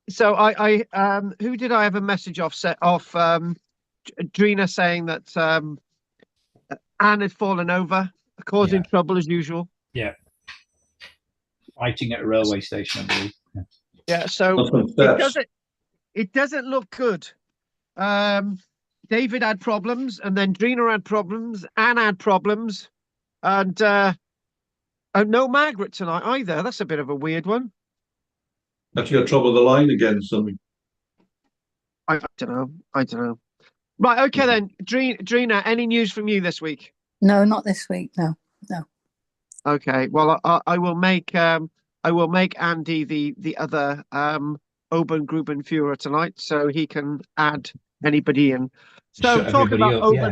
So who did I have a message off set off Drina saying that Anne had fallen over, causing Yeah, trouble as usual. yeah. Fighting at a railway station, I believe. Yeah. Yeah, so Up some it steps. doesn't look good. Um, David had problems, and then Drina had problems, Anne had problems, and no Margaret tonight either. That's a bit of a weird one. Actually, got trouble with the line again. Something. I don't know. I don't know. Right, okay then. Drina, any news from you this week? No, not this week. No, no. Okay. Well, I will make Andy the other Oben Führer tonight, so he can add anybody in. So Shut talking everybody about up. Yeah.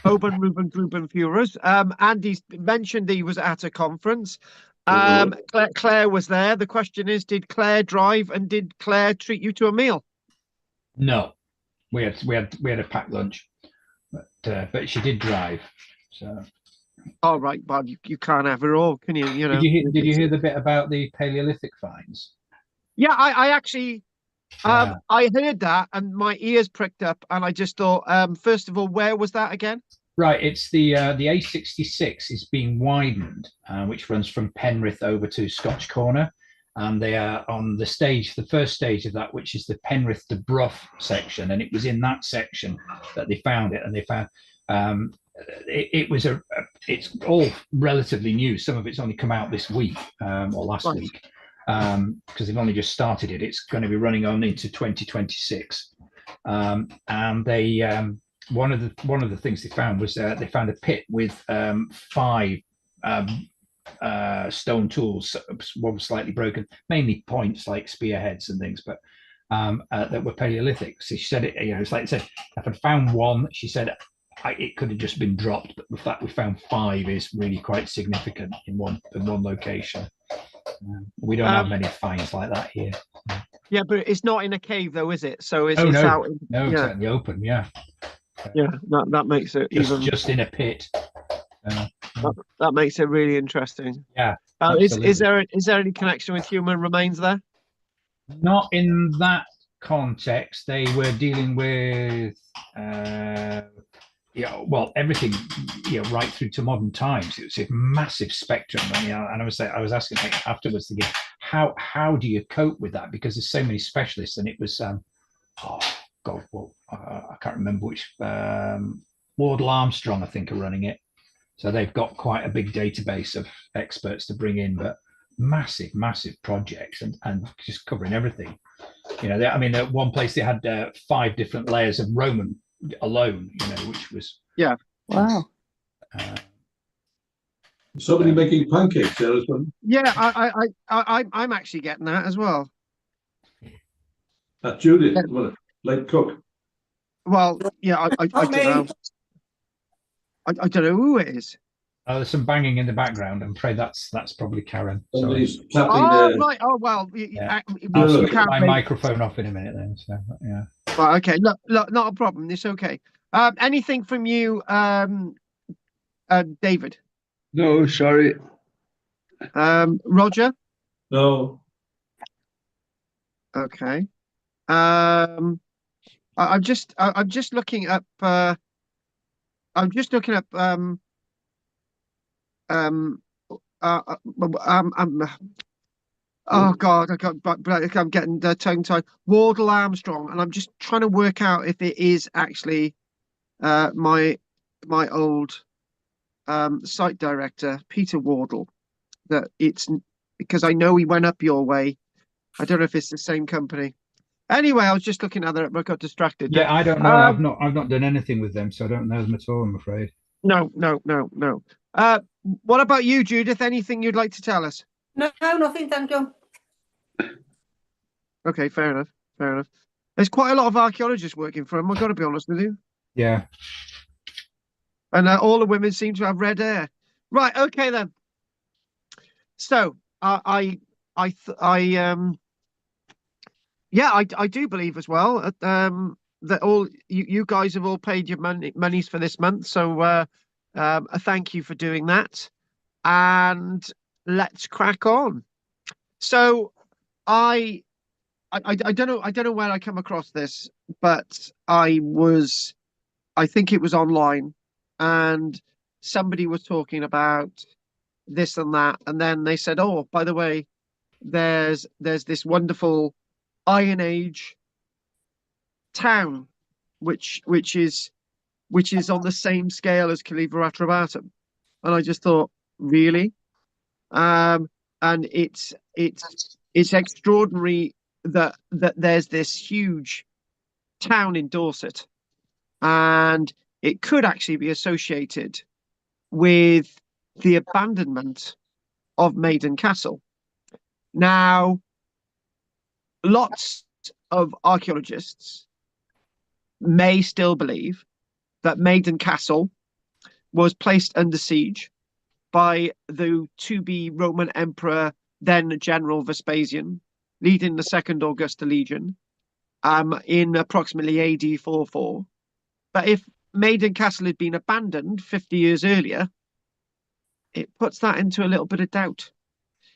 Gruben Führers. Andy's mentioned he was at a conference. Oh, Claire was there. The question is, did Claire drive and did Claire treat you to a meal? No, we had a packed lunch, but she did drive. So All right, Bob, you can't have it all, can you? You know. did you hear the bit about the Paleolithic finds? Yeah, I actually Yeah. I heard that and my ears pricked up, and I just thought, first of all, where was that again? Right, it's the A66 is being widened, which runs from Penrith over to Scotch Corner, and they are on the first stage of that, which is the Penrith to Brough section, and it was in that section that they found it, and they found it's all relatively new. Some of it's only come out this week or last Right. week because they've only just started it. It's going to be running on into 2026, and they. One of the things they found was they found a pit with 5 stone tools. One was slightly broken, mainly points like spearheads and things, but that were Paleolithic. So she said, it's like I said, if I'd found one, she said it could have just been dropped, but the fact we found 5 is really quite significant in one location. We don't have many finds like that here. Yeah, but it's not in a cave though, is it? So it's no, out. it's out in the open. Yeah. Yeah, that makes it just in a pit. That makes it really interesting. Yeah. Is there any connection with human remains there? Not in that context. They were dealing with everything, right through to modern times. It was a massive spectrum. And I was asking afterwards, thinking, how do you cope with that? Because there's so many specialists, and it was I can't remember which Wardle Armstrong, I think, are running it. So they've got quite a big database of experts to bring in, but massive projects and just covering everything. At one place they had 5 different layers of Roman alone, which was wow. somebody making pancakes there as well. Yeah, I'm actually getting that as well. That's Judith, well, late cook. Well, yeah, I don't know. I don't know who it is. There's some banging in the background. I'm afraid that's probably Karen. Somebody's tapping right. Oh well. I'll You switch can't my microphone off in a minute then. So yeah. Right, okay. Look, not a problem. It's okay. Anything from you, David? No, sorry. Roger? No. Okay. I'm just looking up. I'm just looking up. Oh God, I'm getting tongue tied. Wardle Armstrong, and I'm just trying to work out if it is actually my old site director, Peter Wardle. That it's because I know he went up your way. I don't know if it's the same company. Anyway, I was just looking at that, but I got distracted. Yeah, I don't know. I've not done anything with them, so I don't know them at all, I'm afraid. No. What about you, Judith? Anything you'd like to tell us? No, nothing, thank you. Okay, fair enough. There's quite a lot of archaeologists working for him, I've got to be honest with you. Yeah. And all the women seem to have red hair. Right, okay then. So I do believe as well that all you guys have all paid your monies for this month. So a thank you for doing that. And let's crack on. So I don't know where I come across this, but I think it was online, and somebody was talking about this and that, and then they said, "Oh, by the way, there's this wonderful Iron Age town, which is on the same scale as Calibra Atrabatum," and I just thought, really, um, and it's extraordinary that there's this huge town in Dorset, and it could actually be associated with the abandonment of Maiden Castle. Now, lots of archaeologists may still believe that Maiden Castle was placed under siege by the to-be Roman Emperor, then General Vespasian, leading the Second Augusta Legion, in approximately AD 44. But if Maiden Castle had been abandoned 50 years earlier, it puts that into a little bit of doubt.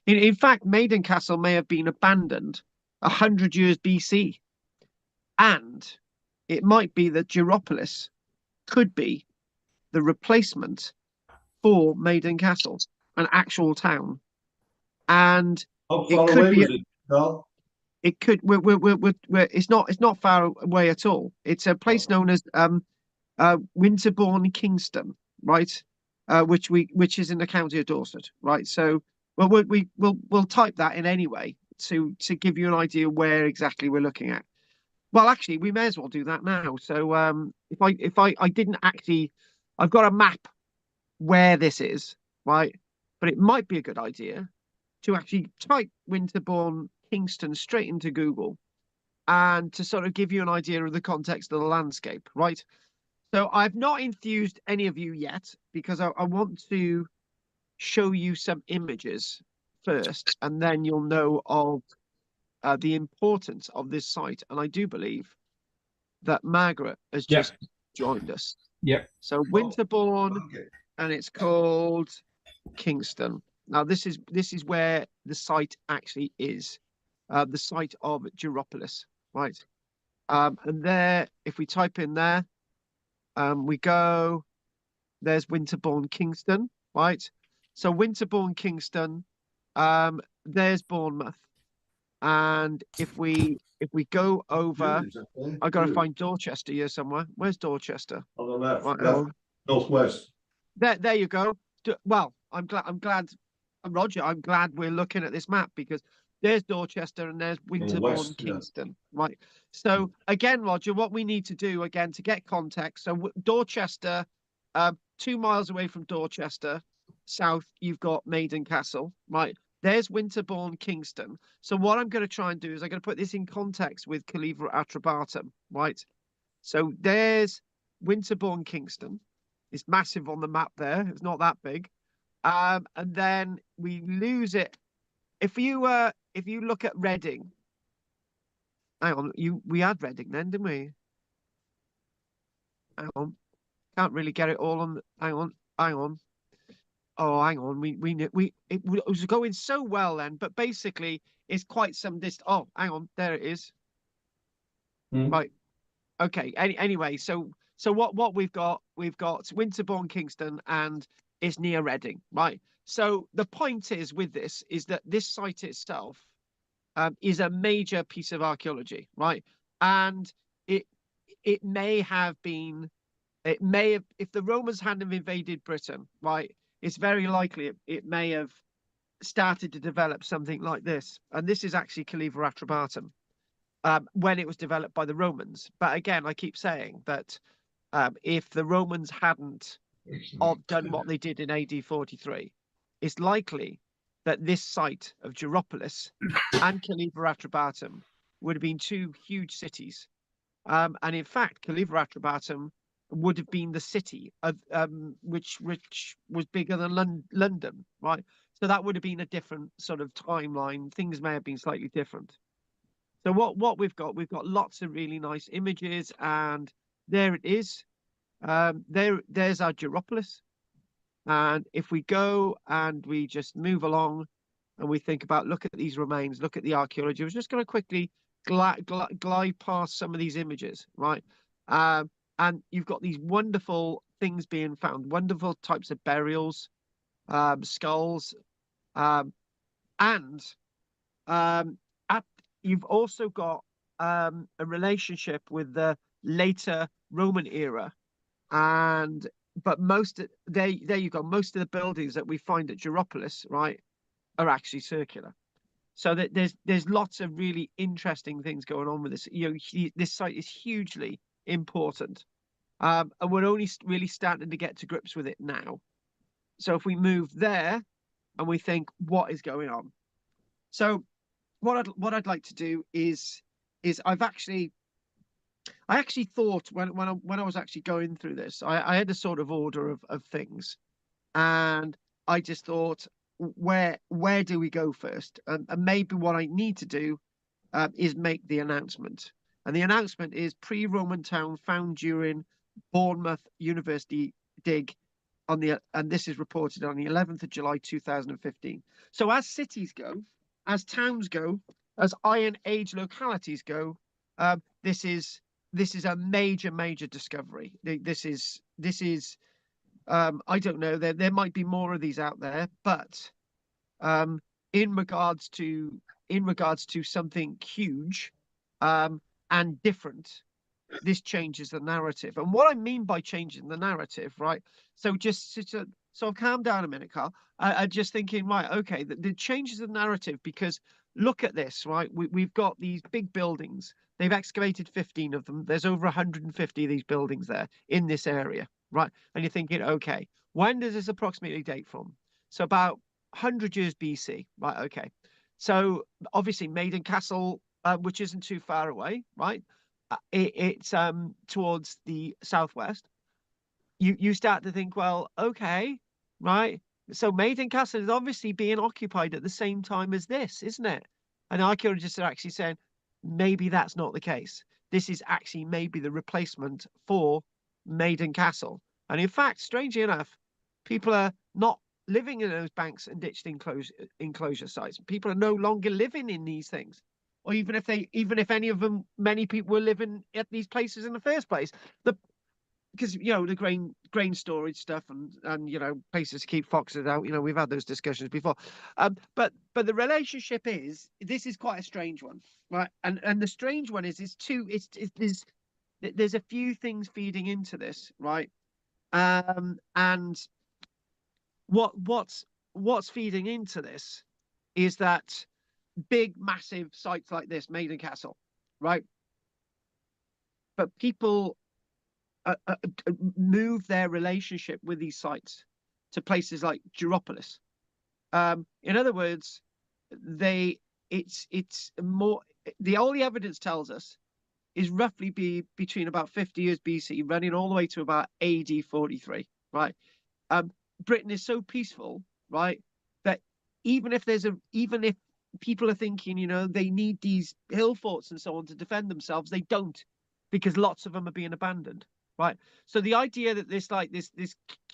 In fact, Maiden Castle may have been abandoned 100 years BC. And it might be that Duropolis could be the replacement for Maiden Castle, an actual town. And How it far could away be was it, Carl? it could it's not far away at all. It's a place known as Winterbourne Kingston, right? Which is in the county of Dorset, right? So well we'll type that in anyway to give you an idea where exactly we're looking at. Well, actually, we may as well do that now. So if I didn't actually, I've got a map where this is, right? But it might be a good idea to actually type Winterbourne Kingston straight into Google and to sort of give you an idea of the context of the landscape, right? So I've not enthused any of you yet because I want to show you some images first, and then you'll know of the importance of this site. And I do believe that Margaret has Yep. just joined us. Yep. So Winterbourne, Okay. and it's called Kingston. Now this is where the site actually is, the site of Duropolis, right? And there, if we type in there, we go. There's Winterbourne Kingston, right? So Winterbourne Kingston, there's Bournemouth, and if we go over, I've got to find Dorchester here somewhere. Where's Dorchester? On the left, Right, left, northwest. there you go. Well, I'm glad, Roger. I'm glad we're looking at this map because there's Dorchester and there's Winterbourne west, yeah. Kingston, right? So again, Roger, what we need to do again to get context. So Dorchester, 2 miles away from Dorchester, south, you've got Maiden Castle, right? There's Winterbourne Kingston. So what I'm going to try and do is I'm going to put this in context with Calivra Atrabatum, right? So there's Winterbourne Kingston. It's massive on the map there. It's not that big. And then we lose it. If you look at Reading, hang on, we had Reading then, didn't we? Hang on, can't really get it all on. Hang on. Oh, hang on. It was going so well then, but basically it's quite some distance. Oh, hang on, there it is. Right. Okay. Anyway, so what we've got Winterbourne Kingston, and it's near Reading, right? So the point is with this is that this site itself is a major piece of archaeology, right? And it may have, if the Romans hadn't invaded Britain, right, it's very likely it may have started to develop something like this. And this is actually Calivra Atrabatum, when it was developed by the Romans. But again, I keep saying that if the Romans hadn't done what they did in AD 43, it's likely that this site of Duropolis and Calivra Atrabatum would have been two huge cities. And in fact, Calivra Atrabatum would have been the city of which was bigger than London, right? So that would have been a different sort of timeline. Things may have been slightly different. So what we've got lots of really nice images, and there it is. There's our Duropolis. And if we go and we just move along, and we think about, look at these remains, look at the archaeology. I was just going to quickly glide past some of these images, right? And you've got these wonderful things being found, wonderful types of burials, skulls, and you've also got a relationship with the later Roman era, but there you go. Most of the buildings that we find at Duropolis, right, are actually circular. So that there's lots of really interesting things going on with this. This site is hugely important, and we're only really starting to get to grips with it now. So if we move there and we think, what is going on? So what I'd like to do is I actually thought when I was actually going through this, I had a sort of order of things, and I just thought, where do we go first? And maybe what I need to do is make the announcement. And the announcement is pre-Roman town found during Bournemouth University dig and this is reported on the 11th of July 2015. So as cities go, as towns go, as Iron Age localities go, this is a major discovery. This is I don't know. There might be more of these out there, but in regards to something huge and different, this changes the narrative. And what I mean by changing the narrative, right? So so calm down a minute, Carl. I'm just thinking, right, okay, the changes the narrative, because look at this, right? We've got these big buildings. They've excavated 15 of them. There's over 150 of these buildings there in this area, right? And you're thinking, okay, when does this approximately date from? So about 100 years BC, right? Okay. So obviously Maiden Castle, which isn't too far away, right? It's towards the southwest. You start to think, well, okay, right? So Maiden Castle is obviously being occupied at the same time as this, isn't it? And archaeologists are actually saying maybe that's not the case. This is actually maybe the replacement for Maiden Castle. And in fact, strangely enough, people are not living in those banks and ditched enclosure sites. People are no longer living in these things. Or even if any of them, many people were living at these places in the first place. Because the grain storage stuff and places to keep foxes out. We've had those discussions before. But the relationship this is quite a strange one, right? And the strange one is there's a few things feeding into this, right? And what's feeding into this is that big massive sites like this, Maiden Castle, right? But people move their relationship with these sites to places like Duropolis. In other words, it's more, all the evidence tells us is roughly between about 50 years BC, running all the way to about AD 43, right? Britain is so peaceful, right, that even if people are thinking, they need these hill forts and so on to defend themselves, they don't, because lots of them are being abandoned. Right. So the idea that this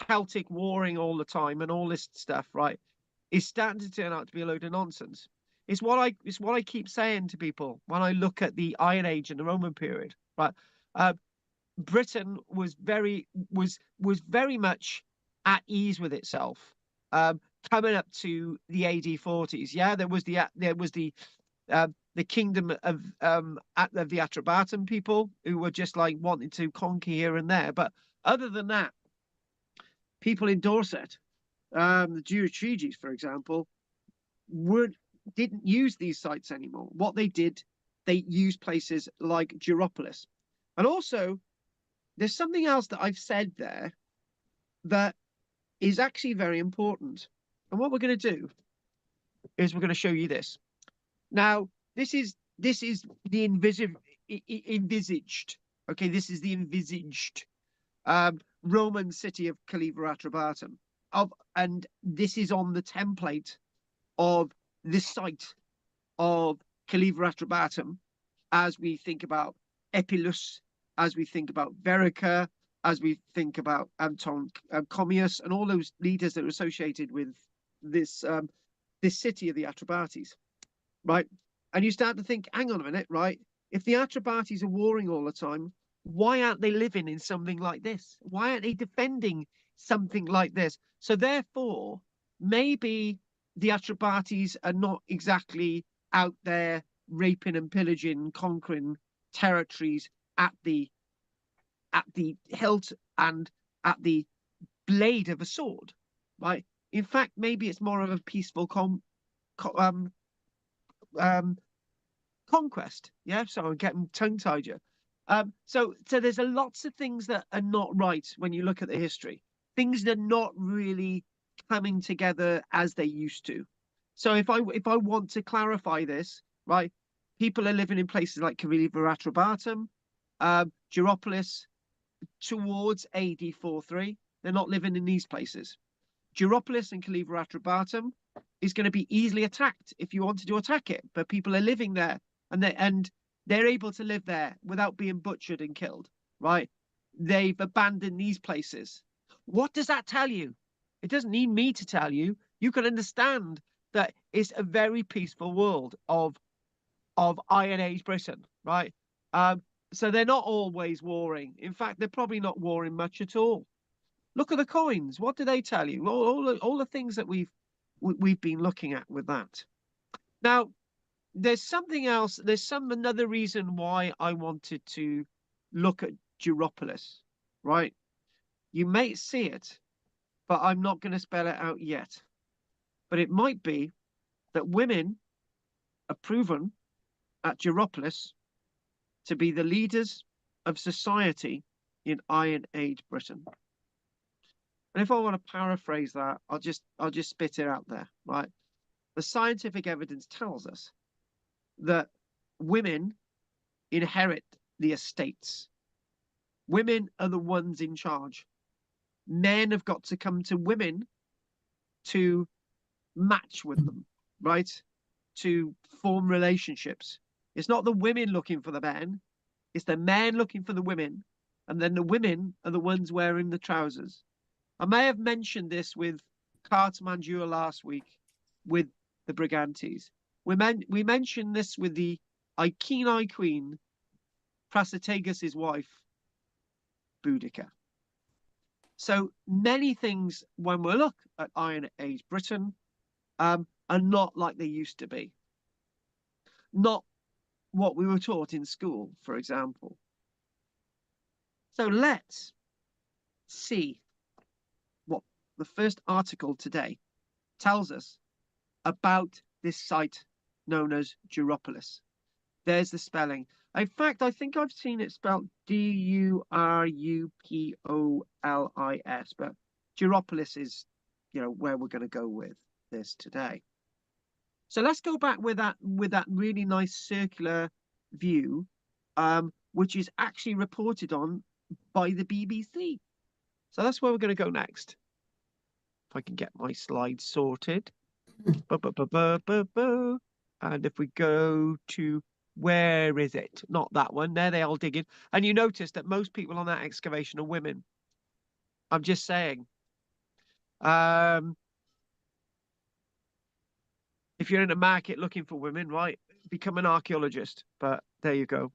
Celtic warring all the time and all this stuff, right, is starting to turn out to be a load of nonsense. It's what I keep saying to people when I look at the Iron Age and the Roman period. Right. Britain was very much at ease with itself. Coming up to the AD 40s. Yeah, there was the kingdom of the Atrebatan people, who were just like wanting to conquer here and there. But other than that, people in Dorset, the Duropolis, for example, didn't use these sites anymore. What they did, they used places like Duropolis. And also, there's something else that I've said there that is actually very important. And what we're going to do is we're going to show you this. Now, this is the envisaged. Okay, this is the envisaged Roman city of Calivra Atrebatum. And this is on the template of this site of Calivra Atrebatum, as we think about Epilus, as we think about Verica, as we think about Anton Commius, and all those leaders that are associated with this this city of the Atrebates, right? And you start to think, hang on a minute, right? If the Atrebates are warring all the time, why aren't they living in something like this? Why aren't they defending something like this? So therefore, maybe the Atrebates are not exactly out there raping and pillaging, conquering territories at the hilt and at the blade of a sword, right? In fact, maybe it's more of a peaceful conquest. Yeah, so I'm getting tongue-tied here. So there's lots of things that are not right when you look at the history. Things that are not really coming together as they used to. So if I want to clarify this, right, people are living in places like Cariva Atrebatum, Duropolis towards AD 43. They're not living in these places. Duropolis and Cariva Atrebatum is going to be easily attacked if you wanted to attack it, but people are living there and they're able to live there without being butchered and killed, right? They've abandoned these places. What does that tell you? It doesn't need me to tell you. You can understand that it's a very peaceful world of Iron Age Britain, right? So they're not always warring. In fact, they're probably not warring much at all. Look at the coins. What do they tell you? All the things that we've been looking at with that. Now, there's something else. There's another reason why I wanted to look at Duropolis, right? You may see it, but I'm not going to spell it out yet. But it might be that women are proven at Duropolis to be the leaders of society in Iron Age Britain. And if I want to paraphrase that, I'll just spit it out there, right? The scientific evidence tells us that women inherit the estates. Women are the ones in charge. Men have got to come to women to match with them, right? To form relationships. It's not the women looking for the men, it's the men looking for the women, and then the women are the ones wearing the trousers. I may have mentioned this with Cartman last week with the Brigantes. We mentioned this with the Iceni Queen, Prasutagus' wife, Boudica. So many things when we look at Iron Age Britain are not like they used to be. Not what we were taught in school, for example. So let's see what the first article today tells us about this site known as Duropolis. There's the spelling. In fact, I think I've seen it spelled Durupolis, but Duropolis is, where we're going to go with this today. So let's go back with that really nice circular view, which is actually reported on by the BBC. So that's where we're going to go next. If I can get my slides sorted. And if we go to, where is it? Not that one. There they all digging. And you notice that most people on that excavation are women. I'm just saying. If you're in a market looking for women, right, become an archaeologist. But there you go.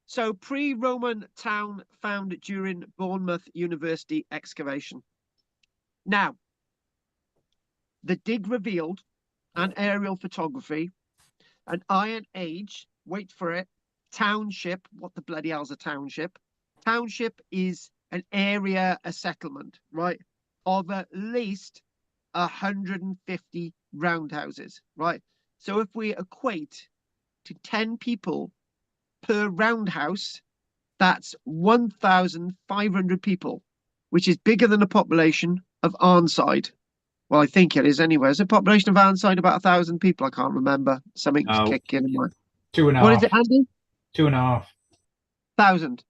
So pre-Roman town found during Bournemouth University excavation. Now, the dig revealed an aerial photography, an Iron Age, wait for it, township. What the bloody hell's a township? Township is an area, a settlement, right, of at least 150 roundhouses, right? So if we equate to 10 people per roundhouse, that's 1,500 people, which is bigger than the population of Arnside. Well, I think it is anyway. Is the population of Arnside about 1,000 people? I can't remember. Something's kicking in. 2.5. What is it, Andy? 2.5. 1,000.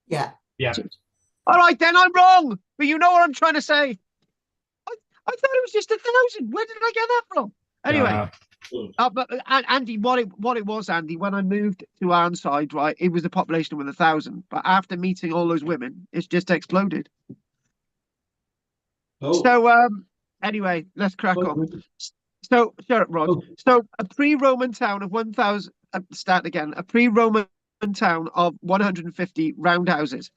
Yeah. Yeah. All right, then I'm wrong. But you know what I'm trying to say. I thought it was just 1,000. Where did I get that from? Anyway, but Andy, what it was, Andy, when I moved to Arnside, right, it was a population with 1,000. But after meeting all those women, it's just exploded. Oh. So Anyway, let's crack on. Oh, So, shut up, Rod. oh, So, a pre-Roman town of 1,000. Start again. A pre-Roman town of 150 roundhouses,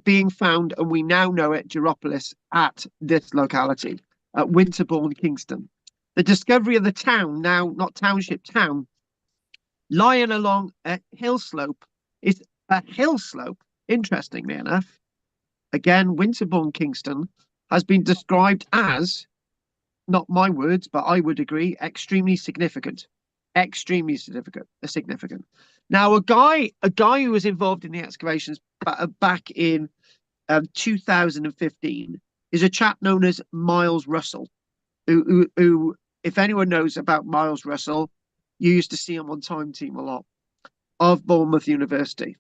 being found, and we now know it, Duropolis, at this locality, at Winterbourne, Kingston. The discovery of the town, now not township, town, lying along a hill slope, is a hill slope. Interestingly enough, again, Winterbourne, Kingston, has been described as, not my words, but I would agree, extremely significant. Extremely significant. Now, a guy who was involved in the excavations back in 2015 is a chap known as Miles Russell, who, if anyone knows about Miles Russell, you used to see him on Time Team a lot, of Bournemouth University.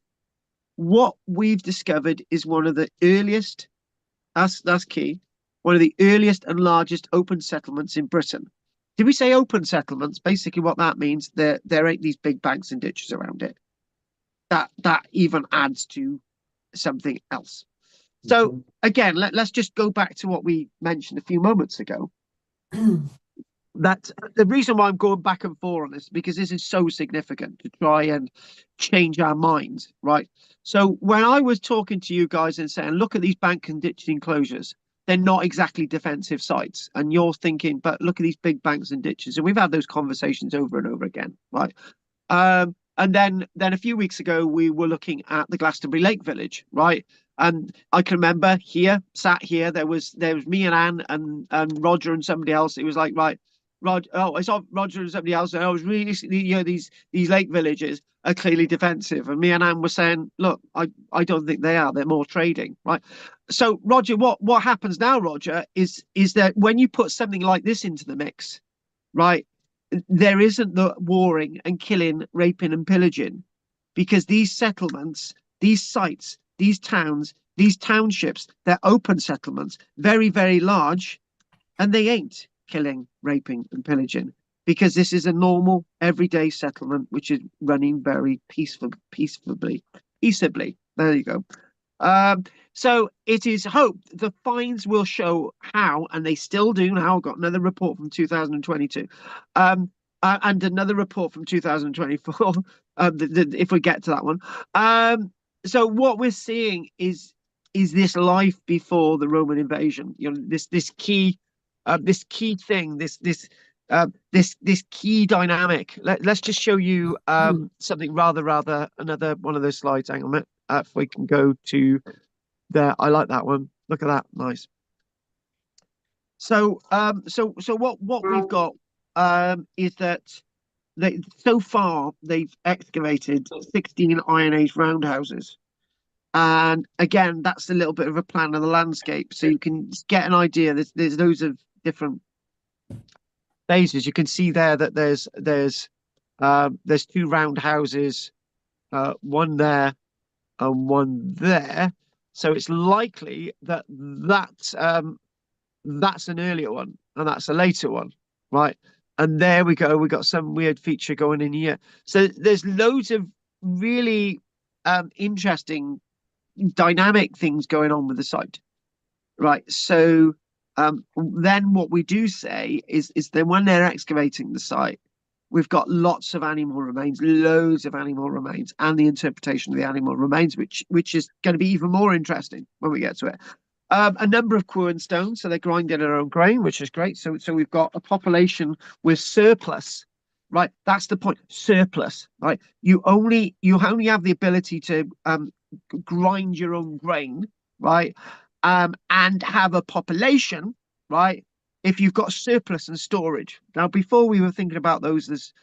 What we've discovered is one of the earliest, that's key, one of the earliest and largest open settlements in Britain. Did we say open settlements? Basically, what that means, there ain't these big banks and ditches around it. That even adds to something else. So again, let's just go back to what we mentioned a few moments ago. That the reason why I'm going back and forth on this is because this is so significant to try and change our minds, right? So when I was talking to you guys and saying, look at these bank and ditch enclosures, they're not exactly defensive sites. And you're thinking, but look at these big banks and ditches. And we've had those conversations over and over again, right? And then a few weeks ago, we were looking at the Glastonbury Lake Village, right? And I can remember sat here, there was me and Anne and Roger and somebody else. It was like, right, I saw Roger and somebody else, and I was really, these lake villages are clearly defensive. And me and Anne were saying, look, I don't think they are. They're more trading, right? So, Roger, what happens now, Roger, is that when you put something like this into the mix, right, there isn't the warring and killing, raping and pillaging, because these settlements, these sites, these towns, these townships, they're open settlements, very, very large, and they ain't killing, raping and pillaging, because this is a normal, everyday settlement which is running very peaceably. There you go. So it is hoped the finds will show how, and they still do now. I've got another report from 2022, and another report from 2024. If we get to that one. So what we're seeing is this life before the Roman invasion. You know, this key thing, this key dynamic. Let's just show you something rather another one of those slides. Hang on a minute. If we can go to there, I like that one. Look at that, nice. So what we've got is that so far they've excavated 16 Iron Age roundhouses, and again, that's a little bit of a plan of the landscape, so you can get an idea. There's loads of different phases. You can see there that there's two roundhouses, one there and one there. So it's likely that that's an earlier one and that's a later one, right? And there we go. We got some weird feature going in here. So there's loads of really interesting, dynamic things going on with the site, right? So then what we do say is that when they're excavating the site, we've got lots of animal remains, loads of animal remains, and the interpretation of the animal remains, which is going to be even more interesting when we get to it. A number of quern stones, so they're grinding their own grain, which is great. So we've got a population with surplus, right? That's the point. Surplus, right? You only have the ability to grind your own grain, right? And have a population, right? If you've got surplus and storage. Now, before we were thinking about those as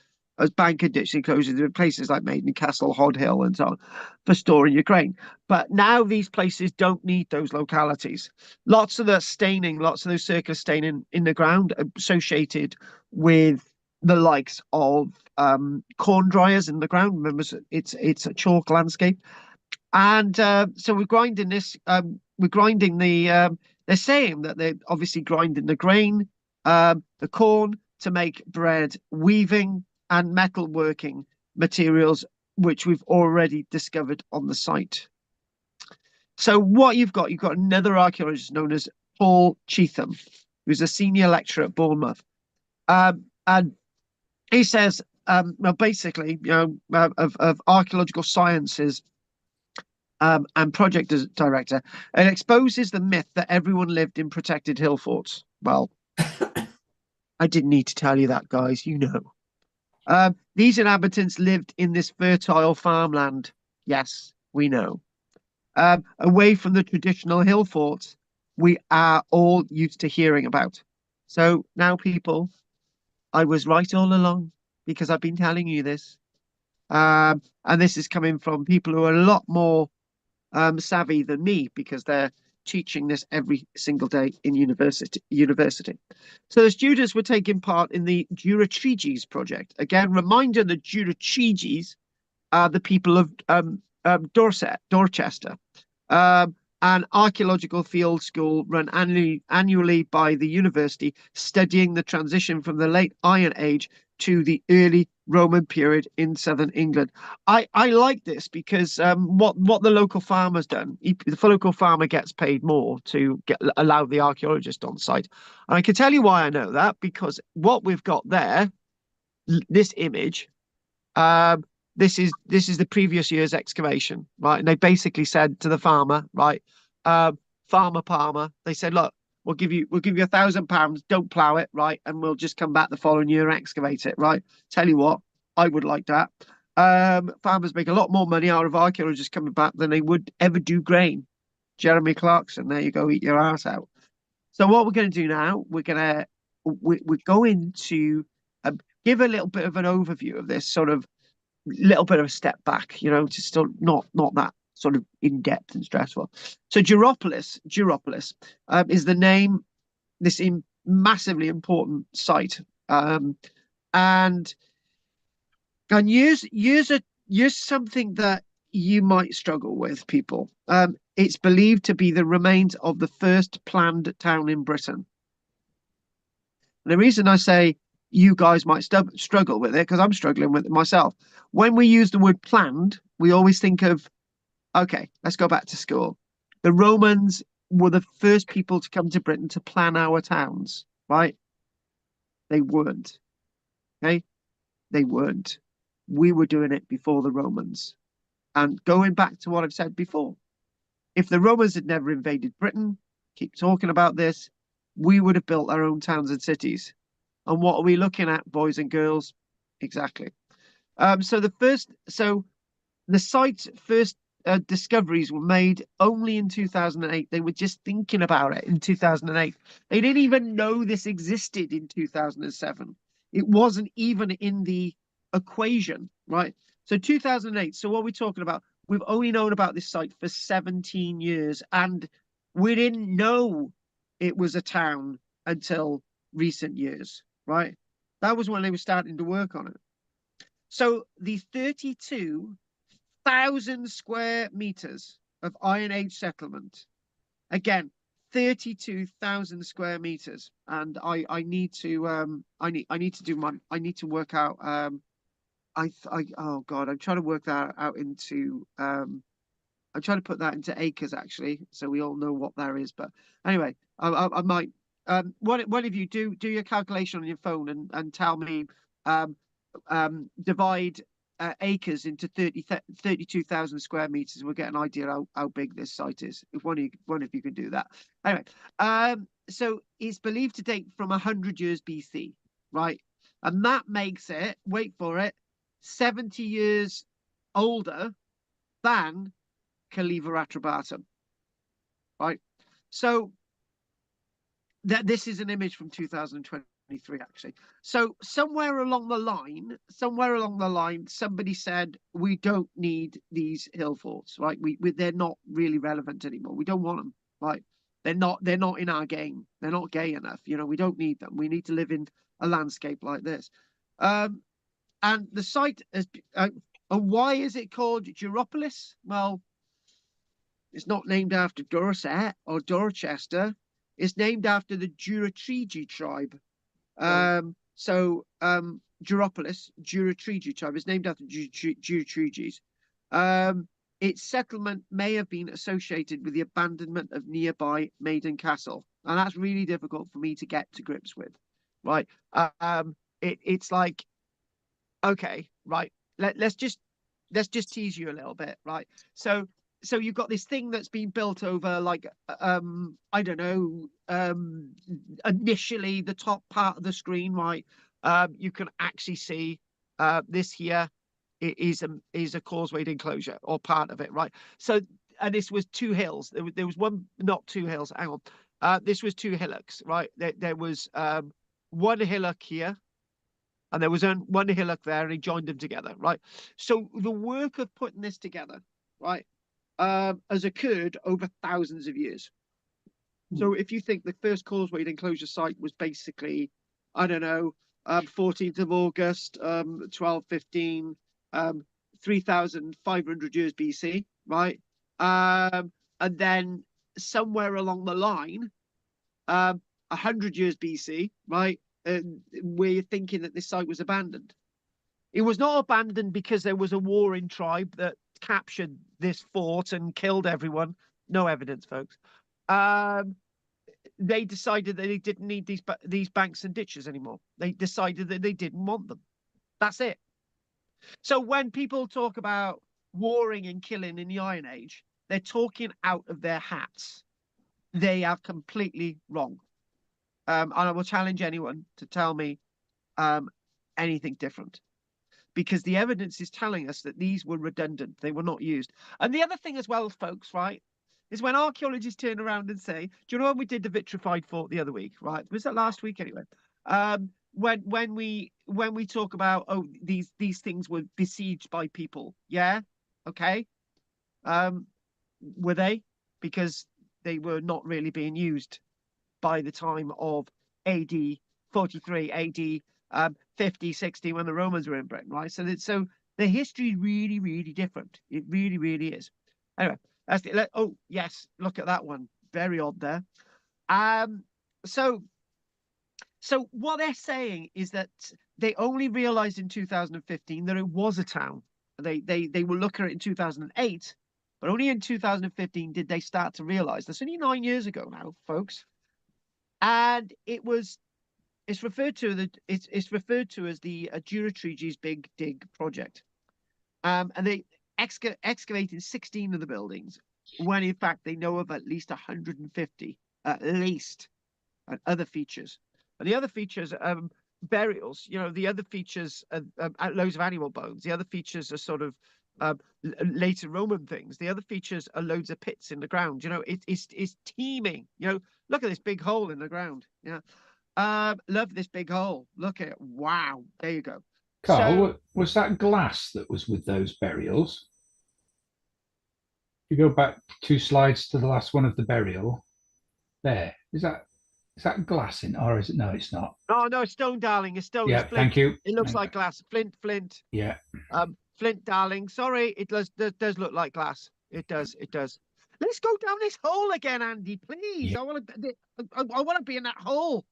bank and ditch enclosures, there are places like Maiden Castle, Hod Hill, and so on for storing your grain. But now these places don't need those localities. Lots of the staining, lots of those circular staining in the ground associated with the likes of corn dryers in the ground. Remember, it's a chalk landscape. And so we're grinding this. We're grinding the. They're saying that they're obviously grinding the grain, the corn to make bread, weaving and metalworking materials, which we've already discovered on the site. So what you've got another archaeologist known as Paul Cheetham. who's a senior lecturer at Bournemouth. And he says, well, basically, of archaeological sciences and project director, it exposes the myth that everyone lived in protected hill forts. Well, I didn't need to tell you that, guys. You know. These inhabitants lived in this fertile farmland. Yes, we know. Away from the traditional hill forts we are all used to hearing about. So now, people, I was right all along because I've been telling you this. And this is coming from people who are a lot more savvy than me because they're teaching this every single day in university. So the students were taking part in the Duropolis project. Again, reminder: the Duropolis are the people of Dorchester, an archaeological field school run annually by the university, studying the transition from the late Iron Age to the early Roman period in southern England. I like this because what the local farmer's done, the local farmer gets paid more to allow the archaeologist on site. And I can tell you why I know that, because what we've got there, this image, this is the previous year's excavation, right? And they basically said to the farmer, right, farmer Palmer, they said, look, we'll give you £1,000, don't plow it, right, and we'll just come back the following year and excavate it, right? Tell you what, I would like that. Farmers make a lot more money out of archaeologists coming back than they would ever do grain. Jeremy Clarkson, there you go, eat your ass out. So what we're going to do now, we're going to give a little bit of an overview of this, sort of little bit of a step back, just still not that sort of in depth and stressful. So Duropolis is the name. This massively important site, and here's something that you might struggle with, people. It's believed to be the remains of the first planned town in Britain. And the reason I say you guys might struggle with it, because I'm struggling with it myself. When we use the word planned, we always think of, okay, let's go back to school. The Romans were the first people to come to Britain to plan our towns, right? They weren't. Okay? They weren't. We were doing it before the Romans. And going back to what I've said before, if the Romans had never invaded Britain, keep talking about this, we would have built our own towns and cities. And what are we looking at, boys and girls? Exactly. So the site's first discoveries were made only in 2008. They were just thinking about it in 2008. They didn't even know this existed in 2007. It wasn't even in the equation, right? So 2008. So what are we talking about? We've only known about this site for 17 years, and we didn't know it was a town until recent years, right? That was when they were starting to work on it. So the 32,000 square meters of Iron Age settlement, again, 32,000 square meters, and I need to work out oh God, I'm trying to work that out into I'm trying to put that into acres, actually, so we all know what that is. But anyway, I might one of you do your calculation on your phone and tell me, divide acres into 32,000 square meters. We'll get an idea how big this site is, if one of you can do that. Anyway, so it's believed to date from 100 years BC, right? And that makes it, wait for it, 70 years older than Caliva Atrabatum, right? So this is an image from 2023, actually. So somewhere along the line, somebody said we don't need these hill forts, right? They're not really relevant anymore. We don't want them, right? They're not in our game. They're not gay enough. We don't need them. We need to live in a landscape like this. And the site is, and why is it called Duropolis? Well, it's not named after Dorset or Dorchester. It's named after the Durotrigi tribe. Duropolis, Durotrigi tribe, is named after Durotrigis. Its settlement may have been associated with the abandonment of nearby Maiden Castle. and that's really difficult for me to get to grips with, right? It's like, okay, right, let's just tease you a little bit, right? So you've got this thing that's been built over, like, I don't know, initially the top part of the screen, right? You can actually see this here is a causewayed enclosure, or part of it, right? So, and this was two hills. There was one, not two hills, hang on. This was two hillocks, right? There was one hillock here, and there was one hillock there, and he joined them together, right? So the work of putting this together, right, has occurred over thousands of years. So if you think the first causewayed enclosure site was basically, I don't know, 14th of August, 1215, 3,500 years BC, right? And then somewhere along the line, 100 years BC, right? We're thinking that this site was abandoned. It was not abandoned because there was a warring tribe that captured this fort and killed everyone. No evidence, folks. They decided that they didn't need these banks and ditches anymore. They decided that they didn't want them. That's it. So when people talk about warring and killing in the Iron Age, they're talking out of their hats. They are completely wrong. And I will challenge anyone to tell me anything different, because the evidence is telling us that these were redundant. They were not used. And the other thing as well, folks, right, is when archaeologists turn around and say, do you know when we did the vitrified fort the other week, right? Was that last week anyway? When we talk about, oh, these things were besieged by people, yeah, okay. Were they? Because they were not really being used by the time of AD 43, AD 50, 60, when the Romans were in Britain, right? So the history is really, really different. It really, really is. Anyway, oh yes, look at that one. Very odd there. So what they're saying is that they only realized in 2015 that it was a town. They were looking at it in 2008, but only in 2015 did they start to realize. That's only 9 years ago now, folks. And it's referred to as the Duropolis Big Dig project. And they excavated 16 of the buildings, when in fact they know of at least 150, at least, and other features. And the other features, burials. You know, the other features are loads of animal bones. The other features are sort of later Roman things. The other features are loads of pits in the ground. You know, it's teeming. You know, look at this big hole in the ground. Yeah. Love this big hole. Look at it. Wow. There you go. Carl, was that glass that was with those burials? If you go back 2 slides to the last one of the burial, there is that glass in, or is it? No, it's not. Oh no, it's stone, darling. It's stone. Yeah, It's flint. thank you. It looks like glass. Flint. Yeah. Flint, darling. Sorry, it does look like glass. It does. Let's go down this hole again, Andy, please. Yeah. I want to be in that hole.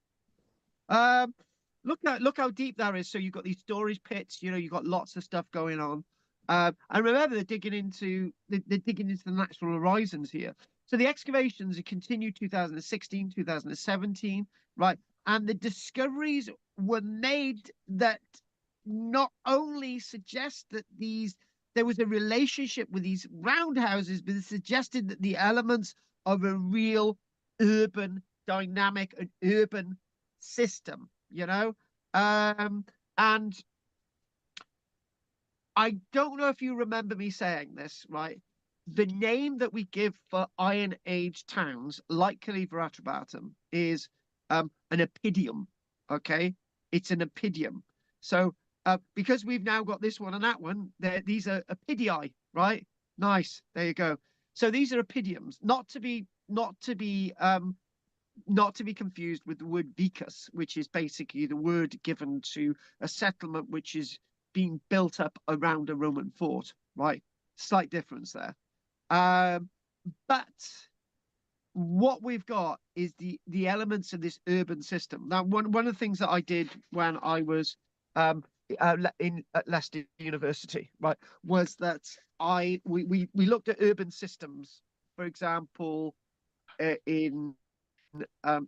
Look how deep that is. So you've got these storage pits. You know, you've got lots of stuff going on. And remember, they're digging into the natural horizons here. So the excavations continued 2016, 2017, right? And the discoveries were made that not only suggest that there was a relationship with these roundhouses, but it suggested that the elements of a real urban dynamic, an urban system, you know. And I don't know if you remember me saying this, right? The name that we give for Iron Age towns, like Caliver Atrebatum, is an oppidum. Okay, it's an oppidum. So because we've now got this one and that one, these are oppidii, right? Nice. There you go. So these are oppidiums, not to be confused with the word vicus, which is basically the word given to a settlement which is being built up around a Roman fort, right? Slight difference there. But what we've got is the elements of this urban system. Now, one of the things that I did when I was at Leicester University, right, was that we looked at urban systems, for example, in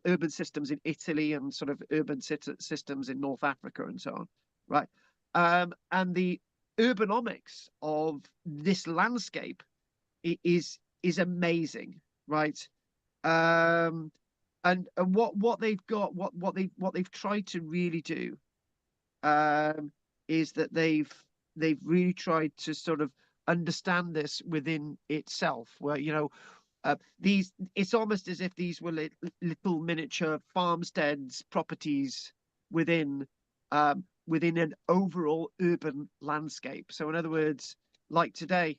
urban systems in Italy and sort of urban systems in North Africa and so on, right? And the urbanomics of this landscape is amazing, right? And what they've got, what they've tried to really do, is that they've really tried to sort of understand this within itself, where these, it's almost as if these were little miniature farmsteads, properties within within an overall urban landscape. So in other words, like today,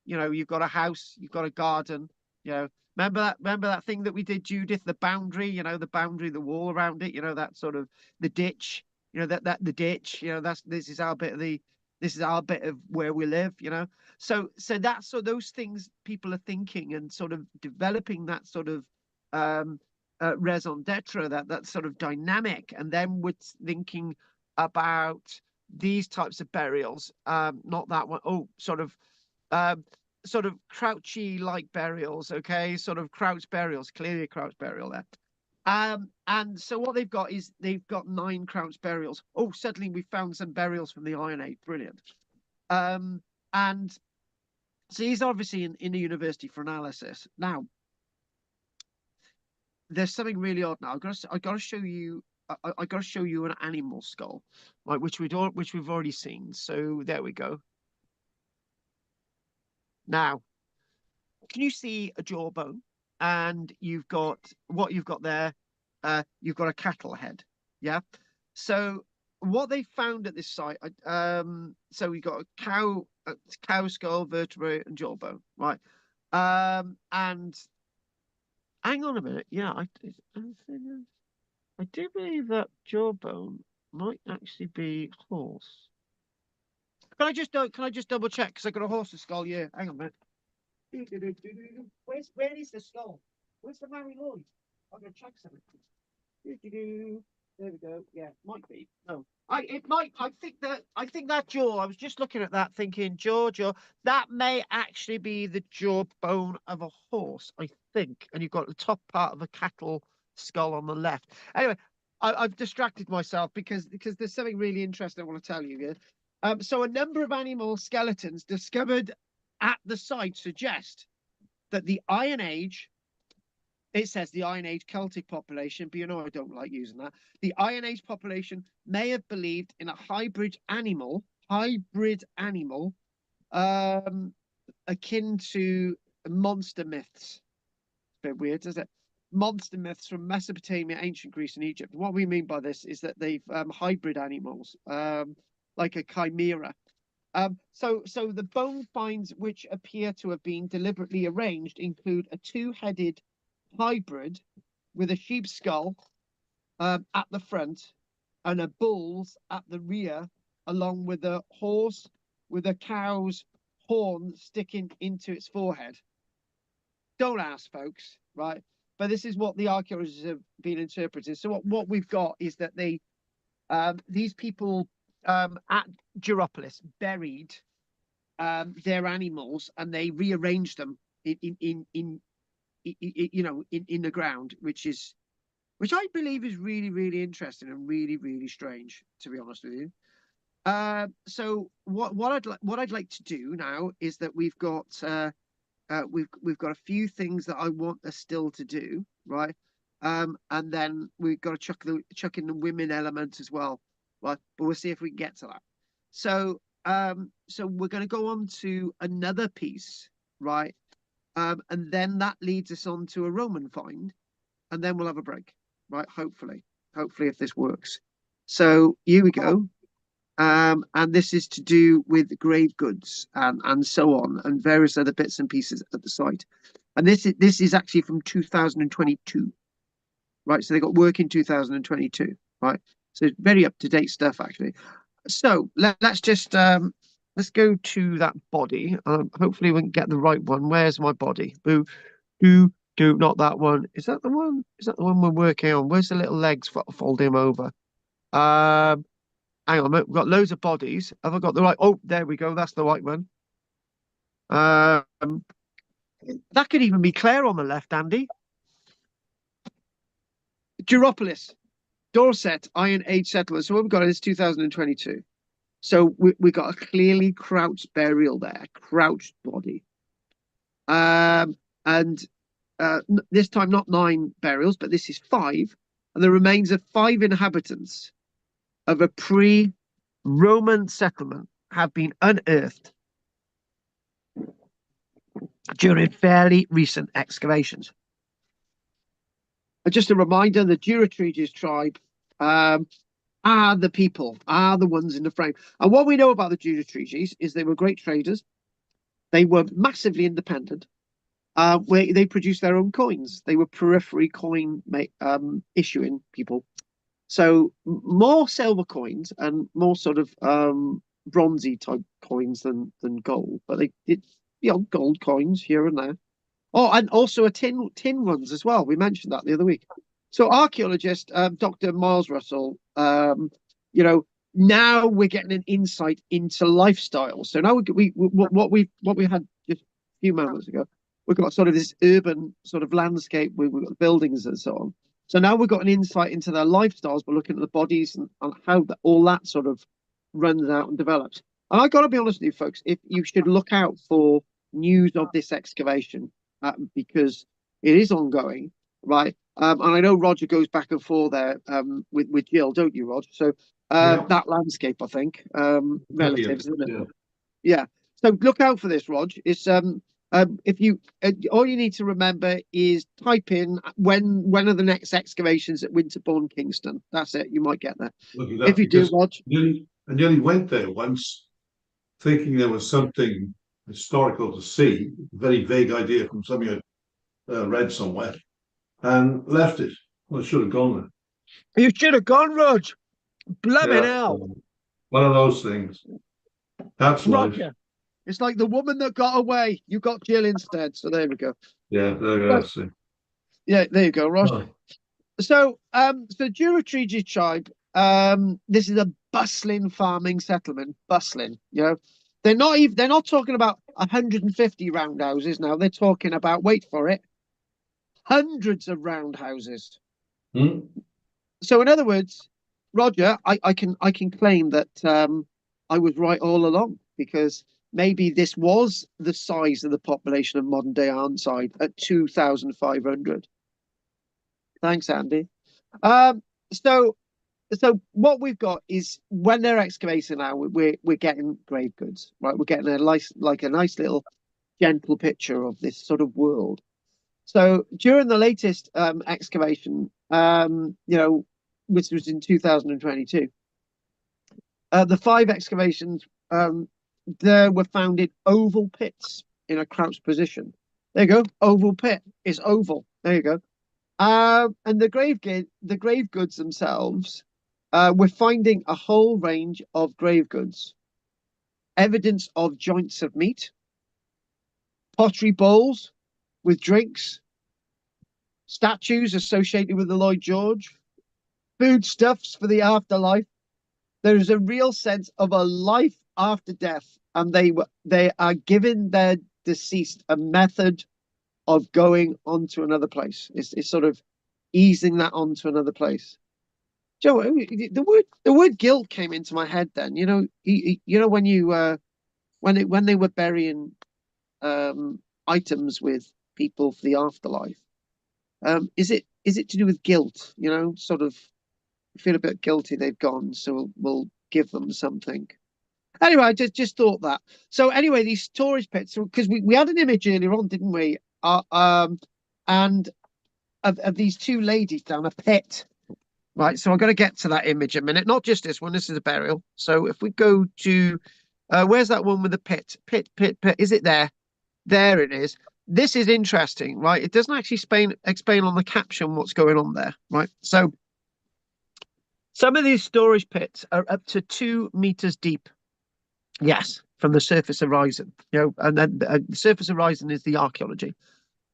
you've got a house, you've got a garden, remember that thing that we did, Judith, the boundary, the boundary, the wall around it, that sort of the ditch, that the ditch, this is our bit of where we live, so that's, so those things people are thinking and sort of developing that sort of raison d'etre, that sort of dynamic. And then we're thinking about these types of burials, not that one, sort of crouchy like burials, okay, sort of crouch burials, clearly a crouch burial there. And so what they've got is they've got 9 crouch burials. Oh, suddenly we found some burials from the Iron Age. Brilliant. And so he's obviously in the university for analysis. Now, there's something really odd now. I got to show you. I got to show you an animal skull, right? Which we've already seen. So there we go. Now, can you see a jawbone? And you've got there. You've got a cattle head. Yeah. So what they found at this site, so we got a cow skull, vertebrae, and jawbone, right? And hang on a minute. Yeah, I do believe that jawbone might actually be horse. Can I just double check? Because I got a horse's skull. Yeah, hang on a minute. Where is the skull? Where's the Mary Lloyd? I'm gonna check something. There we go. Yeah, might be. No, it might. I think that jaw. I was just looking at that, thinking jaw. That may actually be the jawbone of a horse, I think. And you've got the top part of a cattle skull on the left. Anyway, I've distracted myself because there's something really interesting I want to tell you here. So a number of animal skeletons discovered at the site suggest that the Iron Age, it says the Iron Age Celtic population, but I don't like using that. The Iron Age population may have believed in a hybrid animal, akin to monster myths. It's a bit weird, isn't it? Monster myths from Mesopotamia, ancient Greece, and Egypt. What we mean by this is that they've hybrid animals, like a chimera. So the bone finds which appear to have been deliberately arranged include a 2-headed hybrid with a sheep's skull at the front and a bull's at the rear, along with a horse with a cow's horn sticking into its forehead. Don't ask, folks, right? But this is what the archaeologists have been interpreting. So what we've got is that these people at Duropolis buried their animals, and they rearranged them in the ground, which I believe is really, really interesting and really, really strange, to be honest with you. So what I'd like to do now is that we've got a few things that I want us still to do, right? And then we've got to chuck in the women element as well, right? But we'll see if we can get to that. So we're going to go on to another piece, right? And then that leads us on to a Roman find, and then we'll have a break, right? Hopefully, if this works. So here we go. And this is to do with grave goods and so on, and various other bits and pieces at the site. And this is actually from 2022, right? So they got work in 2022, right? So it's very up to date stuff, actually. So let's just let's go to that body. Hopefully we can get the right one. Where's my body? Boo, not that one. Is that the one? Is that the one we're working on? Where's the little legs fold him over? Hang on, we've got loads of bodies. Have I got the right? Oh, there we go. That's the right one. That could even be Claire on the left, Andy. Duropolis, Dorset, Iron Age settlement. So what we've got is 2022. So we got a clearly crouched burial there, crouched body. And this time not 9 burials, but this is 5. And the remains of 5 inhabitants of a pre-Roman settlement have been unearthed during fairly recent excavations. And just a reminder, the Durotriges tribe are the ones in the frame. And what we know about the Durotriges is they were great traders. They were massively independent. Where they produced their own coins. They were periphery coin issuing people. So more silver coins and more sort of bronzy type coins than gold. But they did, gold coins here and there. Oh, and also a tin ones as well. We mentioned that the other week. So archaeologist Dr. Miles Russell, now we're getting an insight into lifestyle. So now what we had just a few moments ago, we've got sort of this urban sort of landscape. We've got buildings and so on. So now we've got an insight into their lifestyles. We're looking at the bodies and how all that sort of runs out and develops. And I got to be honest with you, folks, if you should look out for news of this excavation because it is ongoing, right? And I know Roger goes back and forth there with Jill, don't you, Roger? So that landscape, I think, relatives, isn't it? Yeah. So look out for this, Rog. It's if you all you need to remember is type in when are the next excavations at Winterbourne, Kingston. That's it. You might get there. If you do, Rog. I nearly went there once, thinking there was something historical to see. Very vague idea from something I read somewhere, and left it. Well, I should have gone there. You should have gone, Rog. Blimey hell. One of those things. That's life. Roger. It's like the woman that got away. You got Jill instead. So there we go. Yeah, there you go. Yeah, there you go, Ross. Oh. So Durotriges tribe, this is a bustling farming settlement. Bustling, They're not talking about 150 roundhouses now. They're talking about, wait for it, hundreds of roundhouses. So in other words, Roger, I can claim that I was right all along, because maybe this was the size of the population of modern day Arnside at 2,500. Thanks, Andy. So what we've got is, when they're excavating now, we're getting grave goods, right? We're getting a nice little gentle picture of this sort of world. So during the latest excavation, which was in 2022, the 5 excavations there were found in oval pits in a crouched position. There you go. Oval pit is oval. There you go. And the grave goods themselves, we're finding a whole range of grave goods. Evidence of joints of meat, pottery bowls with drinks, statues associated with the Lloyd George, foodstuffs for the afterlife. There is a real sense of a life after death, and they are giving their deceased a method of going on to another place. It's sort of easing that on to another place. Joe, the word guilt came into my head then. When they were burying items with people for the afterlife. Is it to do with guilt? Sort of feel a bit guilty they've gone, so we'll give them something. Anyway, I just thought that. So anyway, these storage pits, because we had an image earlier on, didn't we? And of these 2 ladies down a pit. Right, so I'm going to get to that image in a minute. Not just this one. This is a burial. So if we go to, where's that one with the pit? Pit. Is it there? There it is. This is interesting, right? It doesn't actually explain on the caption what's going on there, right? So some of these storage pits are up to 2 meters deep. Yes, from the surface horizon. And then the surface horizon is the archaeology.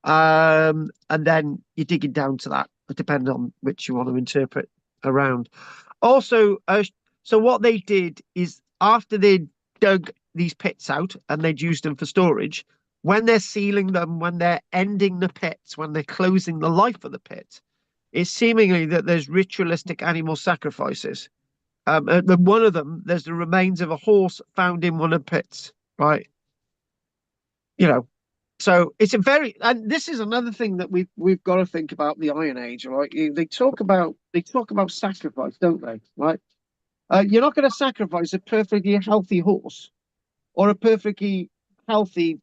And then you're digging down to that. It depends on which you want to interpret around. Also, so what they did is, after they dug these pits out and they'd used them for storage, when they're sealing them, when they're ending the pits, when they're closing the life of the pit, it's seemingly that there's ritualistic animal sacrifices. And one of them, there's the remains of a horse found in one of the pits, right? You know, so it's a very, and this is another thing that we've got to think about the Iron Age, right? They talk about sacrifice, don't they? Right? You're not going to sacrifice a perfectly healthy horse or a perfectly healthy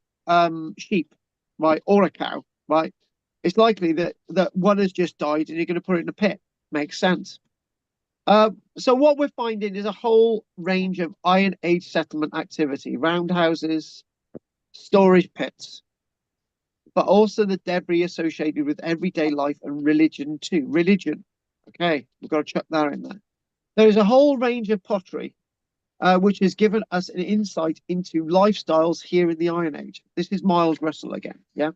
sheep, right, or a cow, right? It's likely that one has just died and you're going to put it in a pit. Makes sense. So what we're finding is a whole range of Iron Age settlement activity, roundhouses, storage pits, but also the debris associated with everyday life and religion too. Religion, okay, we've got to chuck that in there. There is a whole range of pottery, which has given us an insight into lifestyles here in the Iron Age. This is Miles Russell again, yeah.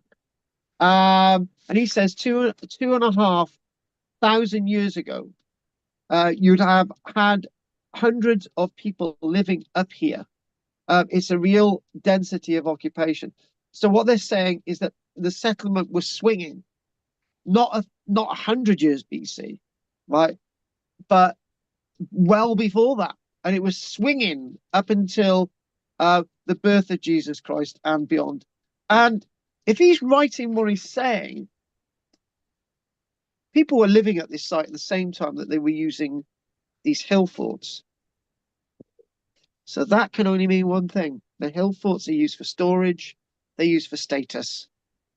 And he says 2,500 years ago, you'd have had hundreds of people living up here. It's a real density of occupation. So what they're saying is that the settlement was swinging, not 100 years BC, right, but well before that, and it was swinging up until the birth of Jesus Christ and beyond. And if he's writing what he's saying, people were living at this site at the same time that they were using these hill forts. So that can only mean one thing. The hill forts are used for storage, they're used for status,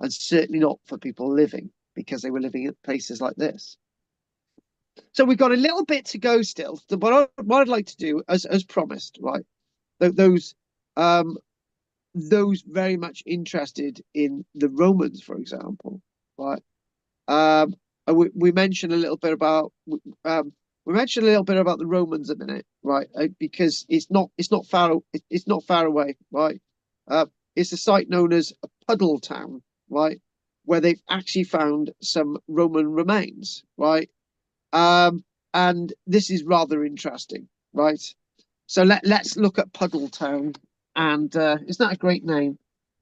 and certainly not for people living, because they were living at places like this. So we've got a little bit to go still. What I'd like to do, as promised, right? Those very much interested in the Romans, for example, right? We mentioned a little bit about the Romans a minute, right? Because it's not far away, right? It's a site known as Puddle Town, right, where they've actually found some Roman remains, right? And this is rather interesting, right? So let's look at Puddle Town, and isn't that a great name?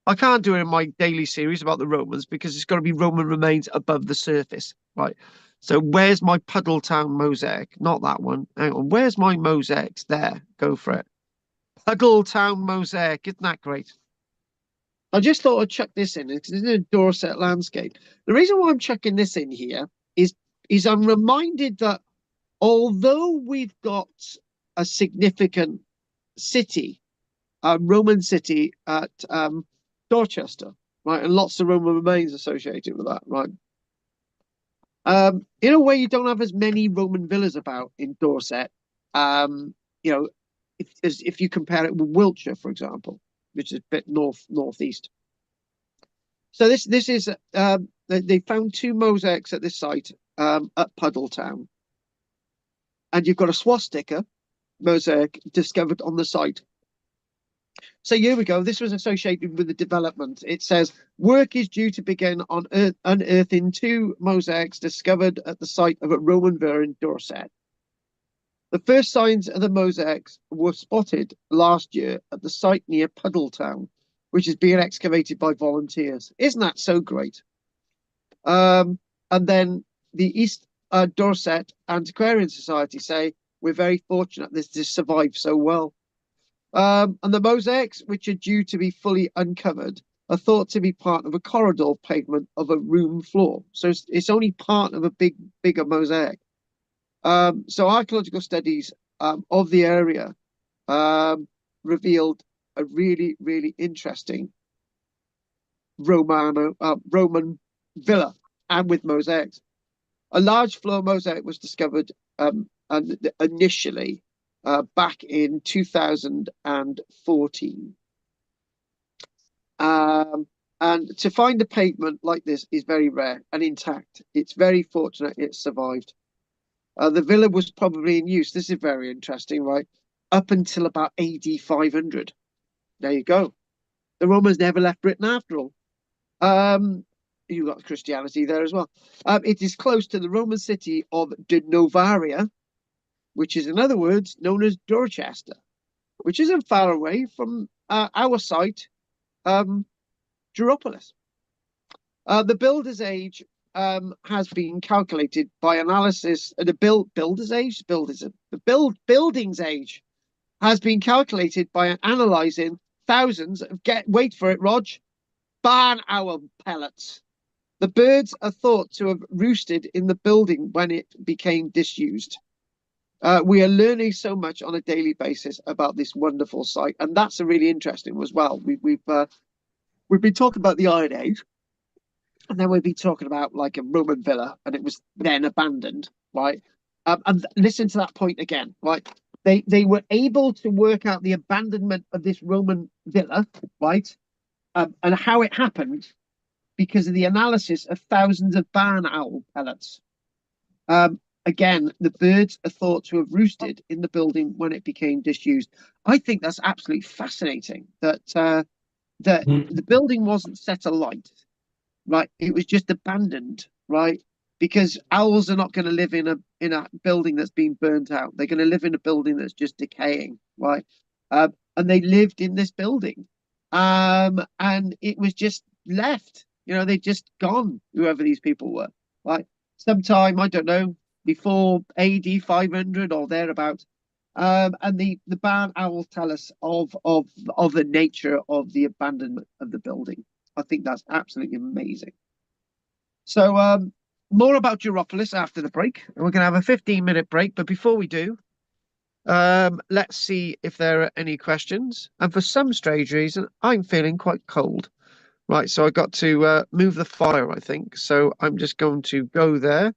I can't do it in my daily series about the Romans because it's got to be Roman remains above the surface, right? So where's my Puddle Town mosaic? Not that one. Hang on. Where's my mosaics? There. Go for it. Puddle Town mosaic. Isn't that great? I just thought I'd chuck this in because it's in a Dorset landscape. The reason why I'm chucking this in here is I'm reminded that although we've got a significant city, a Roman city at Dorchester, right, and lots of Roman remains associated with that, right? In a way, you don't have as many Roman villas about in Dorset. You know, if you compare it with Wiltshire, for example, which is a bit northeast. So this is they found two mosaics at this site at Puddle Town, and you've got a swastika mosaic discovered on the site. So here we go. This was associated with the development. It says work is due to begin on unearthing two mosaics discovered at the site of a Roman villa in Dorset. The first signs of the mosaics were spotted last year at the site near Puddle Town, which is being excavated by volunteers. Isn't that so great? And then the East Dorset Antiquarian Society say we're very fortunate this has survived so well. And the mosaics, which are due to be fully uncovered, are thought to be part of a corridor pavement of a room floor. So it's only part of a bigger mosaic. So archaeological studies of the area revealed a really, really interesting Roman villa, and with mosaics. A large floor mosaic was discovered initially back in 2014. And to find a pavement like this is very rare and intact. It's very fortunate it survived. The villa was probably in use. This is very interesting, right? Up until about AD 500. There you go. The Romans never left Britain after all. You got Christianity there as well. It is close to the Roman city of De Novaria, which is in other words known as Dorchester, which isn't far away from our site, Duropolis. The builder's age has been calculated by analysis. The building's age has been calculated by analysing thousands of wait for it, Rog, barn owl pellets. The birds are thought to have roosted in the building when it became disused. We are learning so much on a daily basis about this wonderful site, and that's a really interesting as well. We've been talking about the Iron Age, and then we've been talking about like a Roman villa, and it was then abandoned, right? And listen to that point again, right? They were able to work out the abandonment of this Roman villa, right? And how it happened because of the analysis of thousands of barn owl pellets. Again, the birds are thought to have roosted in the building when it became disused. I think that's absolutely fascinating that the building wasn't set alight, right? It was just abandoned, right? Because owls are not going to live in a building that's been burnt out. They're going to live in a building that's just decaying, right? And they lived in this building, and it was just left. You know, they'd just gone. Whoever these people were, right? Sometime, I don't know, before AD 500 or thereabouts. And the barn owls tell us of the nature of the abandonment of the building. I think that's absolutely amazing. So more about Duropolis after the break. We're going to have a 15-minute break, but before we do, let's see if there are any questions. And for some strange reason, I'm feeling quite cold. Right, so I got to move the fire, I think. So I'm just going to go there.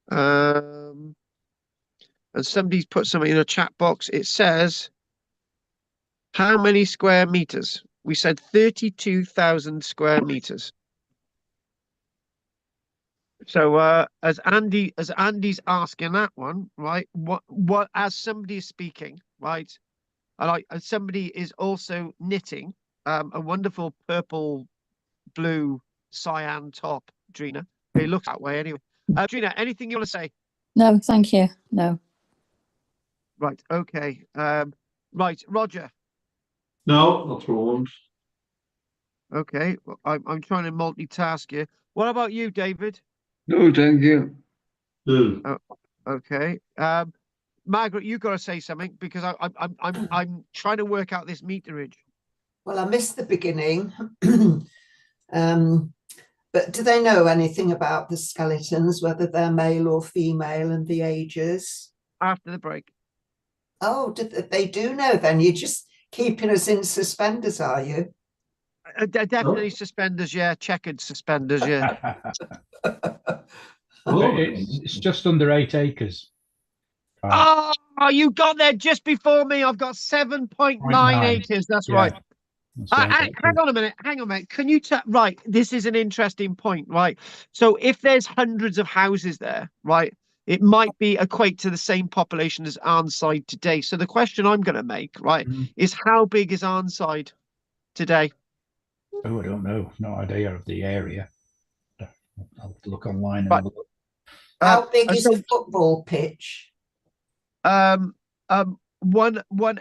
And somebody's put something in a chat box. It says, how many square meters? We said 32,000 square meters. So as Andy's asking that one, right? What as somebody is speaking, right? And somebody is also knitting a wonderful purple blue cyan top, Drina. It looks that way anyway. Drina, anything you want to say? No, thank you. No. Right, okay. Right, Roger. No, not for once. Okay, well, I'm trying to multitask you. What about you, David? No, thank you. No. Okay. Margaret, you got to say something because I'm trying to work out this meterage. Well, I missed the beginning. But do they know anything about the skeletons, whether they're male or female, and the ages? After the break. Oh, they do know then. You're just keeping us in suspenders, are you? Definitely suspenders, yeah. Checkered suspenders, yeah. It's just under 8 acres. Oh, you got there just before me. I've got 7.9 acres. That's Yeah. right. That's hang on a minute. Can you right? This is an interesting point, right? So if there's hundreds of houses there, right, it might be equate to the same population as Arnside today. So the question I'm going to make, right, is how big is Arnside today? Oh, I don't know. No idea of the area. I'll have to look online and Right. have a look. How big is a football pitch? 1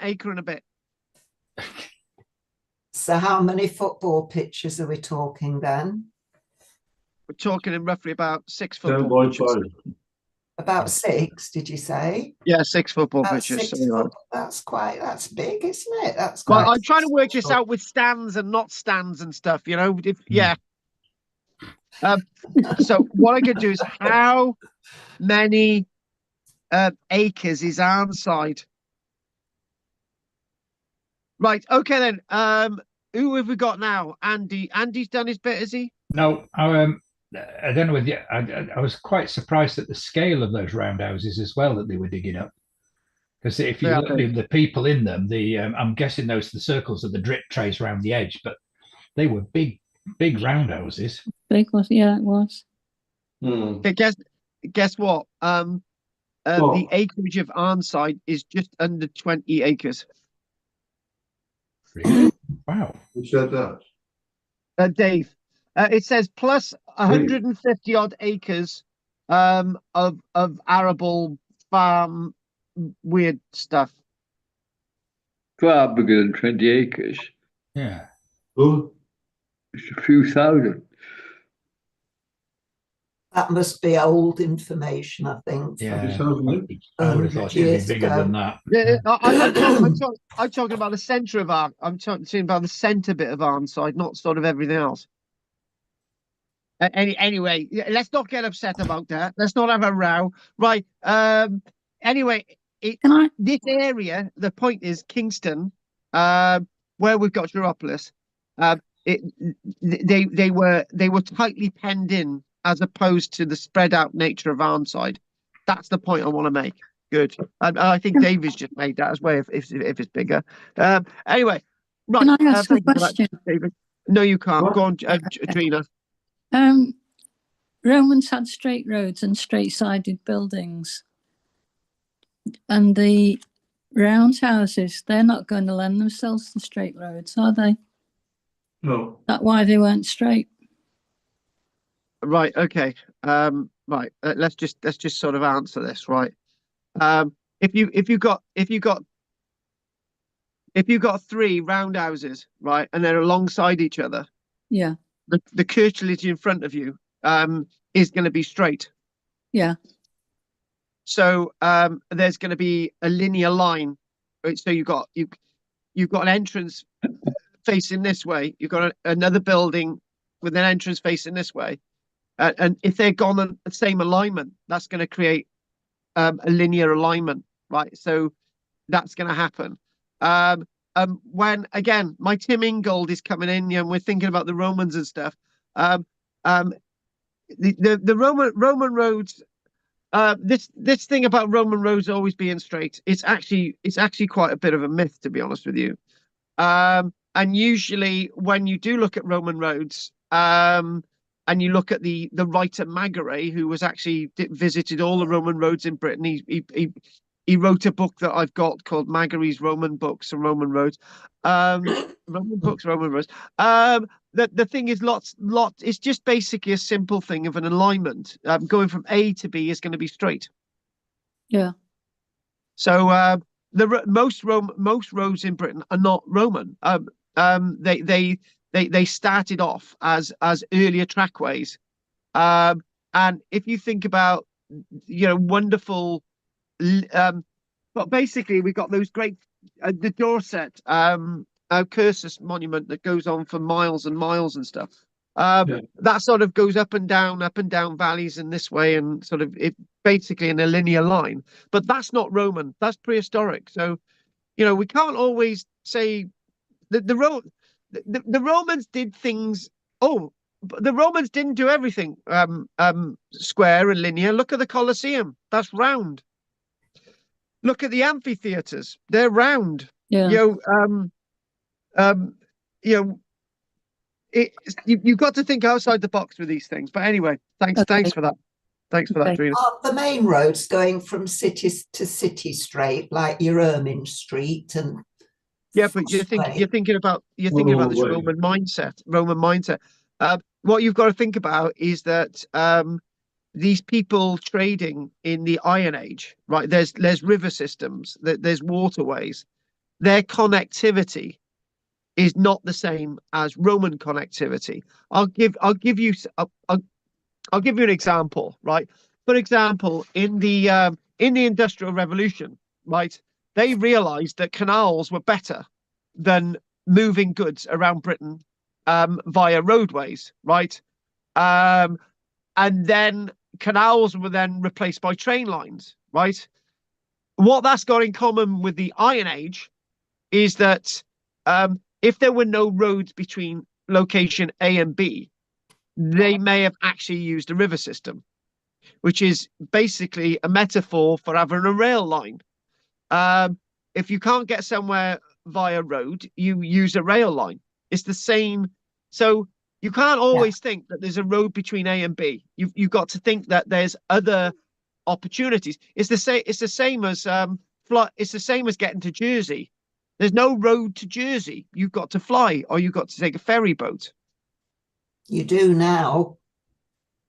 acre and a bit. So how many football pitches are we talking then? We're talking in roughly about 6 10 football by pitches. 5. About 6, did you say? Yeah, 6 football About pitches. 6 foot, that's big, isn't it? That's Well, quite. I'm trying to work this out with stands and not stands and stuff, you know. Yeah. So what I could do is how many acres is Arnside? Right. Okay then. Who have we got now? Andy. Andy's done his bit, is he? No, I don't know. I was quite surprised at the scale of those roundhouses as well that they were digging up. Because if you look at the people in them, I'm guessing the circles are the drip trays around the edge, but they were big roundhouses. Big was, yeah, it was. Okay, guess what? The acreage of Arnside is just under 20 acres. Really? Wow. Who said that? Dave. It says plus 150 odd acres of arable farm weird stuff. Far bigger than 20 acres. Yeah. Oh, It's a few thousand. That must be old information, I think. from Yeah, I would have 100 thought it'd be years bigger ago. than that. Yeah, I'm talking about the centre of Arn. I'm talking about the centre bit of Arnside, not sort of everything else. Anyway, let's not get upset about that. Let's not have a row, right? Anyway, Can I? this area, the point is Kingston, where we've got Duropolis. It, they were tightly penned in as opposed to the spread out nature of Arnside. That's the point I want to make. Good, and I think David's just made that as well. If it's bigger, anyway, right. Can I ask a Thank you for that, question? David. No, you can't. What? Go on, Trina. Romans had straight roads and straight-sided buildings, and the roundhouses, they're not going to lend themselves to straight roads, are they? No. That's why they weren't straight. Right. Okay. Right. Let's just sort of answer this. Right. If you got three roundhouses, right, and they're alongside each other, Yeah, the curtilage in front of you is going to be straight. yeah, So there's going to be a linear line. Right? So you've got an entrance facing this way. You've got another building with an entrance facing this way, and if they're gone on the same alignment, that's going to create a linear alignment, right? So that's going to happen. When again, my Tim Ingold is coming in, and we're thinking about the Romans and stuff. The Roman roads. This thing about Roman roads always being straight, it's actually quite a bit of a myth, to be honest with you. And usually when you do look at Roman roads, and you look at the writer Magaret, who was actually visited all the Roman roads in Britain, he wrote a book that I've got called Magaret's Roman Books and Roman Roads. Roman Books, Roman Roads. The thing is, it's just basically a simple thing of an alignment. Going from A to B is going to be straight. yeah. So most roads in Britain are not Roman. They started off as earlier trackways. And if you think about, wonderful, but basically we've got those great the Dorset Cursus monument that goes on for miles and miles and stuff. That sort of goes up and down valleys in this way, and sort of it basically in a linear line. But that's not Roman. That's prehistoric. So, we can't always say the Romans did things. Oh, but the Romans didn't do everything square and linear. Look at the Colosseum. That's round. Look at the amphitheaters. They're round. Yeah. You've got to think outside the box with these things. But anyway, thanks for that. Thanks for that, Okay. Trina. Are the main roads going from cities to city straight, like your Ermine Street and Yeah, but you're thinking about this Roman mindset. What you've got to think about is that these people trading in the Iron Age, right? There's river systems, there's waterways. Their connectivity is not the same as Roman connectivity. I'll give you an example, right? For example, in the Industrial Revolution, right? They realized that canals were better than moving goods around Britain via roadways, right? And then canals were then replaced by train lines, right? What that's got in common with the Iron Age is that if there were no roads between location A and B, they may have actually used a river system, which is basically a metaphor for having a rail line. If you can't get somewhere via road, you use a rail line. It's the same. So you can't always think that there's a road between A and B. You've got to think that there's other opportunities. It's the same. It's the same as It's the same as getting to Jersey. There's no road to Jersey. You've got to fly, or you've got to take a ferry boat. you do now.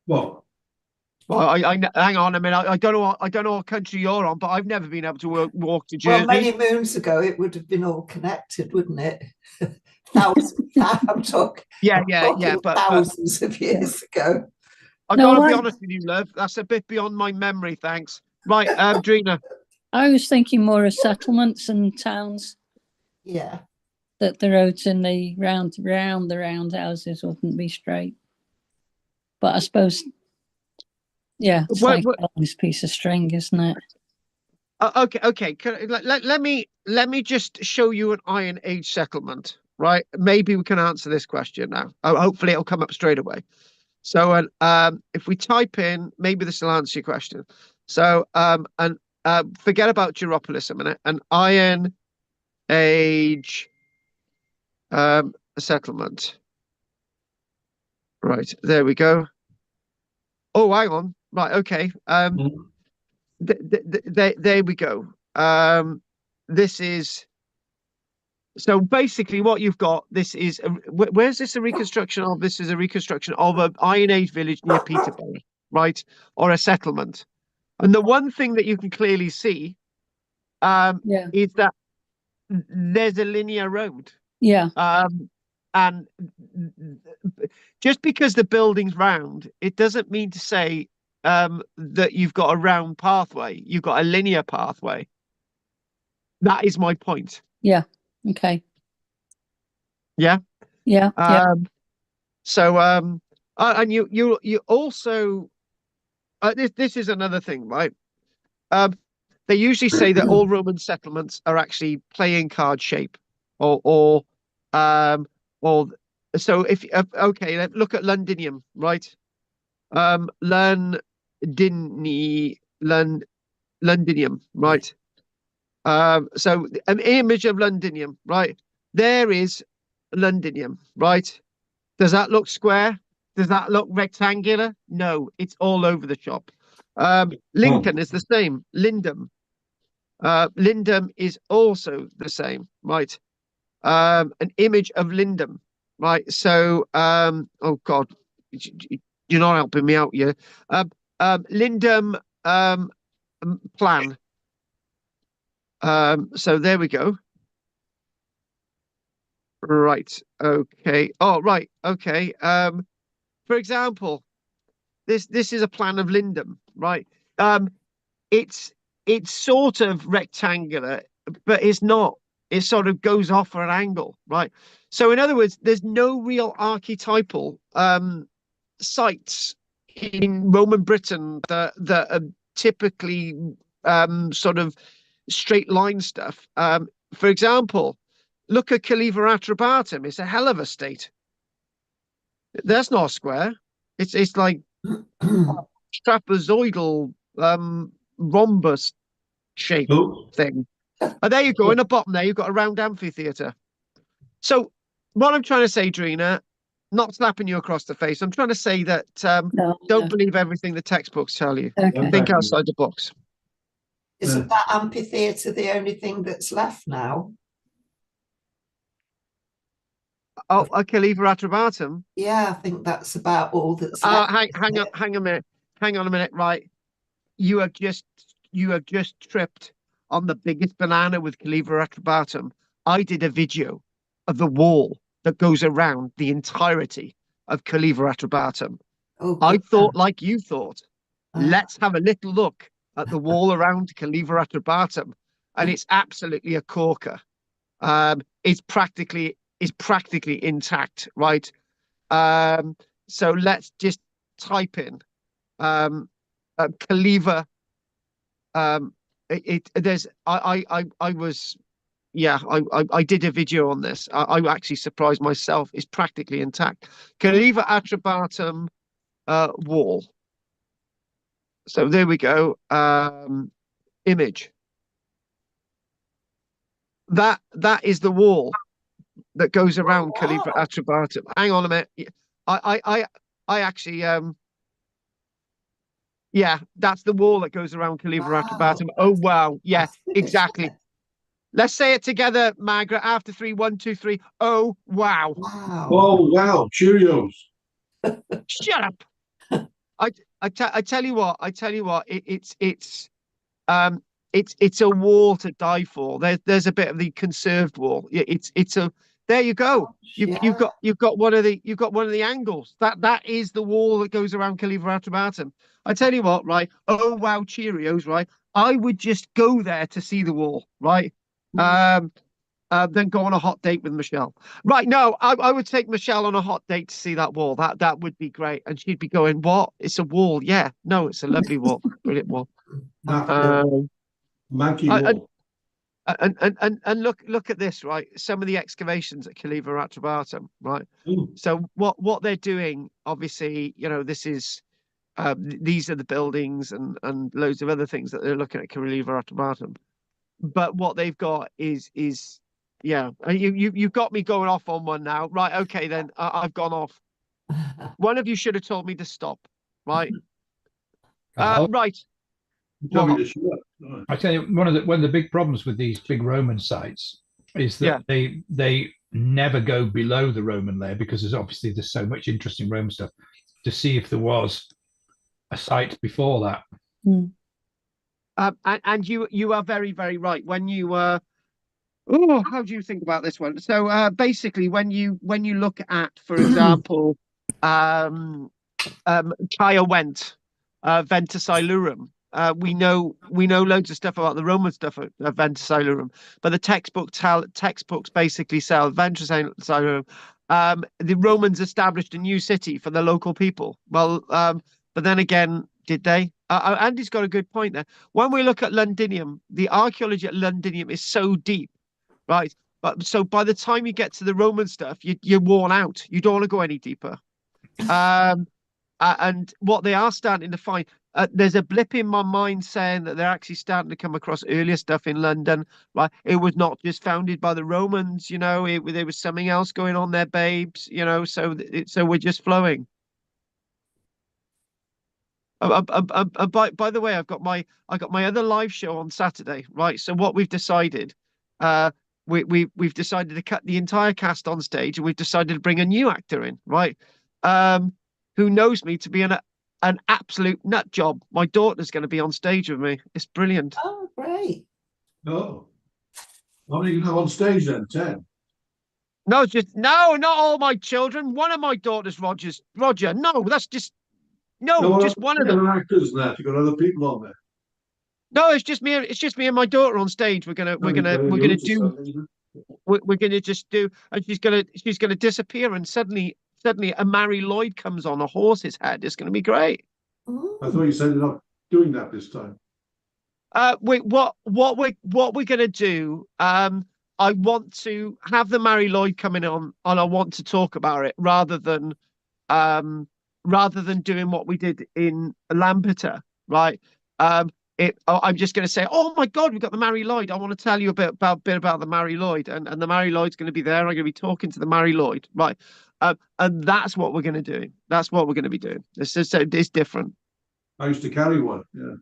Well, I hang on a minute. I don't know what country you're on, but I've never been able to walk to Jersey. Well, many moons ago, it would have been all connected, wouldn't it? I'm talking yeah, but thousands of years ago. I've No, got to be I, honest with you, love. That's a bit beyond my memory. Thanks. Right, Drina. I was thinking more of settlements and towns, Yeah. that the roads in the round the roundhouses wouldn't be straight. But I suppose, yeah, it's What, like this piece of string, isn't it? okay. Let me just show you an Iron Age settlement, right? Maybe we can answer this question now. Oh, hopefully it'll come up straight away. So, if we type in, maybe this will answer your question. So, forget about Duropolis a minute. An Iron Age settlement. Right, there we go. Oh, hang on. Right, okay. There we go. This is so basically what you've got. This is where's this a reconstruction of? This is a reconstruction of an Iron Age village near Peterborough, right, or a settlement. And the one thing that you can clearly see, Yeah. is that there's a linear road. Yeah. And just because the building's round, it doesn't mean to say that you've got a round pathway. You've got a linear pathway. That is my point. Yeah. Okay. Yeah. Yeah. Yeah. So and you also this is another thing, right? They usually say that all Roman settlements are actually playing card shape, or so if okay, look at Londinium, right? Londinium, right? So an image of Londinium, right? There is Londinium, right? Does that look square? Does that look rectangular? No, it's all over the shop. Lincoln is the same. Lindum. Lindum is also the same, right? An image of Lindum, right? So, oh God, you're not helping me out here. Lindum plan. So there we go. Right. Okay. Oh, right. Okay. For example, this is a plan of Lindum, right? It's sort of rectangular, but it's not. It sort of goes off at an angle, right? So in other words, there's no real archetypal sites in Roman Britain that are typically sort of straight line stuff. For example, look at Caliva Atrabatum. It's a hell of a state. That's not a square. It's like trapezoidal rhombus shape thing. Oh, there you go. In the bottom there, you've got a round amphitheater. So what I'm trying to say, Drina, not slapping you across the face, I'm trying to say that don't believe everything the textbooks tell you. Okay. Think outside the box. Isn't that amphitheatre the only thing that's left now? Oh, Caliva Atrabatum. Yeah, I think that's about all that's left. Hang a minute. Hang on a minute. Right. You have just tripped on the biggest banana with Caliva Atrabatum. I did a video of the wall that goes around the entirety of Caliva Atrabatum. Oh, I good. thought like you thought. Let's have a little look at the wall around Caliva Atrabatum, and it's absolutely a corker. It's practically intact, right? So let's just type in Caliva. There's I was, yeah, I did a video on this. I actually surprised myself. It's practically intact. Caliva Atrabatum wall. So there we go. Image. That is the wall that goes around Caliva Atrabatum. Hang on a minute. I actually yeah, that's the wall that goes around Caliva Atrabatum. Oh wow, yeah, exactly. Let's say it together, Margaret. After 3, 1, 2, 3. Oh wow. Wow. Oh wow, Cheerios. Shut up. I tell you what. It's a wall to die for. There's a bit of the conserved wall. It's a There you go. Yeah. You've got one of the angles. That is the wall that goes around Khalifa Atrabatum. I tell you what, right? Oh wow, Cheerios, right? I would just go there to see the wall, right? Then go on a hot date with Michelle. Right? No, I would take Michelle on a hot date to see that wall. That would be great, and she'd be going, "What? It's a wall? Yeah, no, it's a lovely wall, brilliant wall." Mankey I, Wall. and look at this, right? Some of the excavations at Khalifa Atrabatum, right? Ooh, So what they're doing, obviously, this is these are the buildings and loads of other things that they're looking at Khalifa Atrabatum. But what they've got is yeah, you've got me going off on one now, right? Okay, then I've gone off. One of you should have told me to stop, right? Right. you told me What? to shut up. Right. I tell you, one of the big problems with these big Roman sites is that they never go below the Roman layer, because there's so much interesting Roman stuff, to see if there was a site before that. And you are very, very right. When you oh, how do you think about this one? So basically, when you look at, for example, Chaya Went, Ventus Ilurum. We know loads of stuff about the Roman stuff at Ventus Ilurum, but the textbooks basically sell Ventus Ilurum. The Romans established a new city for the local people. Well, but then again, did they? Andy's got a good point there. When we look at Londinium, the archaeology at Londinium is so deep, right? But so by the time you get to the Roman stuff, you're worn out. You don't want to go any deeper. And what they are starting to find, there's a blip in my mind saying that they're actually starting to come across earlier stuff in London. Right, it was not just founded by the Romans, there was something else going on there, babes. So we're just flowing. By the way, I got my other live show on Saturday, right? So what we've decided, we've decided to cut the entire cast on stage, and we've decided to bring a new actor in, right? Who knows me to be an absolute nut job. My daughter's going to be on stage with me. It's brilliant. Oh, great. Oh, how many you have on stage then? 10. No, not all my children. One of my daughters, Roger. No, that's just just one of them. Actors and that. You've got other people on there. No, it's just me. It's just me and my daughter on stage. We're gonna just do, and she's gonna disappear, and suddenly a Mary Lloyd comes on a horse's head. It's gonna be great. I thought you said you're not doing that this time. What we're gonna do? I want to have the Mary Lloyd coming on, and I want to talk about it rather than doing what we did in Lampeter, right? I'm just going to say, oh my God, we've got the Mary Lloyd. I want to tell you a bit about the Mary Lloyd, and the Mary Lloyd's going to be there. I'm going to be talking to the Mary Lloyd, right? And that's what we're going to do. That's what we're going to be doing. It's different. I used to carry one. Yeah.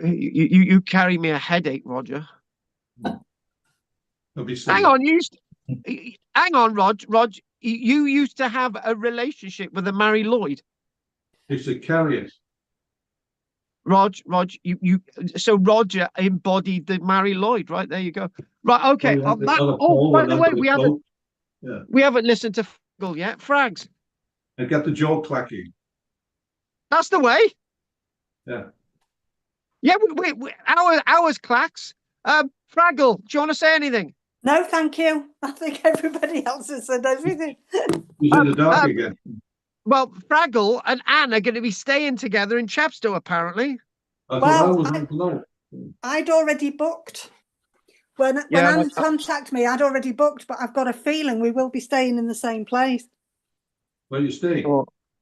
You carry me a headache, Roger. Hang on, hang on, Rog. You used to have a relationship with a Mary Lloyd. It's a carry it. Rog, so Roger embodied the Mary Lloyd, right? There you go. Right, okay. By the way, we haven't listened to Fraggle yet. Frags. And get the jaw clacking. That's the way. Yeah. Yeah, ours clacks. Fraggle, do you want to say anything? No, thank you. I think everybody else has said everything. He's in the dark again. Well, Fraggle and Anne are going to be staying together in Chepstow, apparently. I'd already booked. When Anne contacted me, I'd already booked, but I've got a feeling we will be staying in the same place. Where are you staying?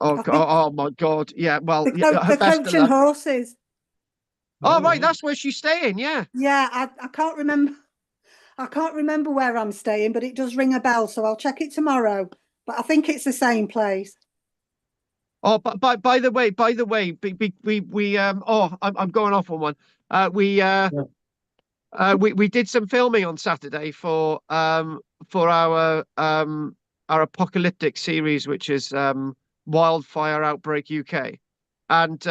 Oh my God. Yeah, well, the Coach and Horses. Oh, right, that's where she's staying, yeah. Yeah, I can't remember. I can't remember where I'm staying, but it does ring a bell, so I'll check it tomorrow. But I think it's the same place. Oh, but by the way, we I'm going off on one. We did some filming on Saturday for our apocalyptic series, which is Wildfire Outbreak UK, and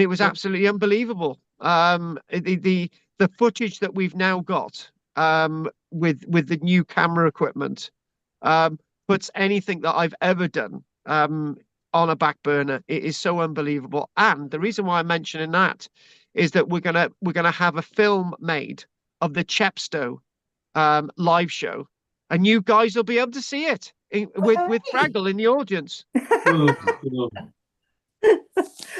it was absolutely unbelievable. The footage that we've now got with the new camera equipment puts anything that I've ever done on a back burner. It is so unbelievable. And the reason why I'm mentioning that is that we're gonna have a film made of the Chepstow live show, and you guys will be able to see it with Fraggle in the audience. Good, good.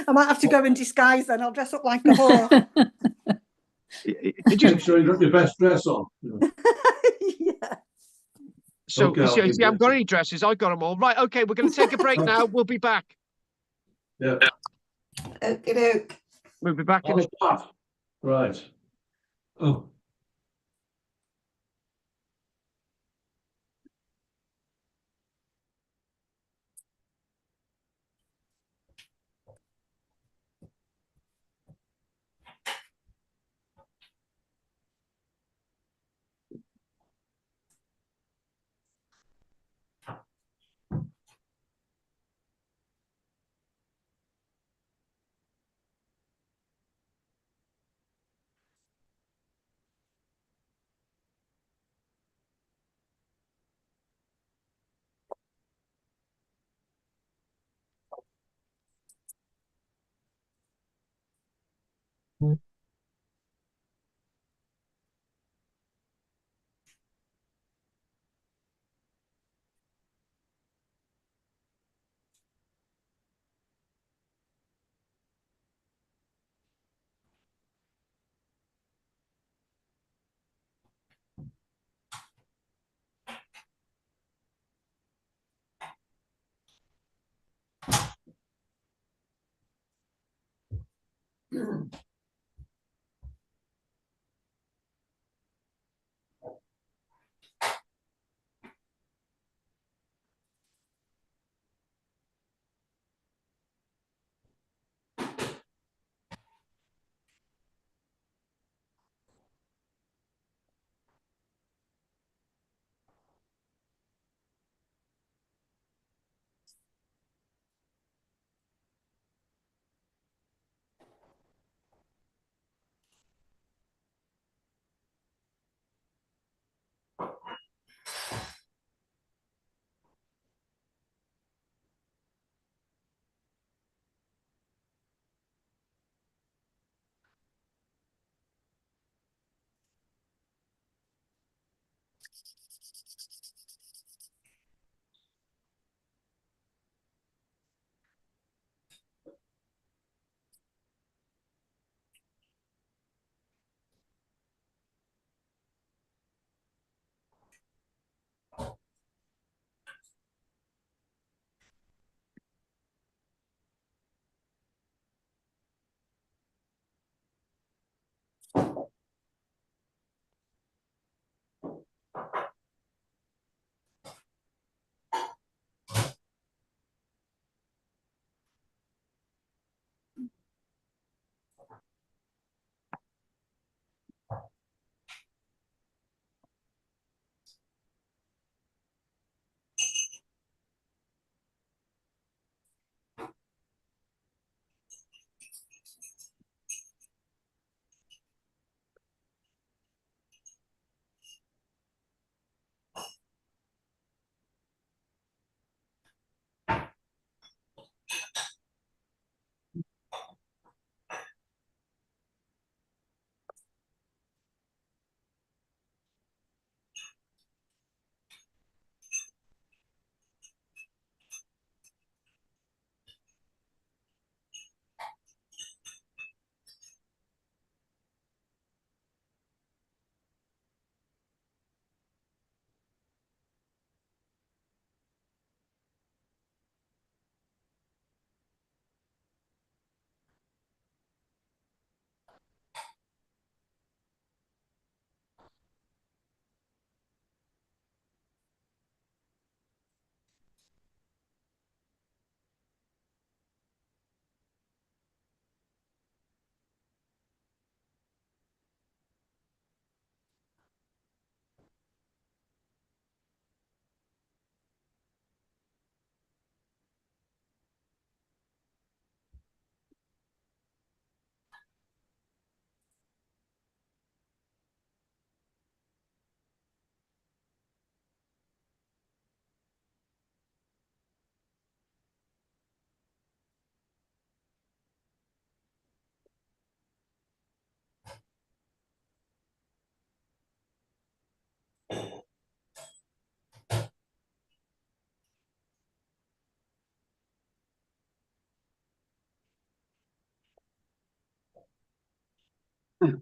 I might have to go in disguise then. I'll dress up like a whore. It Make just sure you got your best dress on. Yeah. so Okay, you I'll see, give I haven't got you- any dresses. I got them all. Right, okay, we're going to take a break now. We'll be back. Yeah. Okey-doke. We'll be back in On a the spot. Right. Oh. Ooh.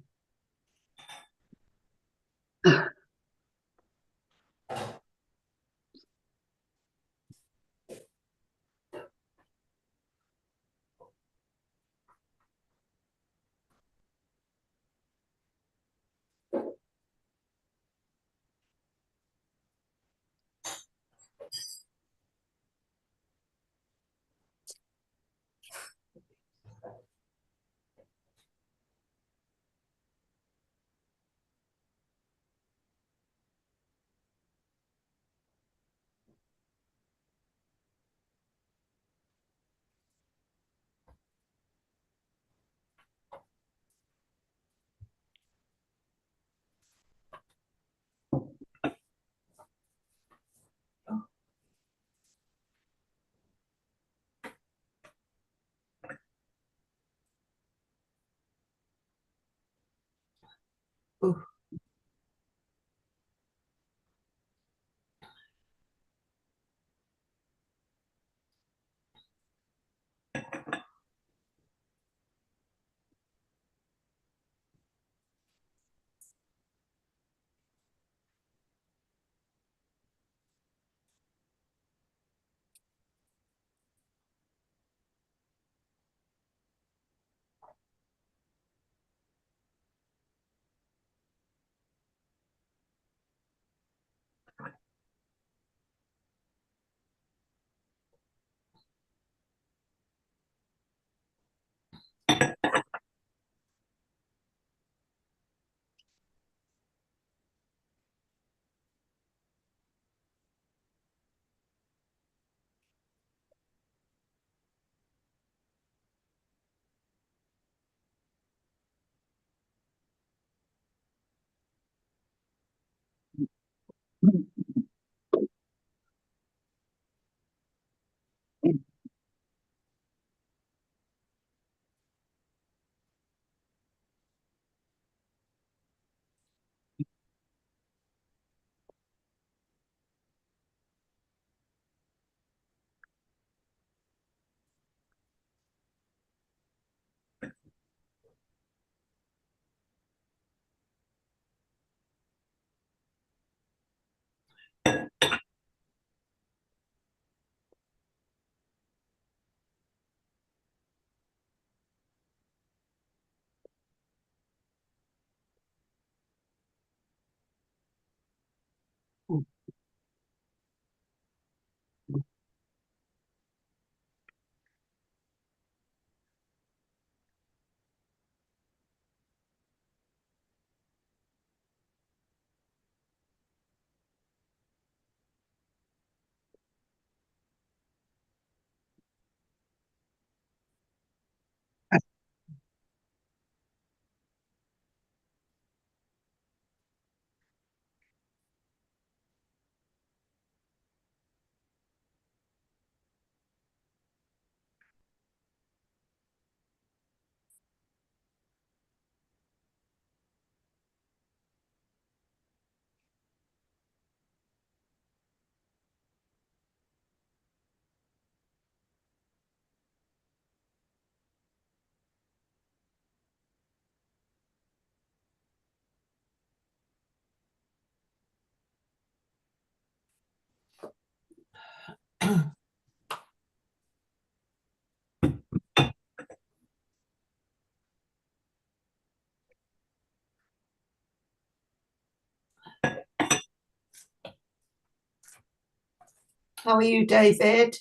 How are you, David?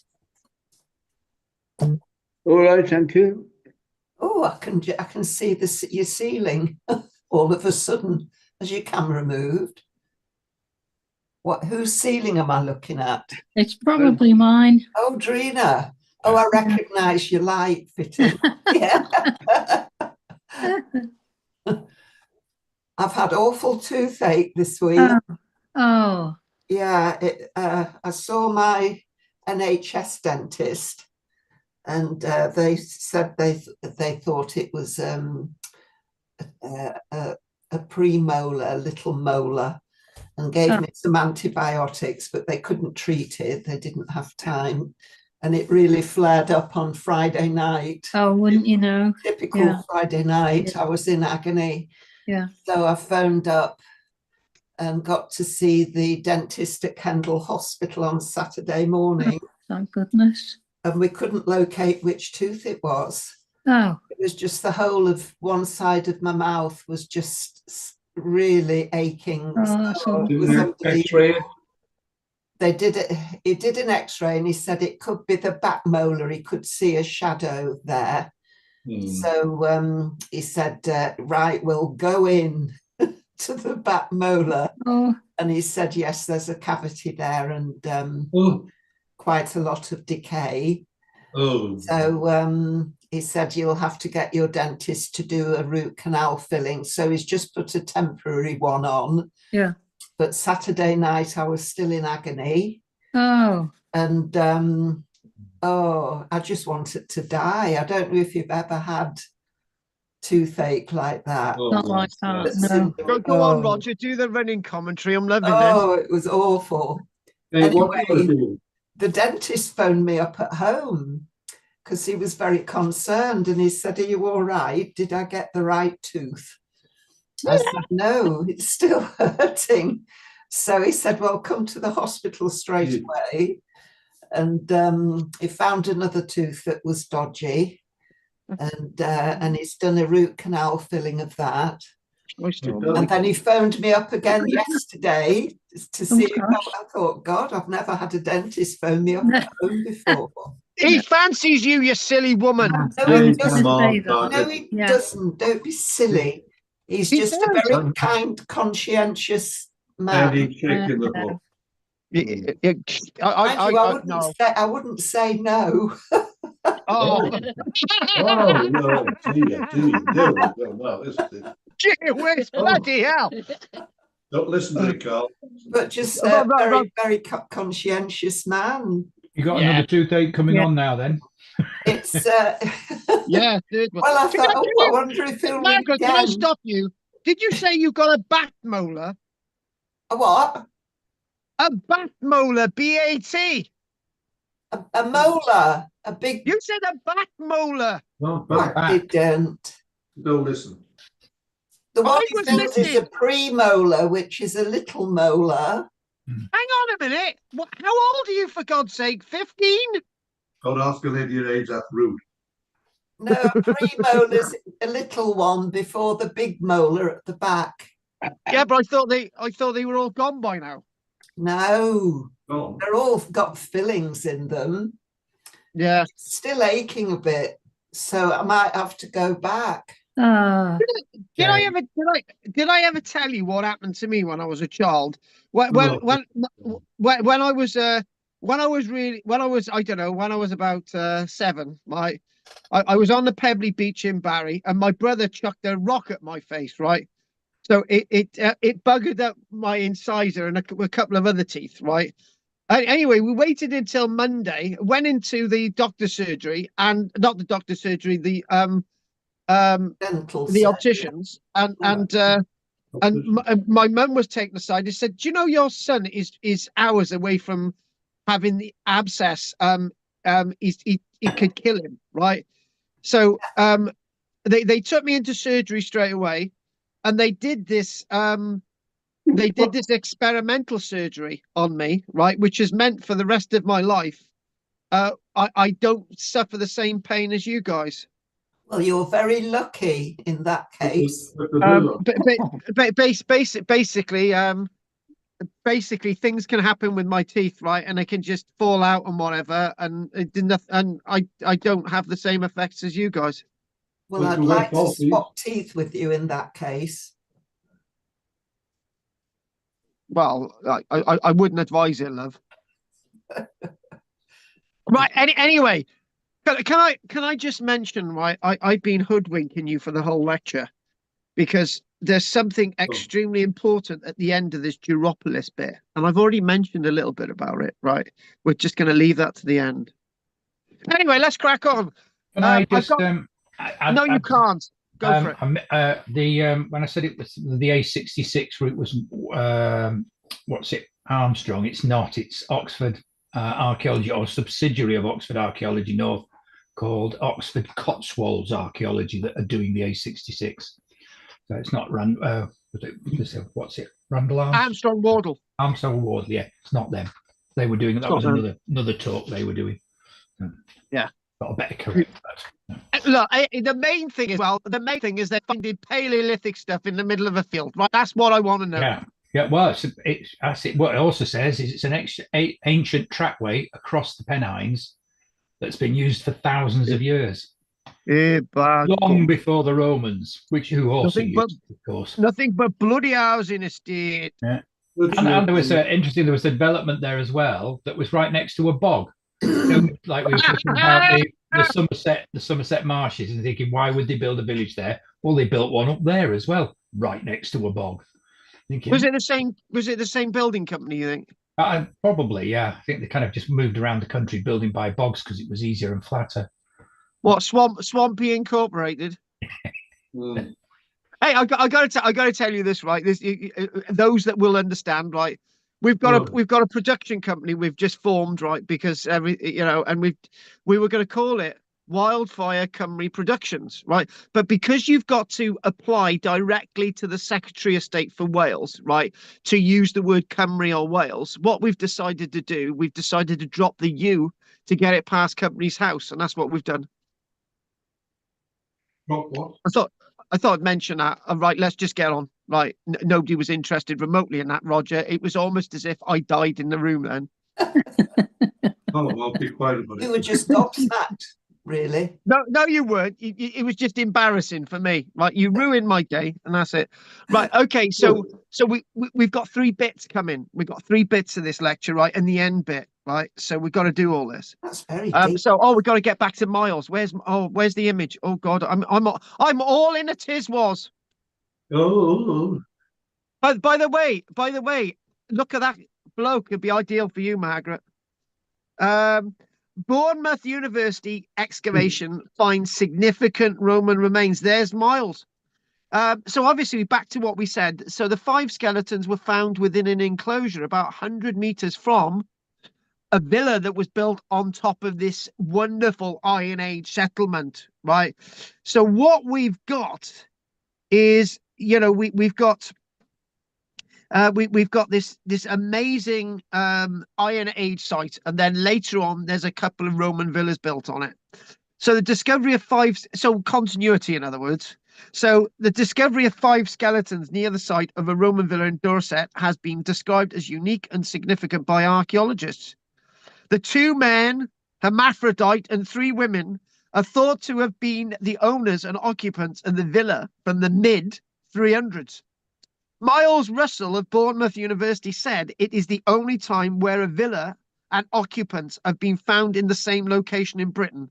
All right, thank you. Oh, I can see your ceiling all of a sudden as your camera moved. Whose ceiling am I looking at? It's probably mine. Oh, Drina. Oh, I recognise your light fitting. Yeah. I've had awful toothache this week. Oh, Yeah, I saw my NHS dentist, and they said they thought it was a premolar, a little molar, and gave me some antibiotics, but they couldn't treat it. They didn't have time. and it really flared up on Friday night. Oh, wouldn't you know? Typical Yeah. Friday night. Yeah. I was in agony. Yeah. So I phoned up and got to see the dentist at Kendal Hospital on Saturday morning. Thank goodness. And we couldn't locate which tooth it was. Oh. It was just the whole of one side of my mouth was just really aching. Oh, So it was X-ray. they did it. He did an X-ray, and he said it could be the back molar. He could see a shadow there. So he said, "Right, we'll go in to the back molar." Oh. And he said, "Yes, there's a cavity there, and quite a lot of decay." So he said, "You'll have to get your dentist to do a root canal filling." So he's just put a temporary one on. Yeah. But Saturday night, I was still in agony. Oh. And I just wanted to die. I don't know if you've ever had toothache like that. Not like that, no. Go on, Roger. Do the running commentary. I'm loving this. Oh, it was awful. Anyway, the dentist phoned me up at home because he was very concerned, and he said, "Are you all right? Did I get the right tooth?" I said, "No, it's still hurting." So he said, "Well, come to the hospital straight away." And he found another tooth that was dodgy, and he's done a root canal filling of that. And then he phoned me up again yesterday to see if I thought, God, I've never had a dentist phone me up at home before. He fancies you, you silly woman. No, he doesn't. No, he doesn't. Don't be silly. He's just a very kind, conscientious man. I wouldn't say no. Oh, no, bloody hell. Don't listen to it, Carl. But just a very conscientious man. You got another toothache coming on now, then? It's yeah. Well, I thought, I wonder if he'll ring again. Can I stop you? Did you say you got a bat molar? A what? A bat molar, B-A-T. A molar, a big. You said a bat molar. No, I didn't. Don't listen. The one he thinks is a premolar, which is a little molar. Hang on a minute. How old are you, for God's sake? 15? Don't ask a lady your age, that's rude. No, a premolar's a little one before the big molar at the back. Yeah, but I thought they were all gone by now. No, they're all got fillings in them. Yeah, it's still aching a bit, so I might have to go back. Did I ever tell you what happened to me when I was a child? When I was about 7, I was on the Pebbly Beach in Barry, and my brother chucked a rock at my face, right? So it buggered up my incisor and a couple of other teeth, right? Anyway, we waited until Monday, went into the doctor's surgery, and not the doctor's surgery, the opticians, and my mum was taken aside and said, "Do you know your son is hours away from having the abscess? It could kill him, right?" So they took me into surgery straight away, and they did this experimental surgery on me, right, which is meant for the rest of my life. I don't suffer the same pain as you guys. Well, you're very lucky in that case. Basically, things can happen with my teeth, right, and they can just fall out and whatever, and I don't have the same effects as you guys. Well, I'd like to swap teeth with you in that case. Well, I wouldn't advise it, love. Right. Anyway, can I just mention, right? I've been hoodwinking you for the whole lecture because there's something extremely important at the end of this Duropolis bit, and I've already mentioned a little bit about it. Right. We're just going to leave that to the end. Anyway, let's crack on. Can I just? No, you can't. Go for it. When I said it was the A66 route was what's it? Armstrong. It's not. It's Oxford archaeology, or subsidiary of Oxford Archaeology North, called Oxford Cotswolds Archaeology, that are doing the A66. So it's not what's it? Randall Armstrong Wardle. Armstrong Ward. Yeah, it's not them. They were doing that. Was another talk they were doing. Yeah, got a better correct. Look, the main thing is they're finding Paleolithic stuff in the middle of a field. Right, that's what I want to know. Yeah. Yeah, well, what it also says is it's an ancient trackway across the Pennines that's been used for thousands of years. Long before the Romans, who also used it, of course. Nothing but bloody housing estate. Yeah. And there was interesting, there was a development there as well that was right next to a bog. Like we were talking about the Somerset marshes, and thinking, why would they build a village there? Well, they built one up there as well, right next to a bog. Thinking, was it the same building company, you think? Probably, yeah. I think they kind of just moved around the country building by bogs because it was easier and flatter. What, Swampy Incorporated? Hey, I got to tell you this, right? Those that will understand, right? We've got a production company we've just formed, right? Because and we were going to call it Wildfire Cymru Productions, right? But because you've got to apply directly to the Secretary of State for Wales, right, to use the word Cymru or Wales, what we've decided to do, we've decided to drop the U to get it past Company's House, and that's what we've done. What? I thought I'd mention that. Right, let's just get on. Right, nobody was interested remotely in that, Roger. It was almost as if I died in the room then. Oh, well, be quiet about it. You were just gobsmacked, really. No, you weren't. It was just embarrassing for me. Right, you ruined my day, and that's it. Right, okay. So we've got 3 bits coming. We've got 3 bits of this lecture, right, and the end bit. Right, so we've got to do all this. That's very deep. We've got to get back to Miles. Where's the image? Oh God, I'm all in a tiswas. Oh. By the way, look at that bloke. It'd be ideal for you, Margaret. Bournemouth University excavation finds significant Roman remains. There's Miles. So obviously back to what we said. So the 5 skeletons were found within an enclosure about 100 meters from a villa that was built on top of this wonderful Iron Age settlement, right? So what we've got is, we've got this amazing Iron Age site, and then later on there's a couple of Roman villas built on it. So the discovery of 5, so continuity, in other words. So the discovery of 5 skeletons near the site of a Roman villa in Dorset has been described as unique and significant by archaeologists. The 2 men, hermaphrodite, and 3 women are thought to have been the owners and occupants of the villa from the mid-300s. Miles Russell of Bournemouth University said it is the only time where a villa and occupants have been found in the same location in Britain.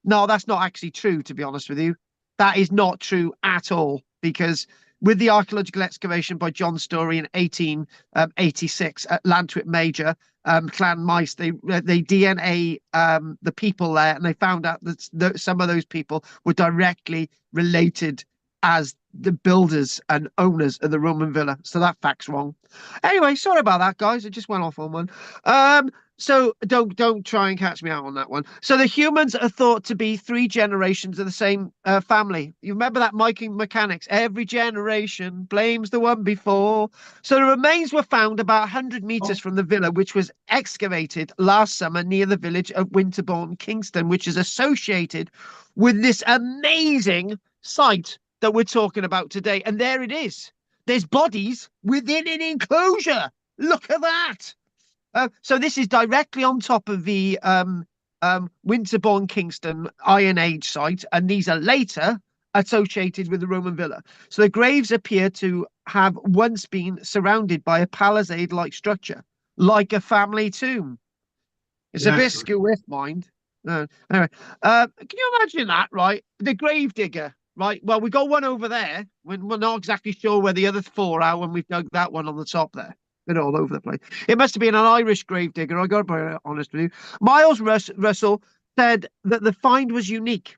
No, that's not actually true, to be honest with you. That is not true at all, because with the archaeological excavation by John Story in 1886 at Lantwit Major, Clan Mice, they DNA the people there, and they found out that some of those people were directly related as the builders and owners of the Roman villa. So that fact's wrong. Anyway, sorry about that, guys. I just went off on one. So don't try and catch me out on that one. So the humans are thought to be 3 generations of the same family. You remember that mechanics? Every generation blames the one before. So the remains were found about 100 meters from the villa, which was excavated last summer near the village of Winterbourne, Kingston, which is associated with this amazing site that we're talking about today. And there it is. There's bodies within an enclosure. Look at that. So this is directly on top of the Winterbourne Kingston Iron Age site, and these are later associated with the Roman villa. So the graves appear to have once been surrounded by a palisade-like structure, like a family tomb. It's a bit skew-with, mind. Anyway, can you imagine that, right? The grave digger, right? Well, we got one over there. We're not exactly sure where the other 4 are when we've dug that one on the top there. They're all over the place. It must have been an Irish gravedigger. I got to be honest with you. Miles Russell said that the find was unique,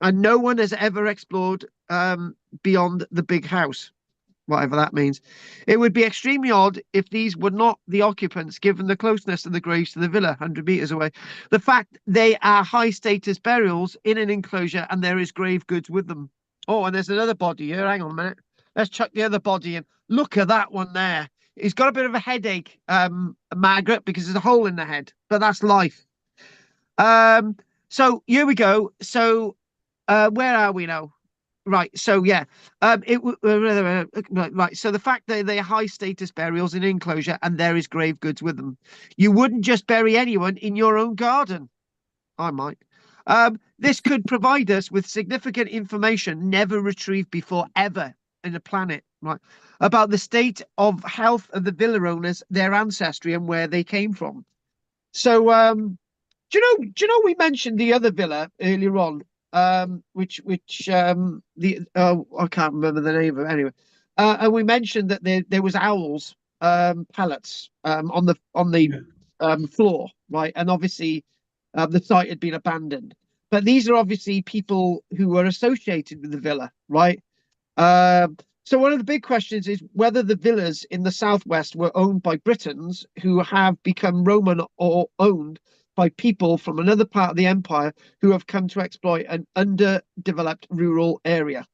and no one has ever explored beyond the big house. whatever that means. It would be extremely odd if these were not the occupants, given the closeness of the graves to the villa, 100 meters away. The fact they are high status burials in an enclosure and there is grave goods with them. Oh, and there's another body here. Hang on a minute. Let's chuck the other body in. Look at that one there. He's got a bit of a headache, Margaret, because there's a hole in the head, but that's life. So here we go. So where are we now? Right. So yeah, right. So the fact that they're high status burials in enclosure and there is grave goods with them. You wouldn't just bury anyone in your own garden. I might. This could provide us with significant information never retrieved before ever in the planet, right? About the state of health of the villa owners, their ancestry, and where they came from. So do you know we mentioned the other villa earlier on, which the I can't remember the name of it anyway. And we mentioned that there was owls pellets on the floor, right? And obviously the site had been abandoned. But these are obviously people who were associated with the villa, right? So one of the big questions is whether the villas in the southwest were owned by Britons who have become Roman or owned by people from another part of the empire who have come to exploit an underdeveloped rural area.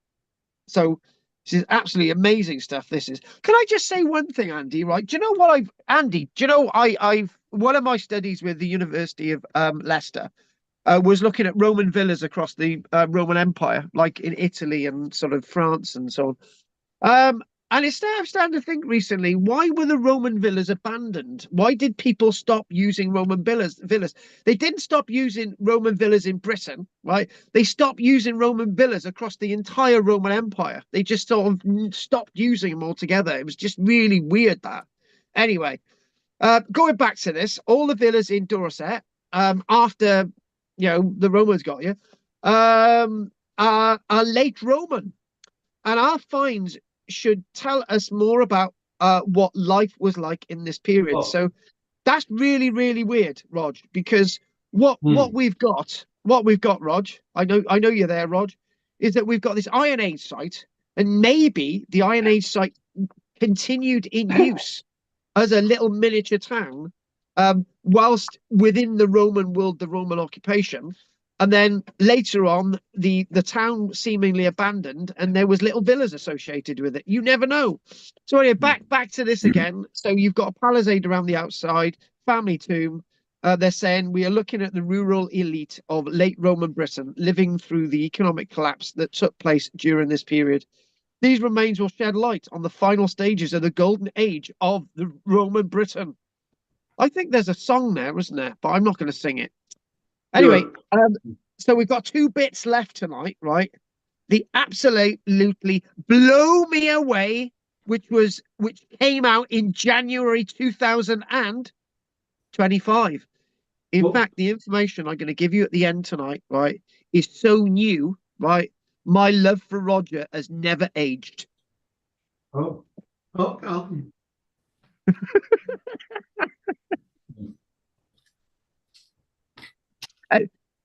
So this is absolutely amazing stuff. This is. Can I just say one thing, Andy? Right? Do you know what Andy? Do you know I've one of my studies with the University of Leicester was looking at Roman villas across the Roman Empire, like in Italy and sort of France and so on. And it's now I'm starting to think recently, why were the Roman villas abandoned? Why did people stop using Roman villas? They didn't stop using Roman villas in Britain, right? They stopped using Roman villas across the entire Roman Empire. They just sort of stopped using them altogether. It was just really weird that. Anyway, going back to this, all the villas in Dorset, after the Romans got you, are late Roman. And our finds should tell us more about what life was like in this period. So that's really, really weird, Rog, because what we've got, Rog, I know you're there, Rog, is that we've got this Iron Age site, and maybe the Iron Age site continued in use as a little miniature town, whilst within the Roman world, the Roman occupation. And then later on, the town seemingly abandoned, and there was little villas associated with it. You never know. So anyway, back to this again. So you've got a palisade around the outside, family tomb. They're saying we are looking at the rural elite of late Roman Britain living through the economic collapse that took place during this period. These remains will shed light on the final stages of the golden age of the Roman Britain. I think there's a song there, isn't there? But I'm not going to sing it. Anyway, so we've got 2 bits left tonight, right? The absolutely blow me away, which came out in January 2025. In fact, the information I'm going to give you at the end tonight, right, is so new, right? My love for Roger has never aged. Oh.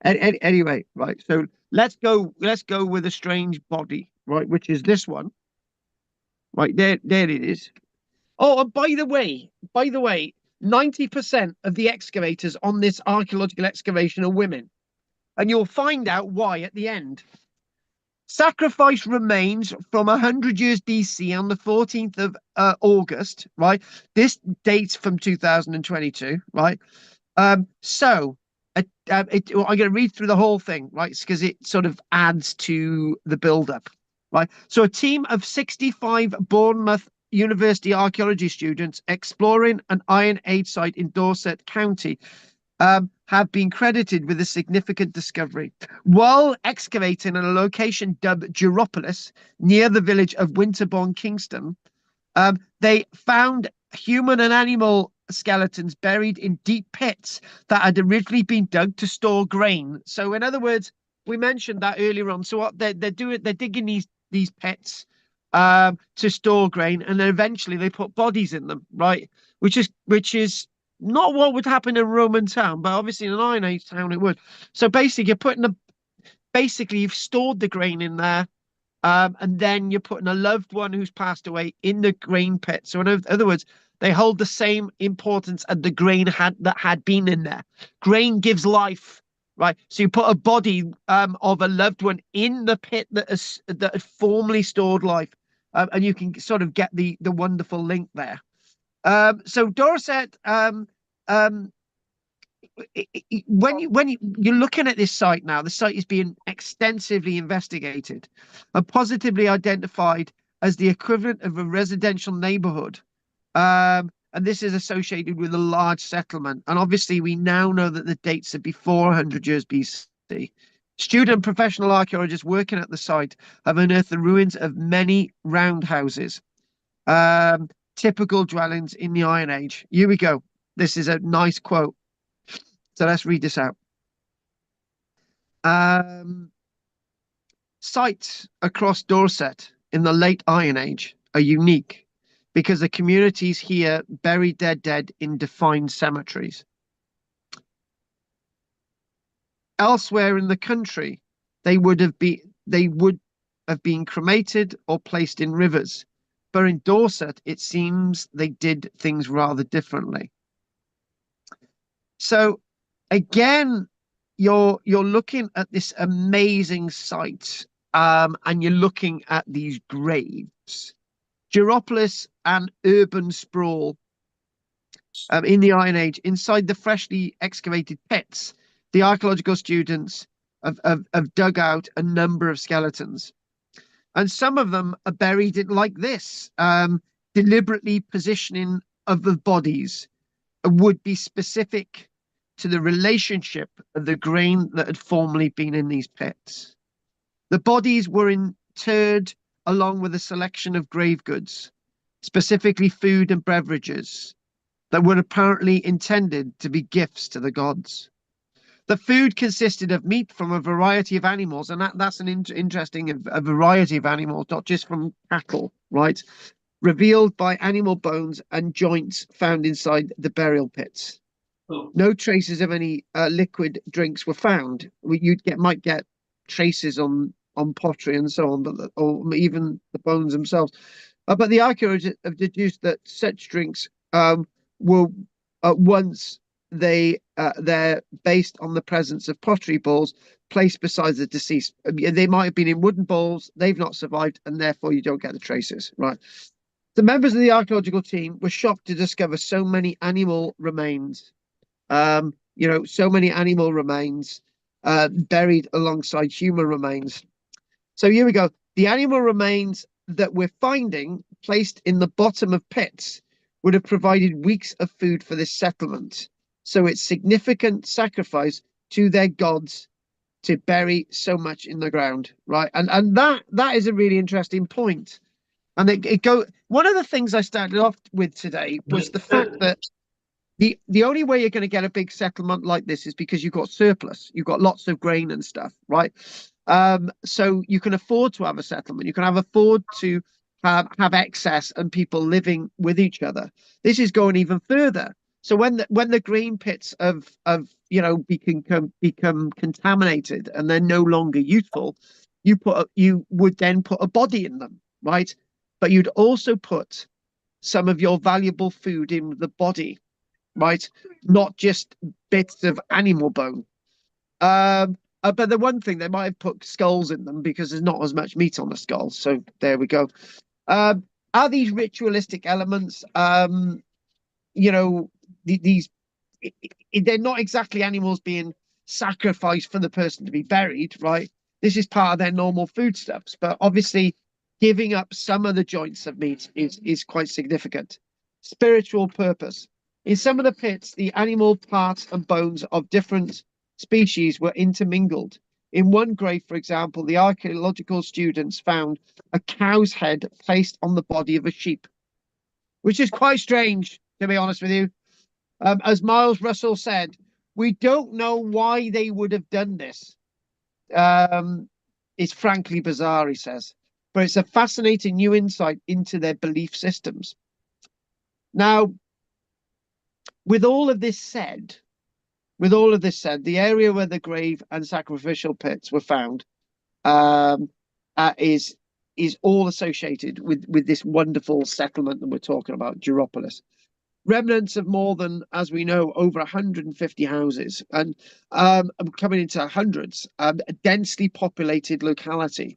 Anyway, right. So let's go with a strange body, right? Which is this one, right there. There it is. Oh, and by the way, 90% of the excavators on this archaeological excavation are women, and you'll find out why at the end. Sacrifice remains from 100 years BC on the 14th of August, right? This dates from 2022, right? So I'm going to read through the whole thing, right? Because it sort of adds to the build-up, right? So a team of 65 Bournemouth University archaeology students exploring an Iron Age site in Dorset County have been credited with a significant discovery. While excavating in a location dubbed Duropolis, near the village of Winterbourne, Kingston, they found human and animal skeletons buried in deep pits that had originally been dug to store grain. So in other words, we mentioned that earlier on. So what they're digging these pits to store grain, and then eventually they put bodies in them, right? Which is not what would happen in a Roman town, but obviously in an Iron Age town it would. So basically you've stored the grain in there, And then you're putting a loved one who's passed away in the grain pit. So in other words, they hold the same importance as the grain that had been in there. Grain gives life, right? So you put a body of a loved one in the pit that had formerly stored life, and you can sort of get the wonderful link there. So Dorset, when you're looking at this site now, the site is being extensively investigated and positively identified as the equivalent of a residential neighborhood. And this is associated with a large settlement. And obviously, we now know that the dates are before 100 years BC. Student and professional archaeologists working at the site have unearthed the ruins of many roundhouses, typical dwellings in the Iron Age. Here we go. This is a nice quote. So let's read this out. Sites across Dorset in the late Iron Age are unique because the communities here buried their dead in defined cemeteries. Elsewhere in the country, they would have been cremated or placed in rivers, but in Dorset, it seems they did things rather differently. So again, you're looking at this amazing site, and you're looking at these graves. Duropolis and urban sprawl in the Iron Age, inside the freshly excavated pits, the archaeological students have dug out a number of skeletons. And some of them are buried in like this, deliberately positioning of the bodies would be specific to the relationship of the grain that had formerly been in these pits. The bodies were interred along with a selection of grave goods, specifically food and beverages, that were apparently intended to be gifts to the gods. The food consisted of meat from a variety of animals, and that's an interesting a variety of animals, not just from cattle, right? Revealed by animal bones and joints found inside the burial pits. Oh. No traces of any liquid drinks were found. Might get traces on pottery and so on, or even the bones themselves. But the archaeologists have deduced that such drinks were once they're based on the presence of pottery bowls placed beside the deceased. They might have been in wooden bowls. They've not survived, and therefore you don't get the traces, right? The members of the archaeological team were shocked to discover so many animal remains. So many animal remains buried alongside human remains. So here we go. The animal remains that we're finding placed in the bottom of pits would have provided weeks of food for this settlement. So it's significant sacrifice to their gods to bury so much in the ground, right? And that is a really interesting point. And one of the things I started off with today was the fact that the only way you're going to get a big settlement like this is because you've got surplus, you've got lots of grain and stuff, right? So you can afford to have a settlement, you can afford to have excess and people living with each other. This is going even further. So when the grain pits become contaminated and they're no longer useful, you would then put a body in them, right? But you'd also put some of your valuable food in the body, right? Not just bits of animal bone. But the one thing, they might have put skulls in them because there's not as much meat on the skull. So there we go. Are these ritualistic elements? These they're not exactly animals being sacrificed for the person to be buried, right? This is part of their normal foodstuffs, but obviously giving up some of the joints of meat is quite significant. Spiritual purpose. In some of the pits, the animal parts and bones of different species were intermingled. In one grave, for example, the archaeological students found a cow's head placed on the body of a sheep, which is quite strange, to be honest with you. As Miles Russell said, we don't know why they would have done this. It's frankly bizarre, he says, but it's a fascinating new insight into their belief systems. Now, with all of this said, the area where the grave and sacrificial pits were found is is all associated with this wonderful settlement that we're talking about, Duropolis. Remnants of more than, as we know, over 150 houses, and coming into hundreds, a densely populated locality.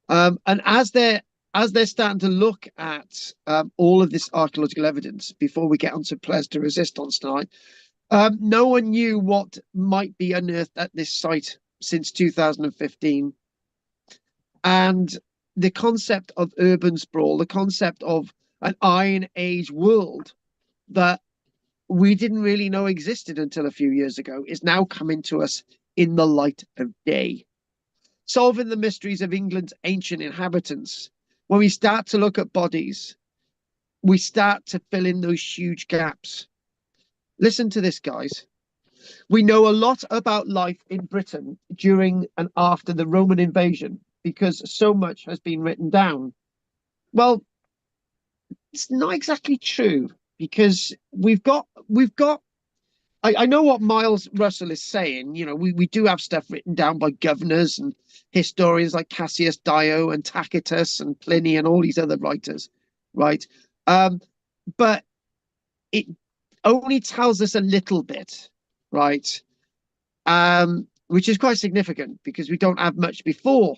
And as they're starting to look at all of this archaeological evidence, before we get onto Ples de Resistance tonight, no one knew what might be unearthed at this site since 2015. And the concept of urban sprawl, the concept of an Iron Age world that we didn't really know existed until a few years ago, is now coming to us in the light of day. Solving the mysteries of England's ancient inhabitants. When we start to look at bodies, we start to fill in those huge gaps. Listen to this, guys. We know a lot about life in Britain during and after the Roman invasion because so much has been written down. Well, it's not exactly true, because we've got I know what Miles Russell is saying. You know, we do have stuff written down by governors and historians like Cassius Dio and Tacitus and Pliny and all these other writers, right? But it only tells us a little bit, right? Which is quite significant, because we don't have much before,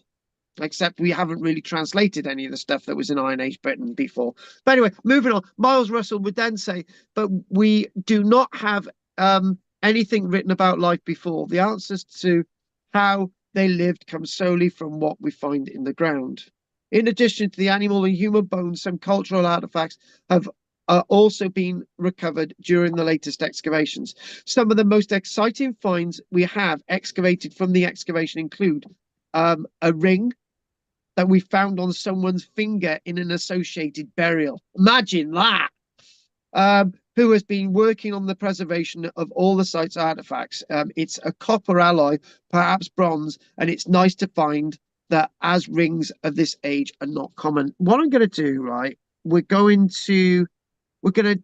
except we haven't really translated any of the stuff that was in Iron Age Britain before. But anyway, moving on, Miles Russell would then say, but we do not have anything written about life before. The answers to how they lived come solely from what we find in the ground. In addition to the animal and human bones, some cultural artifacts have also been recovered during the latest excavations. Some of the most exciting finds we have excavated from the excavation include a ring that we found on someone's finger in an associated burial. Imagine that. Who has been working on the preservation of all the site's artifacts. It's a copper alloy, perhaps bronze, and it's nice to find that, as rings of this age are not common. What I'm going to do, right, we're going to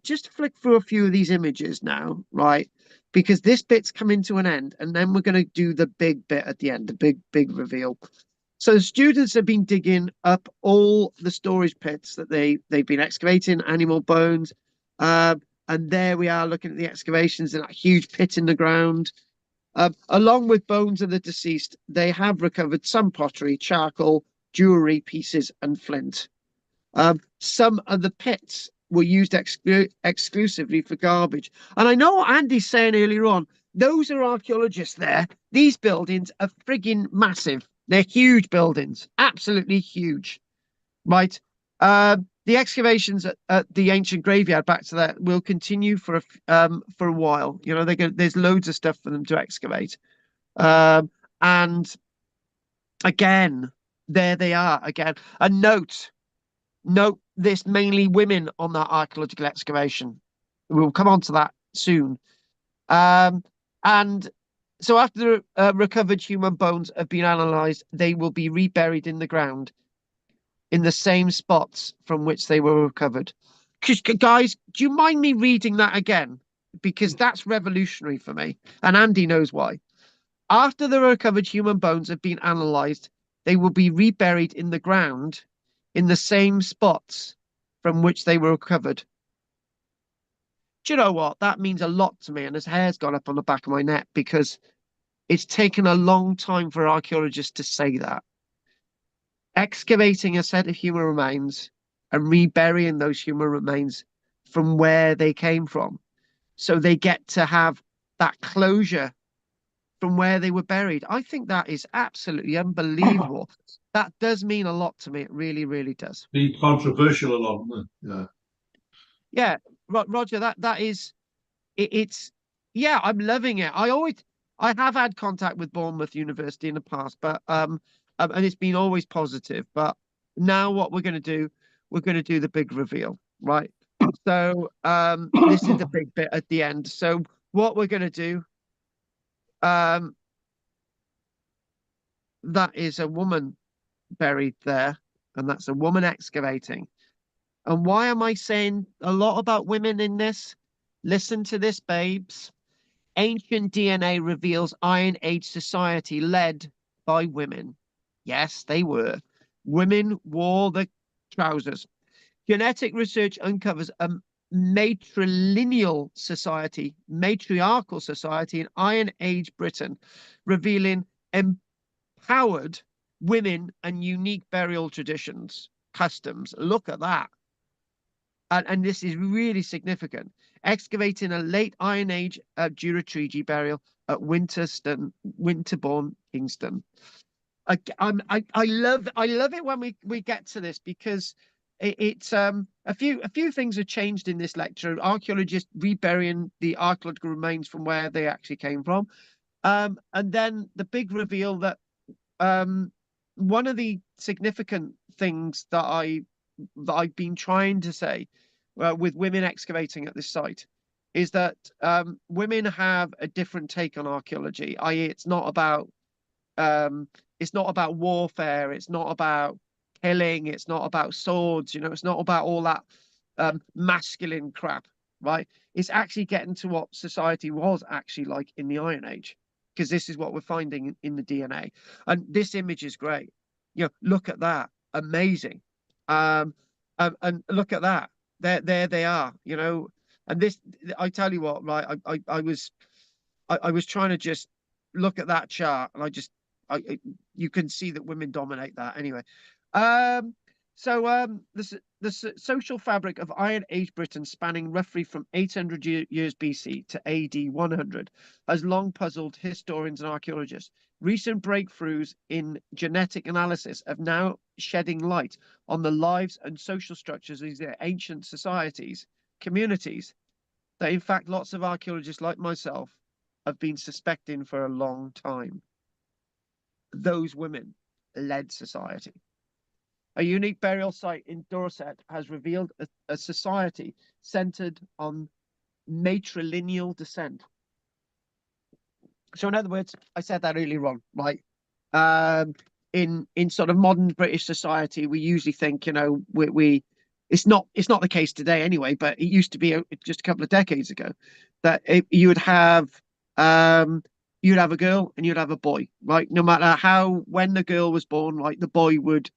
just flick through a few of these images now, right, because this bit's coming to an end, and then we're going to do the big bit at the end, the big reveal. So students have been digging up all the storage pits that they've been excavating, animal bones, and there we are looking at the excavations in that huge pit in the ground. Along with bones of the deceased, they have recovered some pottery, charcoal, jewelry pieces, and flint. Some of the pits were used exclusively for garbage. And I know what Andy's saying earlier on. Those are archaeologists there. These buildings are frigging massive. They're huge buildings, absolutely huge, right? The excavations at the ancient graveyard, back to that, will continue for a while. You know, there's loads of stuff for them to excavate. And again, there they are again. And note, there's mainly women on that archaeological excavation. We'll come on to that soon. And so after the recovered human bones have been analysed, they will be reburied in the ground in the same spots from which they were recovered. Guys, do you mind me reading that again? Because that's revolutionary for me, and Andy knows why. After the recovered human bones have been analysed, they will be reburied in the ground in the same spots from which they were recovered. Do you know what? That means a lot to me, and his hair's gone up on the back of my neck, because it's taken a long time for archaeologists to say that. Excavating a set of human remains and reburying those human remains from where they came from, so they get to have that closure from where they were buried. I think that is absolutely unbelievable. That does mean a lot to me. It really, really does. Be controversial a lot. Yeah, Roger, that is it's yeah, I'm loving it. I have had contact with Bournemouth University in the past, but and it's been always positive. But now what we're going to do the big reveal, right? So this is the big bit at the end. So what we're going to do, that is a woman buried there, and that's a woman excavating. And why am I saying a lot about women in this? Listen to this, babes. Ancient DNA reveals Iron Age society led by women. Yes, they were. Women wore the trousers. Genetic research uncovers a matrilineal matriarchal society in Iron Age Britain, revealing empowered women and unique burial traditions, customs. Look at that. And this is really significant. Excavating a late Iron Age Duropolis burial at Winterbourne, Kingston. I love it when we get to this, because it's a few things have changed in this lecture. Archaeologists reburying the archaeological remains from where they actually came from, and then the big reveal that one of the significant things that I've been trying to say with women excavating at this site is that women have a different take on archaeology, i.e. it's not about warfare, it's not about killing, it's not about swords, it's not about all that masculine crap, right? It's actually getting to what society was actually like in the Iron Age, because this is what we're finding in the DNA. And this image is great. Look at that. Amazing. And look at that. There they are, and this, I tell you what, right? I was trying to just look at that chart, and you can see that women dominate that anyway. The social fabric of Iron Age Britain, spanning roughly from 800 years BC to AD 100, has long puzzled historians and archaeologists. Recent breakthroughs in genetic analysis have now shedding light on the lives and social structures of these ancient societies, communities, that in fact lots of archaeologists like myself have been suspecting for a long time. Those women led society. A unique burial site in Dorset has revealed a society centered on matrilineal descent. So in other words, I said that earlier on, right? In sort of modern British society, we usually think, it's not the case today anyway, but it used to be just a couple of decades ago that you'd have a girl and you'd have a boy, right? No matter when the girl was born, like the boy would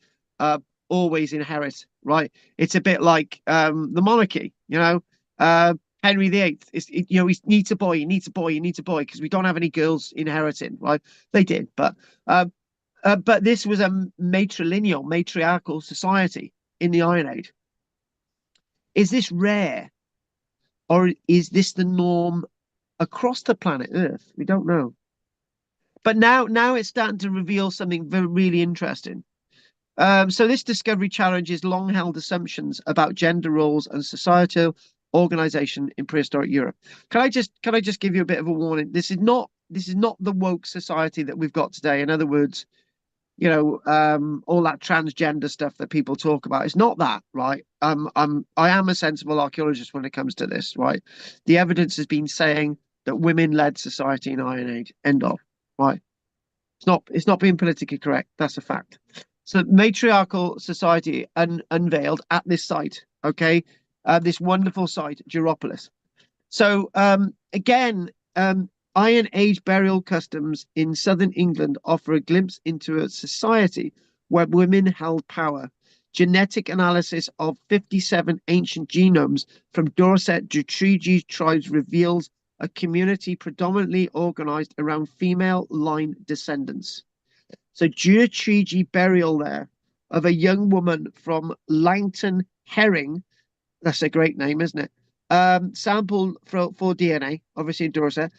always inherit, right? It's a bit like the monarchy, Henry VIII. He needs a boy, he needs a boy, he needs a boy, because we don't have any girls inheriting, right? They did, but this was a matriarchal society in the Iron Age. Is this rare, or is this the norm across the planet Earth? We don't know. But now it's starting to reveal something really interesting. So this discovery challenges long-held assumptions about gender roles and societal organization in prehistoric Europe. Can I just give you a bit of a warning? This is not the woke society that we've got today. In other words, all that transgender stuff that people talk about. It's not that, right? I am a sensible archaeologist when it comes to this, right? The evidence has been saying that women led society in Iron Age. End of, right? It's not being politically correct. That's a fact. So matriarchal society unveiled at this site, okay? This wonderful site, Duropolis. So again, Iron Age burial customs in southern England offer a glimpse into a society where women held power. Genetic analysis of 57 ancient genomes from Dorset Duropolis tribes reveals a community predominantly organized around female line descendants. So Duropolis burial there of a young woman from Langton Herring. That's a great name, isn't it? Sample for DNA, obviously in Dorset.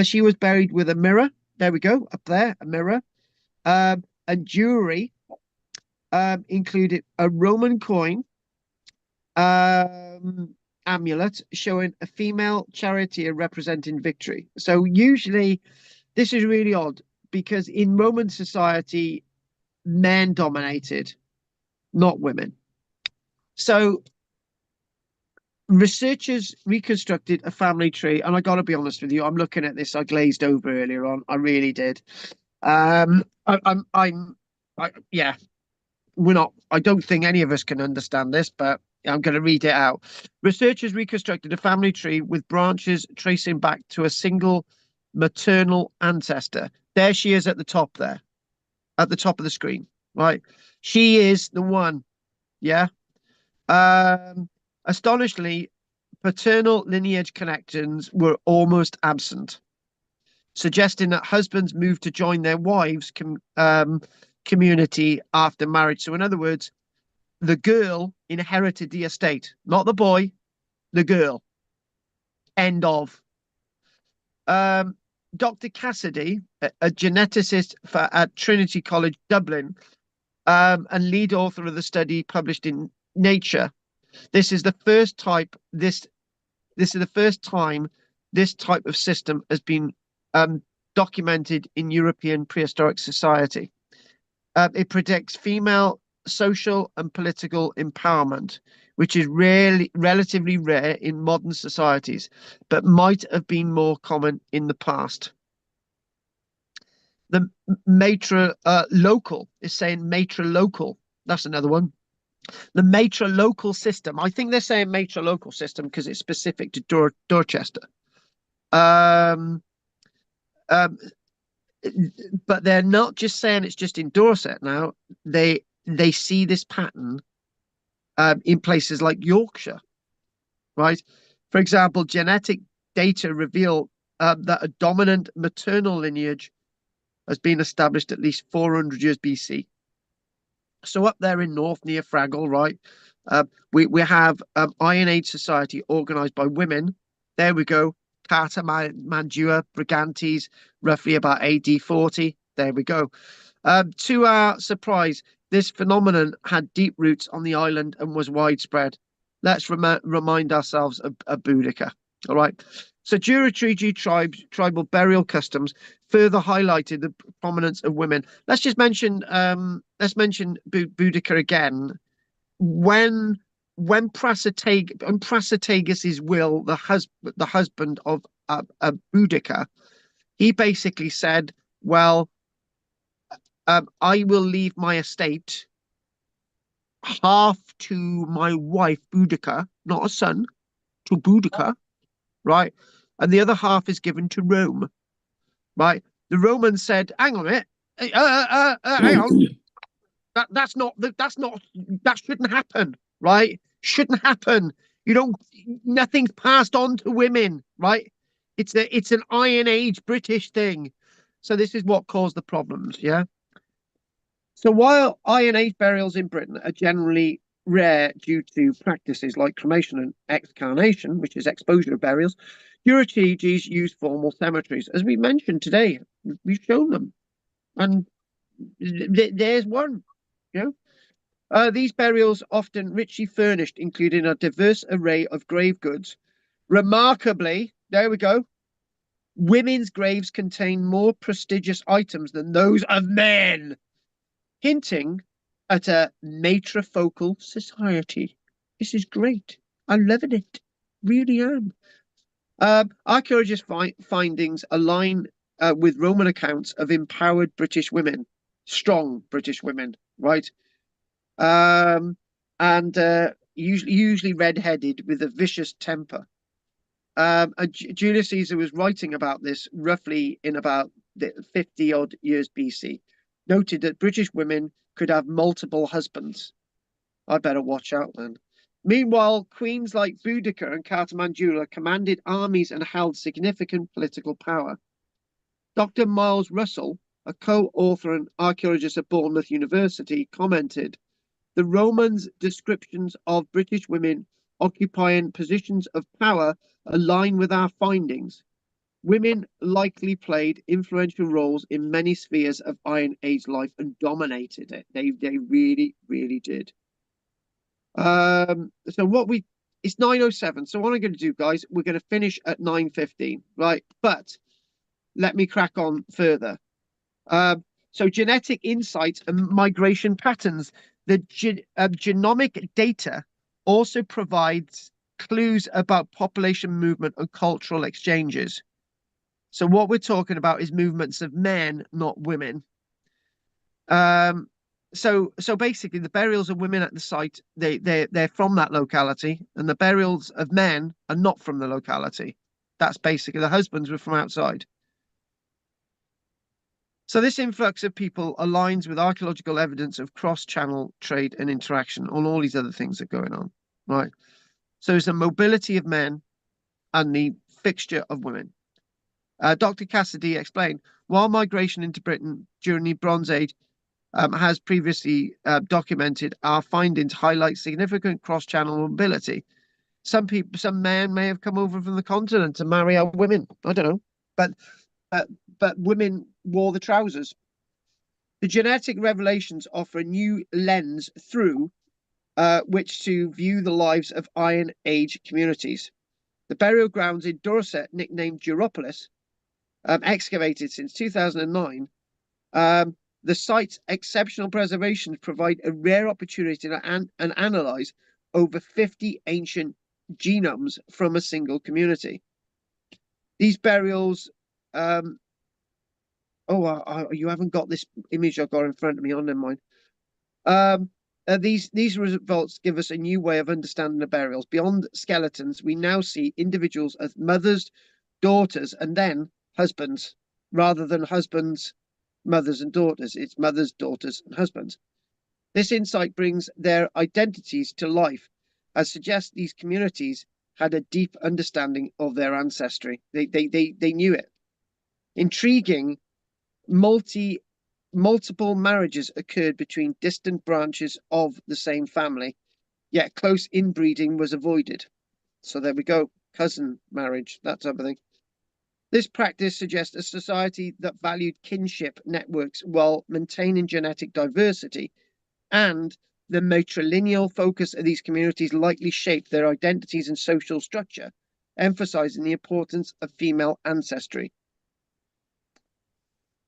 She was buried with a mirror. There we go, up there, a mirror. And jewelry included a Roman coin, amulet showing a female charioteer representing victory. So usually, this is really odd, because in Roman society, men dominated, not women. So researchers reconstructed a family tree, and I got to be honest with you, I'm looking at this. I glazed over earlier on. I really did. We're not. I don't think any of us can understand this, but I'm going to read it out. Researchers reconstructed a family tree with branches tracing back to a single maternal ancestor. There she is at the top there, at the top of the screen. right? She is the one. Yeah. Astonishingly, paternal lineage connections were almost absent, suggesting that husbands moved to join their wives' community after marriage. So, in other words, the girl inherited the estate, not the boy, the girl. End of. Dr. Cassidy, a geneticist at Trinity College Dublin, and lead author of the study published in Nature. This is the first type. This is the first time this type of system has been documented in European prehistoric society. It predicts female social and political empowerment, which is relatively rare in modern societies, but might have been more common in the past. The matrilocal is saying matrilocal. That's another one. The matrilocal system. I think they're saying matrilocal system because it's specific to Dorchester. But they're not just saying it's just in Dorset now. They see this pattern in places like Yorkshire, right? For example, genetic data reveal that a dominant maternal lineage has been established at least 400 years BC. So up there in north near Fraggle, right, we have Iron Age society organized by women. There we go. Carta Mandua Brigantes, roughly about AD 40. There we go. To our surprise, this phenomenon had deep roots on the island and was widespread. Let's remind ourselves of Boudica. All right. So Duropolis tribal burial customs further highlighted the prominence of women. Let's mention Boudica again. When Prasutagus' will, the husband of Boudica, he basically said, well, I will leave my estate half to my wife Boudica, not a son, to Boudica, right? And the other half is given to Rome, right? The Romans said, hang on a minute, hang on. That shouldn't happen, right? Shouldn't happen. Nothing's passed on to women, right? It's an Iron Age British thing. So this is what caused the problems, yeah? So while Iron Age burials in Britain are generally rare due to practices like cremation and excarnation, which is exposure of burials, Europeans use formal cemeteries. As we mentioned today, we've shown them. And there's one. These burials often richly furnished, including a diverse array of grave goods. Remarkably, there we go, women's graves contain more prestigious items than those of men, hinting at a matrifocal society. This is great. I'm loving it. Really am. Archaeologists' findings align with Roman accounts of empowered British women, strong British women, right? And usually red-headed with a vicious temper. Julius Caesar was writing about this roughly in about 50 odd years BC. Noted that British women could have multiple husbands. I better watch out then. Meanwhile, queens like Boudica and Carta commanded armies and held significant political power. Dr. Miles Russell, a co-author and archaeologist at Bournemouth University, commented, the Romans' descriptions of British women occupying positions of power align with our findings. Women likely played influential roles in many spheres of Iron Age life and dominated it. They really, really did. So it's 9:07. So what I'm going to do, guys, we're going to finish at 9:15, right? But let me crack on further. So genetic insights and migration patterns. The genomic data also provides clues about population movement and cultural exchanges. So what we're talking about is movements of men, not women. So basically, the burials of women at the site, they're from that locality, and the burials of men are not from the locality. That's basically the husbands were from outside. So this influx of people aligns with archaeological evidence of cross-channel trade and interaction on all these other things that are going on, right? So there's the mobility of men and the fixture of women. Dr. Cassidy explained, while migration into Britain during the Bronze Age has previously documented, our findings highlight significant cross-channel mobility. Some men may have come over from the continent to marry our women. I don't know, but women wore the trousers. The genetic revelations offer a new lens through which to view the lives of Iron Age communities. The burial grounds in Dorset, nicknamed Duropolis, excavated since 2009, the site's exceptional preservation provide a rare opportunity to analyze over 50 ancient genomes from a single community. These burials, you haven't got this image I've got in front of me. On, never mind. These results give us a new way of understanding the burials. Beyond skeletons, we now see individuals as mothers, daughters, and then husbands, rather than husbands, mothers, and daughters. It's mothers, daughters, and husbands. This insight brings their identities to life, as suggests these communities had a deep understanding of their ancestry. They knew it. Intriguing, multiple marriages occurred between distant branches of the same family, yet close inbreeding was avoided. So there we go, cousin marriage, that type of thing. This practice suggests a society that valued kinship networks while maintaining genetic diversity, and the matrilineal focus of these communities likely shaped their identities and social structure, emphasizing the importance of female ancestry.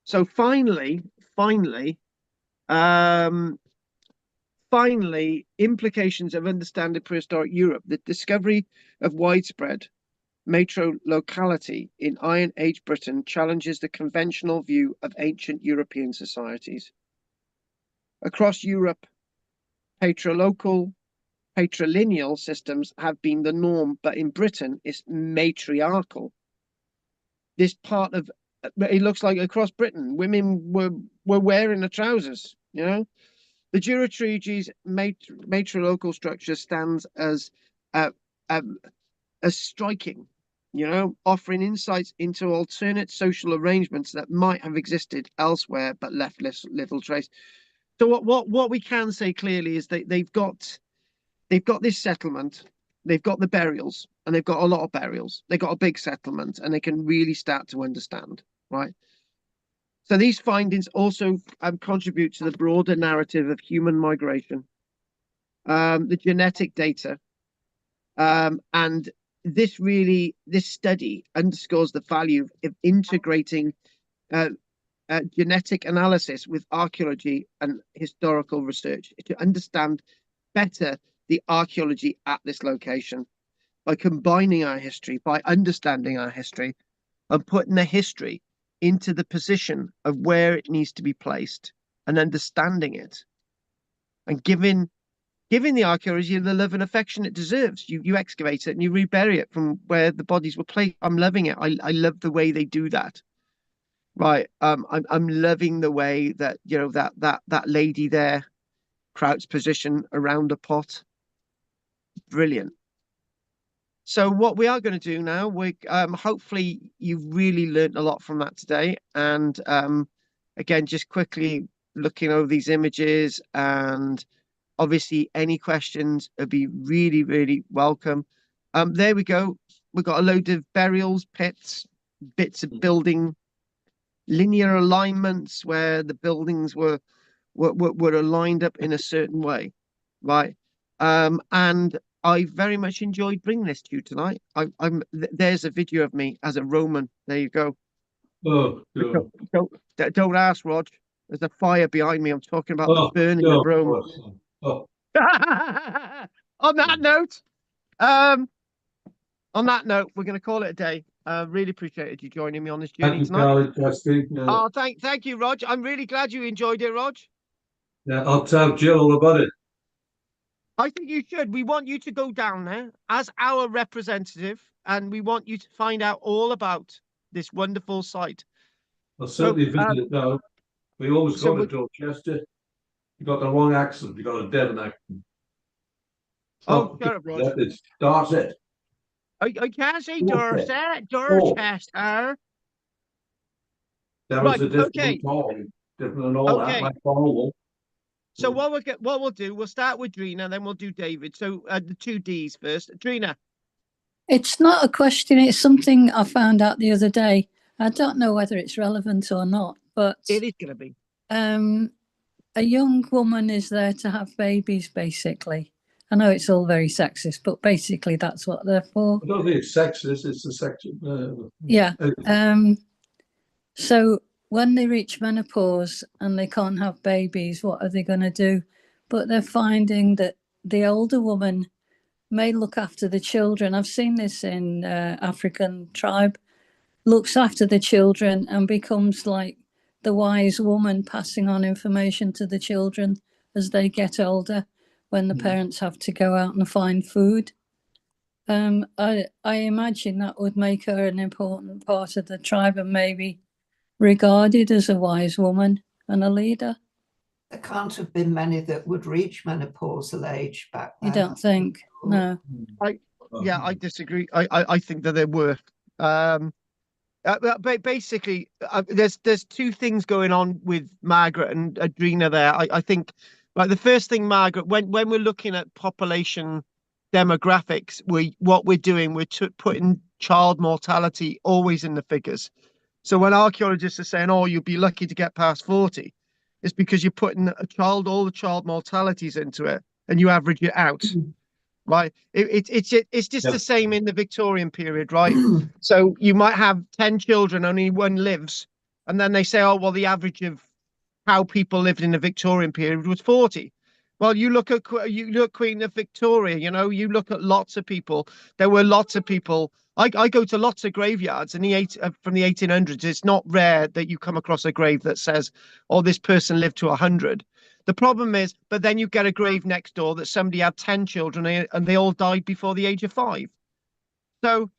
So finally, implications of understanding prehistoric Europe. The discovery of widespread matrolocality in Iron Age Britain challenges the conventional view of ancient European societies. Across Europe, patrilineal systems have been the norm, but in Britain, it's matriarchal. This part of it looks like across Britain, women were wearing the trousers, you know. The Durotriges matrilocal structure stands as striking, you know, offering insights into alternate social arrangements that might have existed elsewhere but left little trace. So what we can say clearly is that they've got this settlement, they've got the burials, and they've got a lot of burials. They've got a big settlement, and they can really start to understand, right? So these findings also contribute to the broader narrative of human migration, the genetic data, and this study underscores the value of integrating genetic analysis with archaeology and historical research to understand better the archaeology at this location. By combining our history, by understanding our history, and putting the history into the position of where it needs to be placed, and understanding it, and giving the archaeology the love and affection it deserves. You excavate it and you rebury it from where the bodies were placed. I'm loving it. I love the way they do that. Right. I'm loving the way that, you know, that lady there, crouch position around a pot. Brilliant. So what we are going to do now, we hopefully you've really learned a lot from that today. And again, just quickly looking over these images, and obviously any questions would be really, really welcome. There we go. We've got a load of burials, pits, bits of building, linear alignments where the buildings were aligned up in a certain way, right? And I very much enjoyed bringing this to you tonight. There's a video of me as a Roman. There you go. Oh, no. Don't ask, Rog. There's a fire behind me. I'm talking about the burning of Rome. Oh. On that note, we're going to call it a day. Really appreciated you joining me on this journey tonight. Oh, thank you, Rog. I'm really glad you enjoyed it, Rog. Yeah, I'll tell Jill all about it. I think you should. We want you to go down there as our representative, and we want you to find out all about this wonderful site. I'll certainly So, visit it now. We always so go to Dorchester. You got the wrong accent. You got a Devon accent. oh, Stop. shut up, Rod. It's Dorset. I can't say Dorset. Dorset, Dorchester. That was Right, a different okay, call. Different and all that, okay. like Cornwall. So what we'll do, we'll start with Drina, then we'll do David. So the two Ds first. Drina. It's not a question, it's something I found out the other day. I don't know whether it's relevant or not, but It is going to be. A young woman is there to have babies, basically. I know it's all very sexist, but basically that's what they're for. I don't think it's sexist, it's a section. Yeah. So when they reach menopause and they can't have babies, what are they going to do? But they're finding that the older woman may look after the children. I've seen this in African tribe, looks after the children and becomes like the wise woman, passing on information to the children as they get older, when the parents have to go out and find food. I imagine that would make her an important part of the tribe and maybe regarded as a wise woman and a leader. There can't have been many that would reach menopausal age back then. You don't think? No. I disagree. I think that there were. But basically, there's two things going on with Margaret and Adrina there. I think, like, the first thing, Margaret, when we're looking at population demographics, what we're doing, we're putting child mortality always in the figures. So when archaeologists are saying, "Oh, you'll be lucky to get past 40," it's because you're putting all the child mortalities into it, and you average it out. Right, it's just the same in the Victorian period, right? So you might have 10 children, only one lives, and then they say, oh well, the average of how people lived in the Victorian period was 40. Well, you look Queen of Victoria, you look at lots of people. There were lots of people. I go to lots of graveyards from the 1800s. It's not rare that you come across a grave that says, oh, this person lived to 100. The problem is, but then you get a grave next door that somebody had 10 children and they all died before the age of 5. So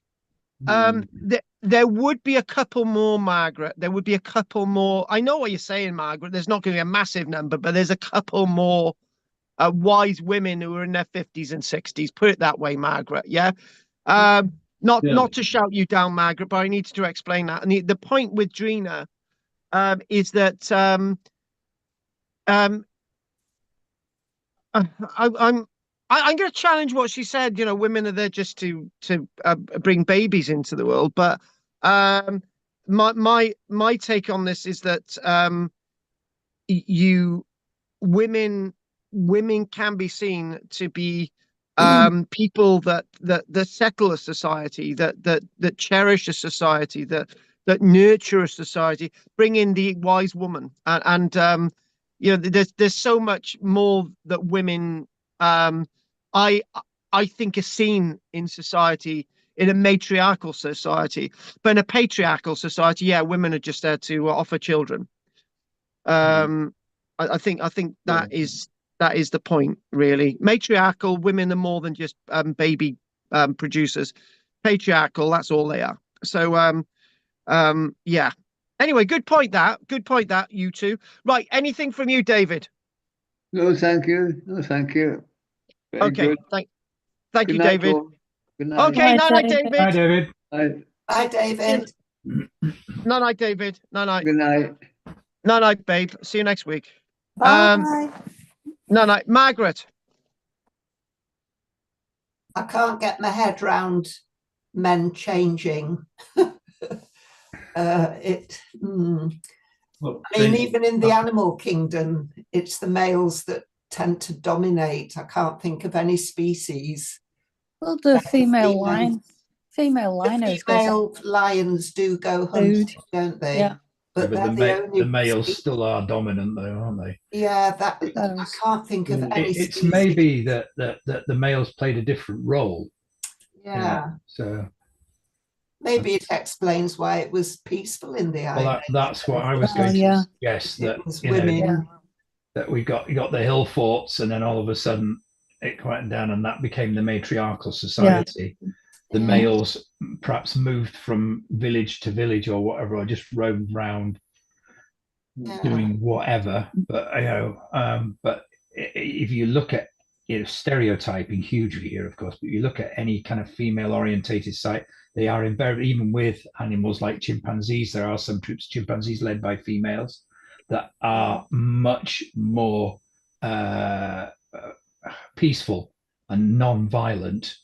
there would be a couple more, Margaret. There would be a couple more. I know what you're saying, Margaret. There's not going to be a massive number, but there's a couple more wise women who are in their 50s and 60s. Put it that way, Margaret. Yeah. Not to shout you down, Margaret, but I need to explain that. And the point with Drina is that I'm going to challenge what she said. Women are there just to bring babies into the world. But my take on this is that women can be seen to be people that settle a society, that cherish a society, that nurture a society, bring in the wise woman, and there's so much more that women I think are seen in society, in a matriarchal society. But in a patriarchal society, yeah, women are just there to offer children. I think that is the point, really. Matriarchal women are more than just baby producers. Patriarchal, that's all they are. So yeah. Anyway, good point that you two. Right, anything from you, David? No, thank you. No, thank you. Very Okay, good. thank Good you, night, David. all. Good night. Okay, night, David. David. Hi, David. Night. Bye, David. Night, David. Night. Good night. Night, babe. See you next week. Bye. Night, Margaret. I can't get my head round men changing. Even in the animal kingdom, it's the males that tend to dominate. I can't think of any species. Well, the female lions Lions do go hunting, don't they? Yeah. But the males still are dominant, though, aren't they? Yeah, I can't think of any. It's maybe that the males played a different role. Yeah. So maybe it explains why it was peaceful in the island. Well, that's what I was going to suggest. That women. That we got the hill forts, and then all of a sudden it went down, and that became the matriarchal society. Yeah. The males perhaps moved from village to village or whatever, or just roamed round doing whatever. But but if you look at stereotyping hugely here, of course, but you look at any kind of female orientated site, they are invariably, even with animals like chimpanzees, there are some troops chimpanzees led by females that are much more peaceful and non-violent,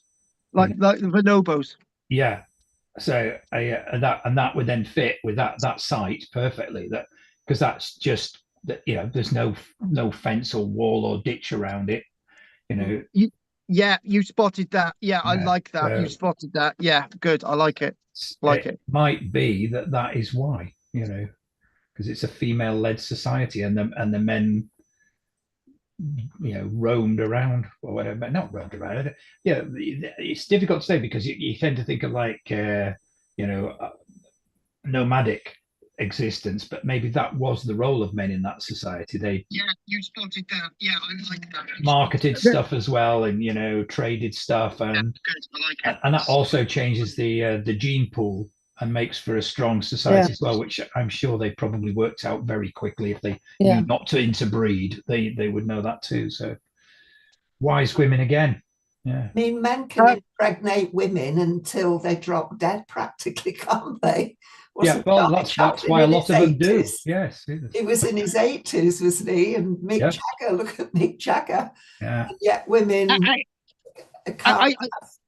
like the bonobos. yeah. So that would then fit with that site perfectly, that because that's just that, there's no fence or wall or ditch around it, you spotted that. Yeah, I like that. So you spotted that. Yeah, good. I like it. It might be that is why, because it's a female-led society, and the men, roamed around or whatever. Not roamed around. Yeah, it's difficult to say because you tend to think of like nomadic existence, but maybe that was the role of men in that society. They you spotted that. Yeah, I like that. marketed stuff as well, and traded stuff, and I like it. and that also changes the gene pool and makes for a strong society as well, which I'm sure they probably worked out very quickly. If they knew not to interbreed, they would know that too. So wise women again. Yeah. I mean, men can impregnate women until they drop dead practically, can't they? Well, that's why a lot of them do. Yes. He was in his 80s, wasn't he? And Mick Jagger, look at Mick Jagger. Yeah. And yet women can't have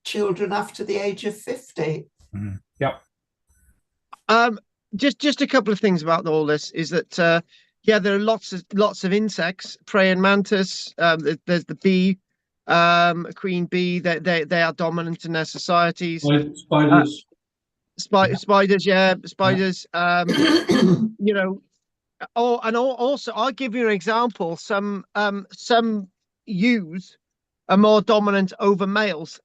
children after the age of 50. Mm. Yep. Just a couple of things about all this is that there are lots of insects, praying mantis. There's the bee, queen bee. They are dominant in their societies. Spiders. Spiders. Also, I'll give you an example. Some ewes are more dominant over males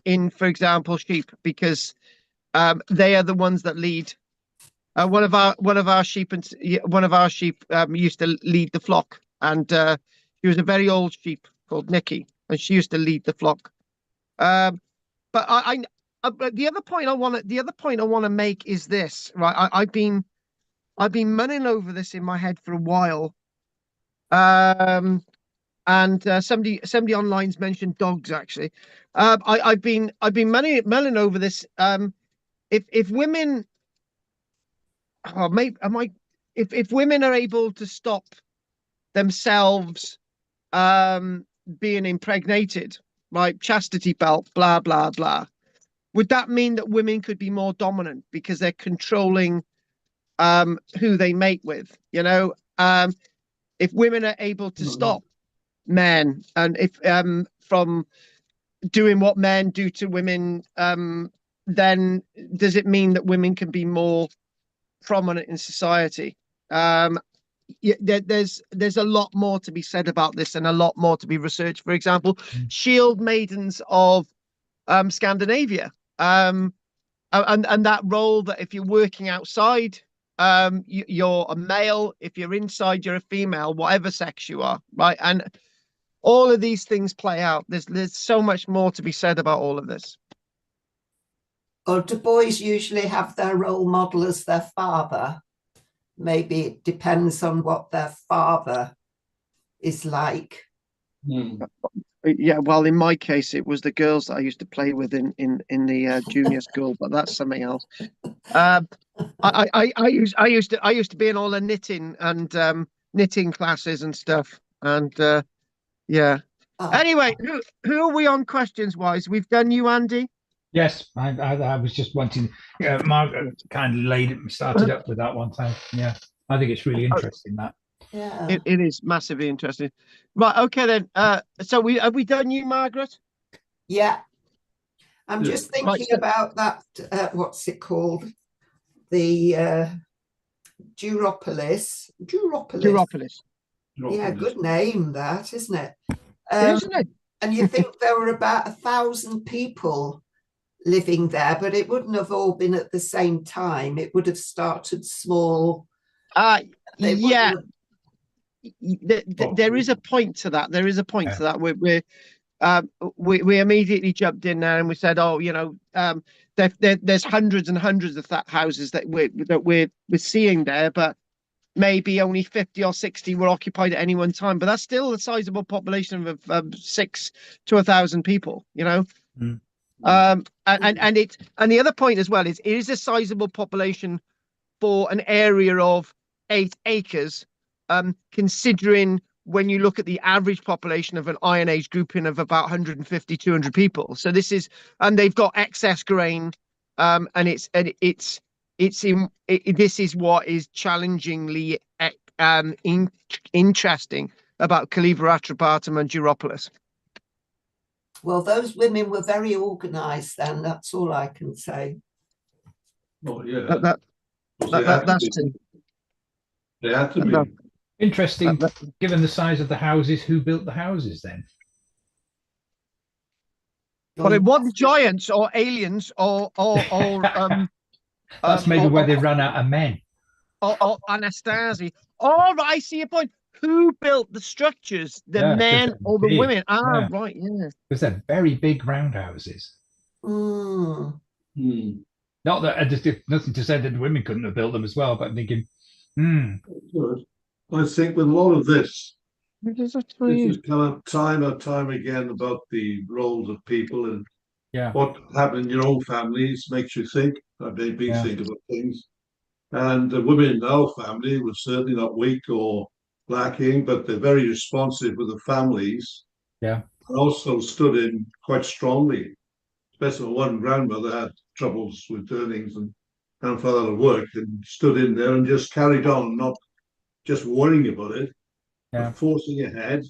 in, for example, sheep, because they are the ones that lead. One of our sheep used to lead the flock, and she was a very old sheep called Nikki, and she used to lead the flock. But the other point I want to make is this, right? I've been mulling over this in my head for a while. And somebody online's mentioned dogs actually. I've been mulling over this. If women, if women are able to stop themselves being impregnated, right? Chastity belt, blah blah blah. Would that mean that women could be more dominant because they're controlling who they mate with? If women are able to stop men, and if from doing what men do to women, then does it mean that women can be more prominent in society? There's a lot more to be said about this, and a lot more to be researched. For example, shield maidens of Scandinavia, and that role that if you're working outside, you're a male. If you're inside, you're a female, whatever sex you are, right? And all of these things play out. There's so much more to be said about all of this. Or do boys usually have their role model as their father? Maybe it depends on what their father is like. Yeah, well, in my case, it was the girls that I used to play with in the junior school, but that's something else. I used to be in all the knitting and knitting classes and stuff, and yeah. Anyway, who are we on questions wise? We've done you, Andy. Yes, I was just wanting. Margaret kindly started up with that one time. Yeah, I think it's really interesting that. Yeah, it is massively interesting. Right, okay then. So have we done you, Margaret? Yeah, I'm just thinking about that. What's it called? The Duropolis. Yeah, good name that, isn't it? Isn't it? And you think there were about 1,000 people living there, but it wouldn't have all been at the same time. It would have started small. Yeah. There is a point to that. There is a point to that. We immediately jumped in there and we said, there's hundreds and hundreds of houses that we're seeing there, but maybe only 50 or 60 were occupied at any one time, but that's still a sizable population of 6 to 1,000 people, you know. Mm. And the other point as well is it is a sizable population for an area of 8 acres, considering when you look at the average population of an Iron Age grouping of about 150, 200 people. So this is, and they've got excess grain, and this is what is challengingly interesting about Calibre atrapatum and Duropolis. Well, those women were very organised then, that's all I can say. Oh, yeah. That's true. They had to be. Interesting, given the size of the houses, who built the houses then? But it wasn't giants or aliens or That's maybe where they ran out of men. Or Anastasia. Oh, right, I see your point. Who built the structures? The men or the women? Ah, right, yeah. Because they're very big roundhouses. Mm. Not that there's nothing to say that the women couldn't have built them as well, but I'm thinking, I think with a lot of this This has come up time and time again about the roles of people and what happened in your own families makes you think. I've made me think about things. And the women in our family were certainly not weak or lacking, but they're very responsive with the families. Yeah. And also stood in quite strongly. Especially one grandmother had troubles with earnings and grandfather had work and stood in there and just carried on, not just worrying about it, but forcing ahead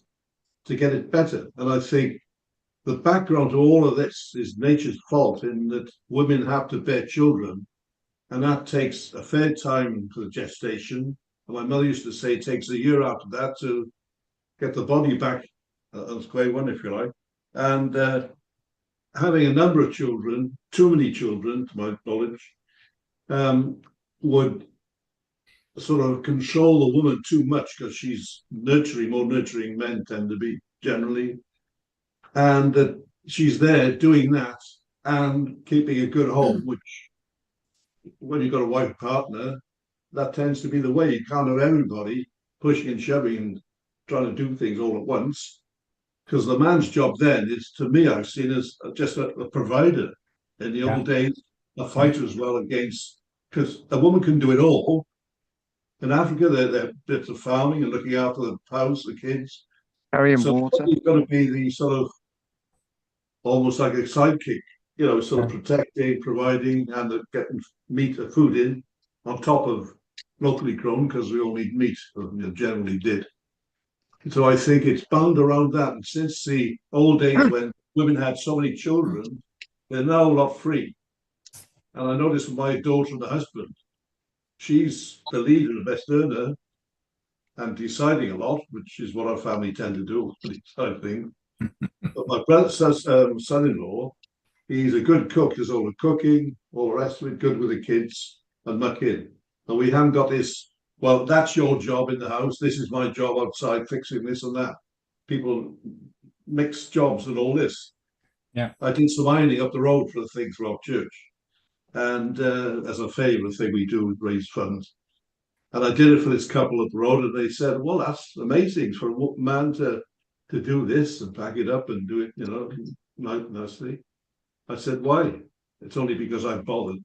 to get it better. And I think the background to all of this is nature's fault in that women have to bear children, and that takes a fair time for the gestation. And my mother used to say it takes a year after that to get the body back on square one, if you like. And having a number of children, too many children, to my knowledge, would sort of control the woman too much because she's nurturing, more nurturing men tend to be generally. And that she's there doing that and keeping a good home, which when you've got a wife partner, that tends to be the way. You can't have everybody pushing and shoving and trying to do things all at once. Because the man's job then is, to me, I've seen as just a provider. In the old days, a fighter as well against, because a woman can do it all. In Africa, they're bits of farming and looking after the house, the kids. Carrying water. You've got to be the sort of almost like a sidekick, you know, sort of protecting, providing, and getting meat or food in on top of locally grown, because we all need meat, or, you know, generally did. So I think it's bound around that. And since the old days when women had so many children, they're now a lot free. And I noticed with my daughter and the husband, she's the leader, the best earner, and deciding a lot, which is what our family tend to do, decide things. But my brother's son-in-law, he's a good cook, does all the cooking, all the rest of it, good with the kids, and muck in. And we haven't got this, well, that's your job in the house, this is my job outside, fixing this and that. People mix jobs and all this. Yeah. I did some ironing up the road for a thing for our church. And as a favour thing we do, raise funds. And I did it for this couple up the road, and they said, well, that's amazing for a man to do this and pack it up and do it, you know, nicely. I said, why? It's only because I bothered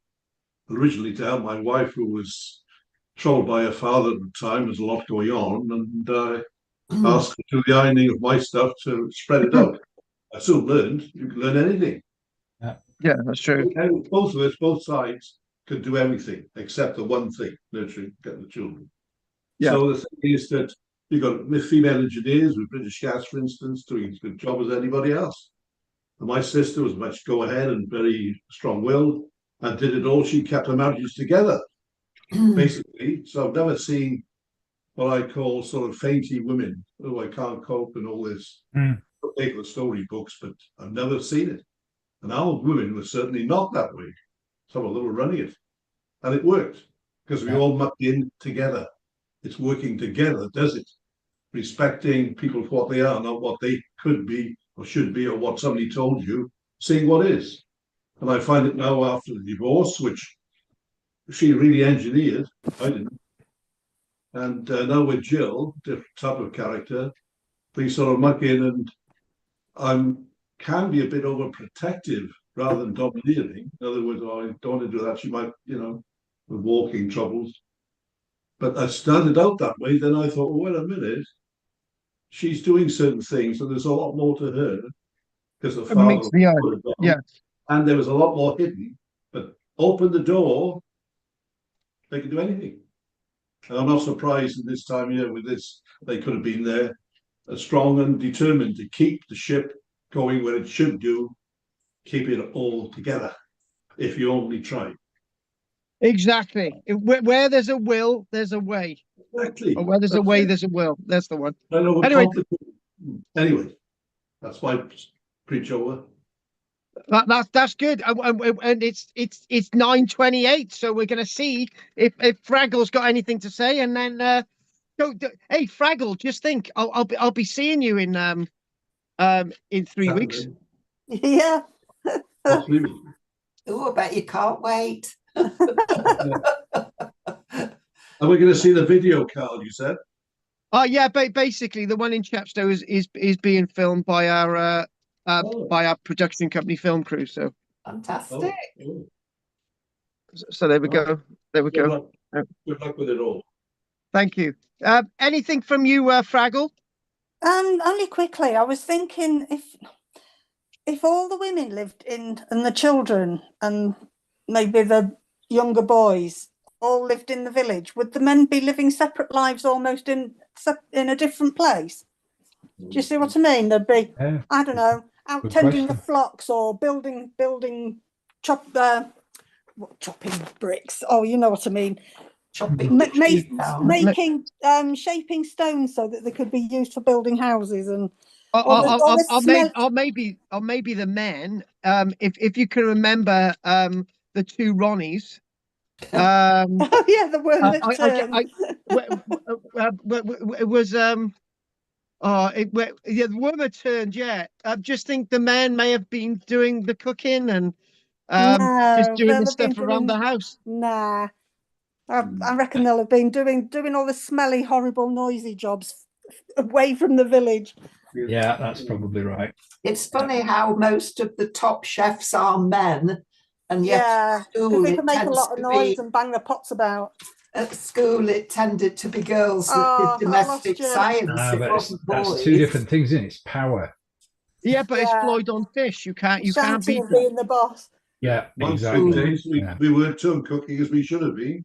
originally to help my wife, who was troubled by her father at the time. There's a lot going on, and I asked her to do the ironing of my stuff to spread it out. I soon learned you can learn anything. Yeah, that's true. Both of us, both sides, could do everything except the one thing, nurturing, getting the children. Yeah. So the thing is that you've got female engineers with British Gas, for instance, doing as good a job as anybody else. And my sister was much go ahead and very strong-willed and did it all. She kept her marriages together, basically. So I've never seen what I call sort of fainty women. Oh, I can't cope and all this. They got storybooks, but I've never seen it. And our women were certainly not that way. Some of them were running it. And it worked because we all mucked in together. It's working together, does it? Respecting people for what they are, not what they could be or should be or what somebody told you, seeing what is. And I find it now after the divorce, which she really engineered, I didn't. And now with Jill, different type of character, we sort of muck in, and can be a bit overprotective rather than domineering. In other words, oh, I don't want to do that. She might, with walking troubles. But I started out that way. Then I thought, well, wait a minute. She's doing certain things, and there's a lot more to her because the It father meets the eye. put it down, Yeah. and there was a lot more hidden. But open the door, they can do anything. And I'm not surprised at this time here with this. They could have been there, strong and determined to keep the ship going where it should do, keep it all together. If you only try. Exactly. Where there's a will, there's a way. Exactly. Or where there's a way, there's a will. That's the one. Anyway, that's my preach over. That's good. And it's 9:28, so we're going to see if Fraggle's got anything to say, and then hey Fraggle, just think, I'll be seeing you in 3 weeks. Yeah. Oh, I bet you can't wait. Are we going to see the video, Carl? You said. Oh yeah, basically the one in Chepstow is being filmed by our production company film crew. So fantastic. So there we go. There we go. Good luck with it all. Thank you. Anything from you, Fraggle? Only quickly, I was thinking if all the women lived and the children and maybe the younger boys all lived in the village, would the men be living separate lives almost in a different place? Do you see what I mean? They'd be, I don't know, out tending the flocks or building chopping bricks. Oh, you know what I mean. Making shaping stones so that they could be used for building houses and or maybe the men. If you can remember the two Ronnies. Oh yeah, the one that it was the one that turned. Yeah, I just think the men may have been doing the cooking and just doing the stuff around the house. Nah, I reckon they'll have been doing all the smelly, horrible, noisy jobs away from the village. Yeah, that's probably right. It's funny how most of the top chefs are men, and yet because they can make a lot of noise and bang their pots about. At school, it tended to be girls that did domestic science. But that's two different things, isn't it? It's power. Yeah, but it's Floyd on fish. You can't beat being the boss. Yeah, exactly. Days, we weren't so cooking as we should have been,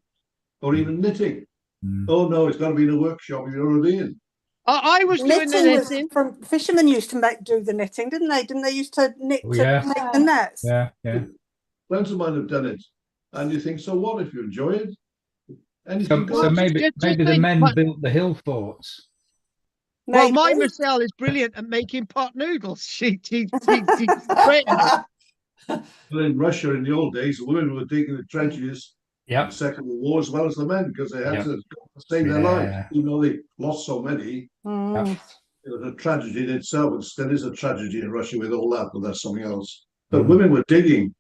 or even knitting. Oh no, it's got to be in a workshop. You know what I mean? I was doing the knitting. From fishermen used to do the knitting, didn't they? Didn't they used to knit make the nets? Yeah. Friends of mine have done it, and you think, so what if you enjoy it? So maybe the men built the hill forts. Well, my Marcel is brilliant at making pot noodles. She's great. Well, in Russia in the old days, the women were digging the trenches. Yeah. The Second World War as well as the men, because they had to save their lives, even though they lost so many. It was a tragedy in itself. It still is a tragedy in Russia with all that, but that's something else. But women were digging,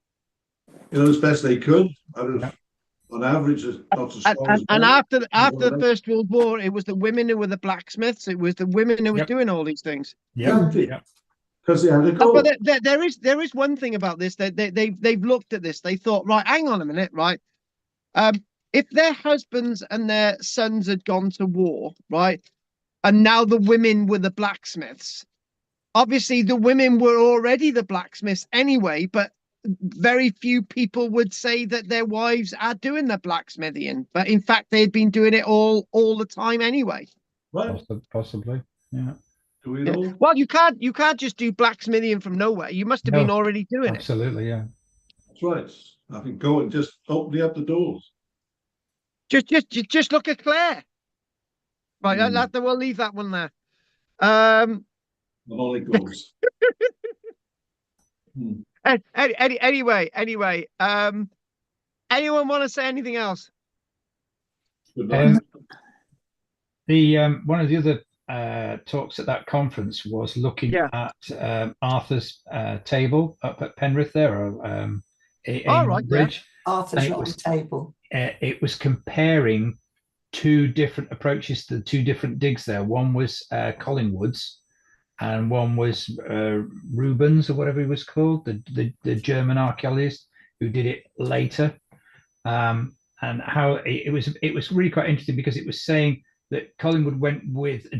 as best they could. On average, not as strong and after the First World War, it was the women who were the blacksmiths. It was the women who were doing all these things. Because they had to go. But there is one thing about this. They've looked at this. They thought, right, hang on a minute, right. If their husbands and their sons had gone to war, right, and now the women were the blacksmiths, obviously the women were already the blacksmiths anyway, but very few people would say that their wives are doing the blacksmithing, but in fact they had been doing it all the time anyway. Right. Possibly, yeah. Do we know? Well, you can't just do blacksmithing from nowhere. You must have been already doing absolutely, yeah. That's right. I can go and just opening up the doors. Just look at Claire. Right, we'll leave that one there. Only goes. Anyway, anyone want to say anything else? The one of the other talks at that conference was looking at Arthur's table up at Penrith there, or Bridge. Arthur's table. It was comparing two different approaches to the two different digs there. One was Collingwood's, and one was Rubens, or whatever he was called, the German archaeologist who did it later. And how it was really quite interesting, because it was saying that Collingwood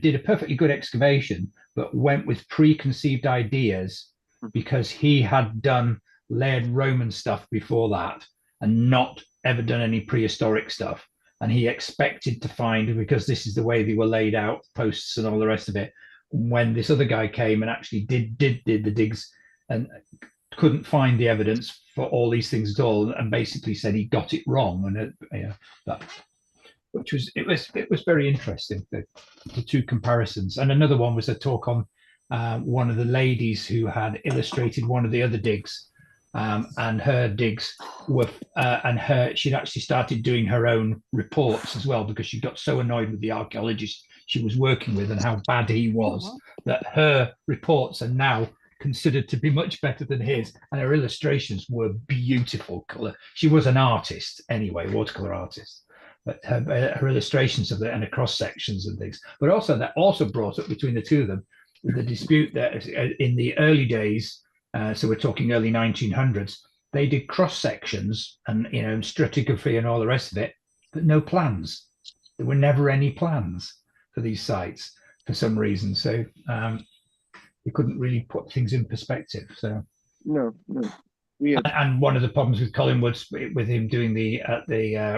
did a perfectly good excavation, but went with preconceived ideas because he had done layered Roman stuff before that and not ever done any prehistoric stuff. And he expected to find, because this is the way they were laid out, posts and all the rest of it, when this other guy came and actually did the digs and couldn't find the evidence for all these things at all, and basically said he got it wrong. And which was very interesting, the two comparisons. And another one was a talk on one of the ladies who had illustrated one of the other digs, and her digs were she'd actually started doing her own reports as well, because she got so annoyed with the archaeologist she was working with and how bad he was, that her reports are now considered to be much better than his, and her illustrations were beautiful color. She was an artist anyway, watercolor artist, but her illustrations of it and the cross sections and things. But also that also brought up between the two of them the dispute that in the early days, so we're talking early 1900s, they did cross sections and stratigraphy and all the rest of it, but no plans. There were never any plans for these sites for some reason. So you couldn't really put things in perspective. So no. Weird. And one of the problems with Collingwood, with him doing the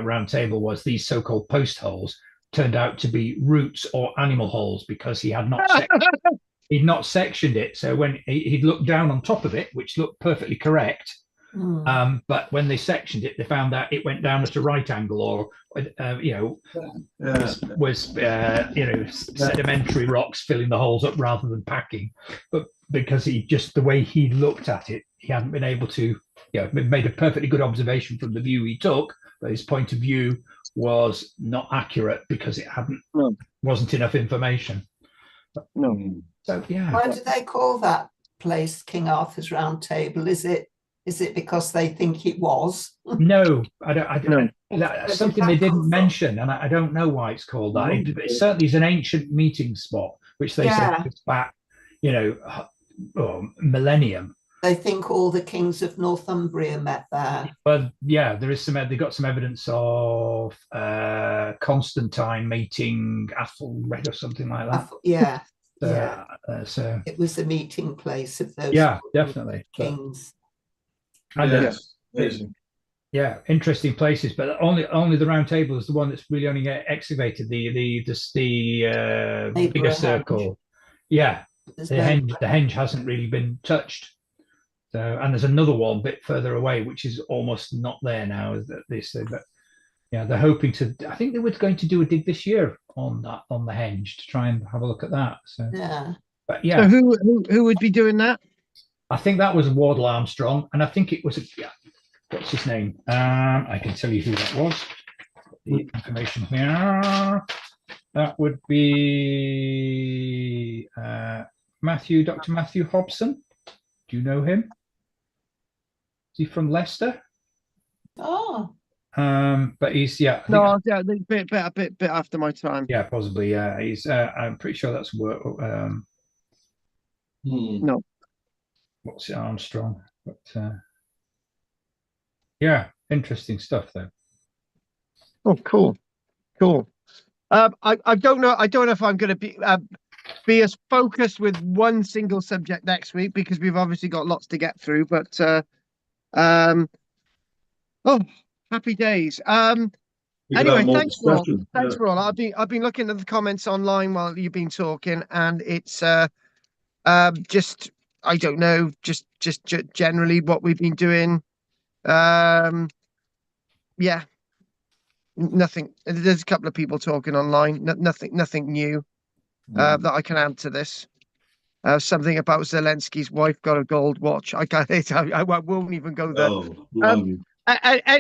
round table, was these so-called post holes turned out to be roots or animal holes, because he had not he'd not sectioned it. So when he'd looked down on top of it, which looked perfectly correct, but when they sectioned it, they found that it went down at a right angle, or was sedimentary rocks filling the holes up rather than packing. But because the way he looked at it, he hadn't been able to, made a perfectly good observation from the view he took, but his point of view was not accurate because it wasn't enough information. No. So yeah. Why do they call that place King Arthur's Round Table? Is it because they think it was? No, I don't. That's something they didn't mention, and I don't know why it's called that. It certainly is an ancient meeting spot, which they said goes back, millennium. They think all the kings of Northumbria met there. But yeah, there is some. They got some evidence of Constantine meeting Athelred or something like that. So it was a meeting place of those. Yeah, definitely. Kings. Amazing. Yeah, interesting places, but only the round table is the one that's really only excavated. The bigger circle. Yeah, the henge hasn't really been touched. So, and there's another one a bit further away, which is almost not there now. But yeah, they're hoping to. I think they were going to do a dig this year on the henge to try and have a look at that. So yeah, but yeah. So who would be doing that? I think that was Wardle Armstrong, and I think it was what's his name? I can tell you who that was. The information here. That would be Dr. Matthew Hobson. Do you know him? Is he from Leicester? Oh. But he's a bit after my time. Yeah, possibly. Yeah, he's. I'm pretty sure that's work. No. What's it, Armstrong? But yeah, interesting stuff though. Oh, cool. I don't know if I'm going to be as focused with one single subject next week, because we've obviously got lots to get through. But happy days. Anyway, thanks for all. Thanks for all. I've been looking at the comments online while you've been talking, and it's just, I don't know, just generally what we've been doing. Yeah, nothing. There's a couple of people talking online. Nothing new that I can add to this. Something about Zelensky's wife got a gold watch. I won't even go there.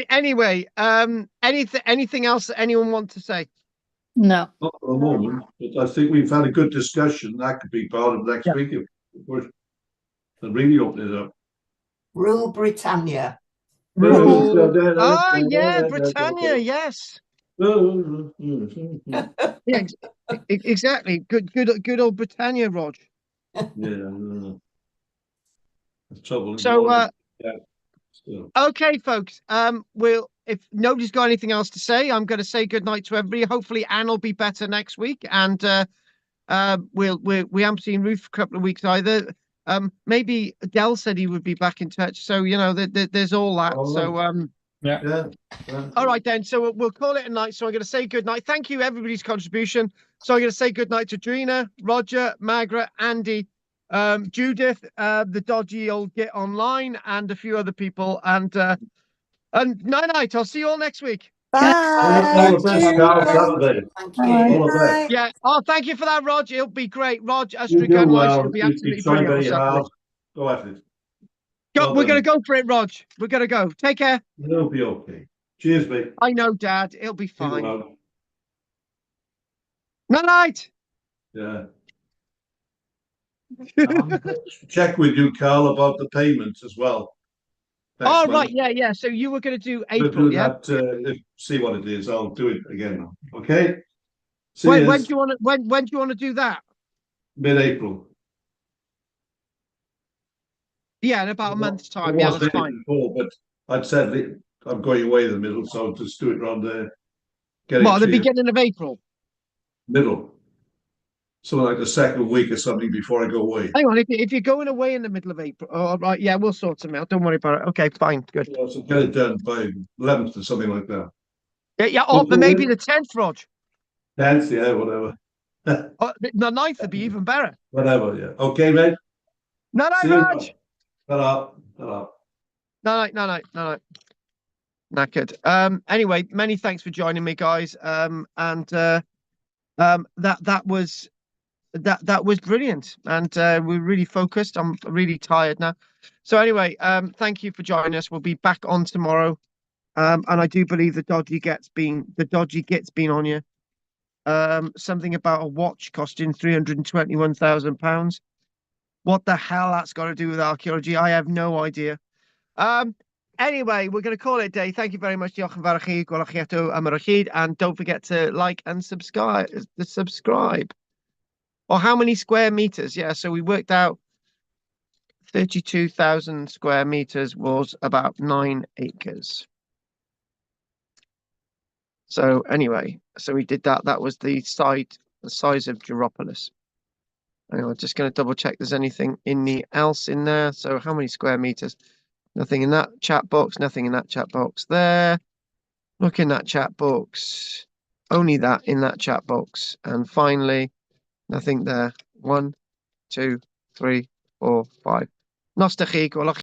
Anyway, anything else that anyone wants to say? No. Not for the moment, but I think we've had a good discussion. That could be part of next week if we're really open it up. Rule Britannia. Yeah, Britannia, yes. Yeah, Yeah, exactly. Good old Britannia, Rog. the trouble So, involved. Yeah, still. okay, folks. We'll if nobody's got anything else to say, I'm going to say good night to everybody. Hopefully, Anne will be better next week, and we haven't seen Ruth for a couple of weeks either. Maybe Dell said he would be back in touch, so you know, there's all that. All So, Yeah. Yeah. all right then. So we'll call it a night. So I'm going to say good night. Thank you everybody's contribution. So I'm going to say good night to Drina, Roger, Margaret, Andy, Judith, the dodgy old Git Online, and a few other people. And night night. I'll see you all next week. All Bye. the best, Carl. Saturday. Thank Bye. you. All the best. Bye. Yeah. Oh, thank you for that, Rog. It'll be great. Rog, us You three do gun lights well. will be You absolutely try brilliant on very Saturday. hard. Go at it. Go, Well we're going to done. go for it, Rog. We're going to go. Take care. You'll be okay. Cheers, mate. I know, Dad. It'll be You fine. well. Night night. Yeah. Check with you, Carl, about the payments as well. Next Oh, month. right. Yeah, yeah. So you were going to do We'll April, do yeah? that. See what it is. I'll do it again. Okay. See When you do you want to when do you want to do that? mid-April. Yeah, in about a month's It time. Yeah, was that's dated fine. before, but I'd said that I'm going away in the middle, so I'll just do it around there. Get Well, it the to you. beginning of April. Middle. Something like the second week or something before I go away. Hang on, if you're going away in the middle of April, oh, right, yeah, we'll sort them out. Don't worry about it. Okay, fine, good. Yeah, so get it done by 11th or something like that. Yeah, yeah. Or Okay, maybe then. the 10th, Rog. 10th, yeah, whatever. The 9th would be even better. Whatever, yeah. Okay, mate. No, See no, you. Rog. Ta-ra. Ta-ra. No, no, no, no, no. Knackered. Anyway, many thanks for joining me, guys. And that was brilliant, and we're really focused. I'm really tired now. So anyway, thank you for joining us. We'll be back on tomorrow. And I do believe the dodgy git's been on you. Something about a watch costing £321,000. What the hell that's got to do with archaeology? I have no idea. Anyway, we're going to call it a day. Thank you very much, Diolch yn fawr i chi, gwelwch chi eto am yr ochyd, and don't forget to like and subscribe. Or how many square meters? Yeah, so we worked out 32,000 square meters was about 9 acres. So anyway, so we did that. That was the size of Duropolis. Anyway, I'm just going to double check there's anything else in there. So how many square meters? Nothing in that chat box. Nothing in that chat box there. Look in that chat box. Only that in that chat box. And finally, nothing there. 1, 2, 3, 4, 5. Nostalgic.